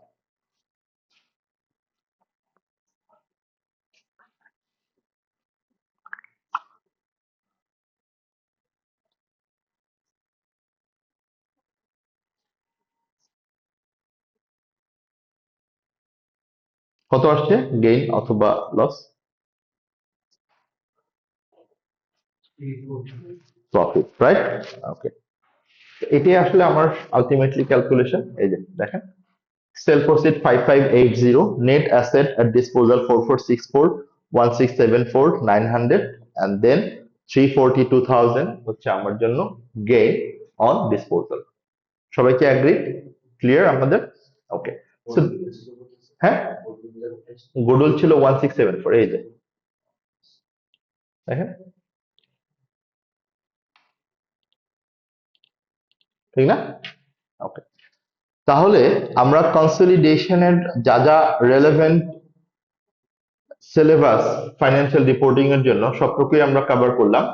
কত আসছে গেইন অথবা লস? Profit, right? ওকে, এটাই আসলে আমার আলটিমেটলি ক্যালকুলেশন। এই যে দেখেন, sell proceed 5580, net asset at disposal 4464, 1674, 900, and then 342000 হচ্ছে আমার জন্য গেইন অন ডিসপোজাল। সবাই কি অ্যাগ্রি? ক্লিয়ার আমাদের? ওকে। সো হ্যাঁ, গুডউইল ছিল 1674, এই যে দেখেন, ঠিক না? ওকে, তাহলে আমরা কনসলিডেশনের যা যা রেলেভেন্ট সিলেবাস ফাইন্যান্সিয়াল রিপোর্টিং এর জন্য সবটুকুই আমরা কভার করলাম।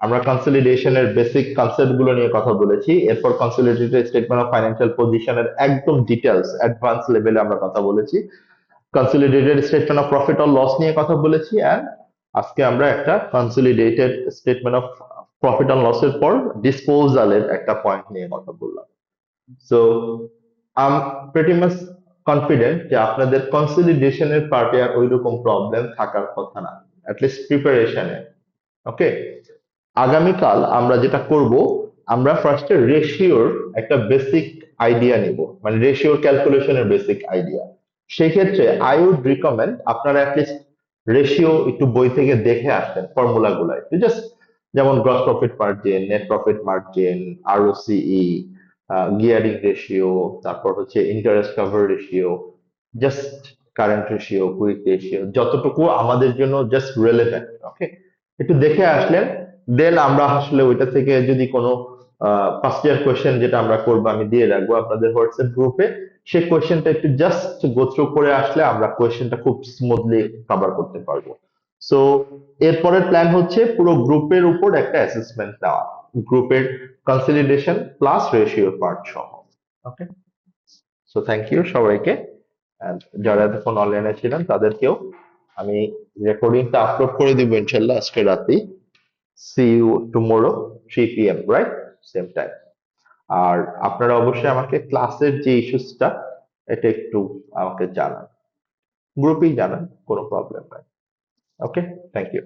আমরা কনসলিডেশনের বেসিক কনসেপ্ট গুলো নিয়ে কথা বলেছি, এরপর কনসলিডেটেড স্টেটমেন্ট অফ ফাইন্যান্সিয়াল পজিশনের একদম ডিটেলস অ্যাডভান্স লেভেলে আমরা কথা বলেছি। Consolidated statement of profit or loss নিয়ে কথা বলেছি, এন্ড আজকে আমরা একটা consolidated statement of profit or লসের পর ডিসপোজালের একটা পয়েন্ট নিয়ে কথা বললাম। So I am pretty much confident যে আপনাদের কনসলিডেশনের পার্টে আর ওইরকম প্রবলেম থাকার কথা না, অ্যাটলিস্ট প্রিপারেশনে। ওকে, আগামীকাল আমরা যেটা করব, আমরা ফার্স্টে রেশিওর একটা বেসিক আইডিয়া নিব, মানে রেশিওর ক্যালকুলেশনের বেসিক আইডিয়া। সেই ক্ষেত্রে আই উড রিকমেন্ড আপনারা অ্যাটলিস্ট রেশিও একটু বই থেকে দেখে আসবেন, ফর্মুলা গুলা একটু জাস্ট, যেমন gross profit margin, net profit margin, ROCE, gearing ratio, তারপর হচ্ছে interest cover ratio, just current ratio, quick ratio, যতটুকু আমাদের জন্য জাস্ট রেলেভেন্ট, ওকে, একটু দেখে আসলেন। দেন আমরা আসলে ওইটা থেকে যদি কোনো ফার্স্ট ইয়ার কোয়েশ্চেন যেটা আমরা করবো, আমি দিয়ে রাখবো আপনাদের হোয়াটসঅ্যাপ গ্রুপে, সেই কোয়েশ্চেনটা একটু জাস্ট গো থ্রু করে আসলে আমরা কোয়েশ্চেনটা খুব স্মুথলি কভার করতে পারবো। সো এরপরের প্ল্যান হচ্ছে পুরো গ্রুপের উপর একটা অ্যাসেসমেন্ট দেওয়া, গ্রুপের কনসলিডেশন প্লাস রেশিও পার্ট সহ। ওকে, সো থ্যাংক ইউ সবাইকে, and যারা এতক্ষণ অনলাইনে ছিলেন তাদেরকেও। আমি রেকর্ডিংটা আপলোড করে দিব ইনশাল্লাহ আজকে রাতেই। See you tomorrow 3 p.m., right? Same time. আর আপনারা অবশ্যই আমাকে ক্লাসের যে ইস্যুসটা এটা একটু আমাকে জানান, গ্রুপেই জানান, কোনো প্রবলেম নাই। Okay, thank you.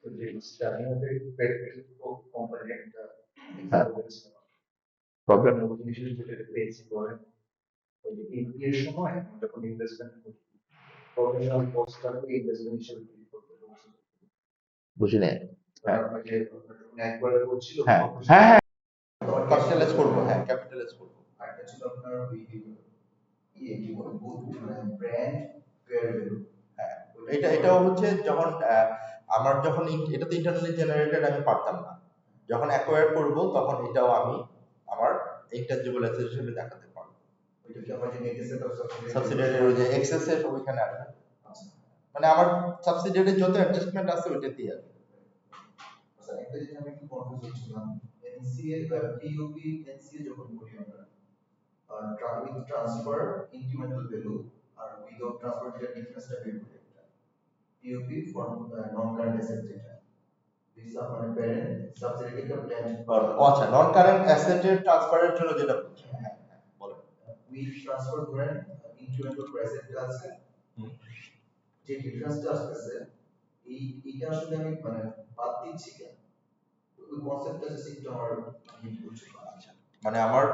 So the starting of the credit company and হ্যাঁ, প্রবলেম প্রবলেম ইনিশিয়ালি যেটা পেয়েছি ধরেন ওই যে এর সময় যখন ইনভেস্টমেন্ট করি প্রফেশনাল কোর্সটা ইনভেস্টমেন্ট হিসেবে তৈরি করতে বলছি বুঝি নাই। হ্যাঁ আপনাকে একবার বলছিল হ্যাঁ হ্যাঁ হ্যাঁ, ক্যাপিটালাইজ করবো, হ্যাঁ ক্যাপিটালাইজ করবো। আরেকটা ছিল আপনার ওই কি বলে মানে ব্র্যান্ড ফেয়ার ভ্যালু। হ্যাঁ, এটাও হচ্ছে যখন আমার যখন এটা তো ইন্টারনালি জেনারেটেড, আমি পারতাম না, যখন অ্যাকোয়ার করব তখন এটাও আমি আমার ইনট্যাঞ্জিবল অ্যাসেট হিসেবে দেখাতে পারবো। ওইটা কি আমার যে নেট এসে তার সাবসিডিয়ারির ওই যে এক্সেস এর ওইখানে আসবে, মানে আমার সাবসিডিয়ারির যত অ্যাডজাস্টমেন্ট আছে ওইটাতেই আসবে। আচ্ছা, একটা জিনিস আমি একটু কনফিউজ হচ্ছিলাম, এনসিএ পিইউপি এনসিএ যখন করি আমরা with transfer incremental value R without transfer যেটা ডিফারেন্সটা বের করি একটা পিইউপি ফর নন কারেন্ট অ্যাসেট যেটা দিস মানে প্যারেন্ট সাবসিডিয়ারি একটা প্ল্যান আচ্ছা, নন কারেন্ট অ্যাসেটের ট্রান্সফারের জন্য যেটা বলছেন, হ্যাঁ হ্যাঁ বলেন। উইথ ট্রান্সফার করেন ইনক্রিমেন্টাল প্রাইসেরটা আছে যে ডিফারেন্সটা আসতেছে এইটা আসলে আমি মানে বাদ দিচ্ছি কেন, ওই কনসেপ্টটা জাস্ট একটু আমার বুঝতে পারছি না। মানে আমার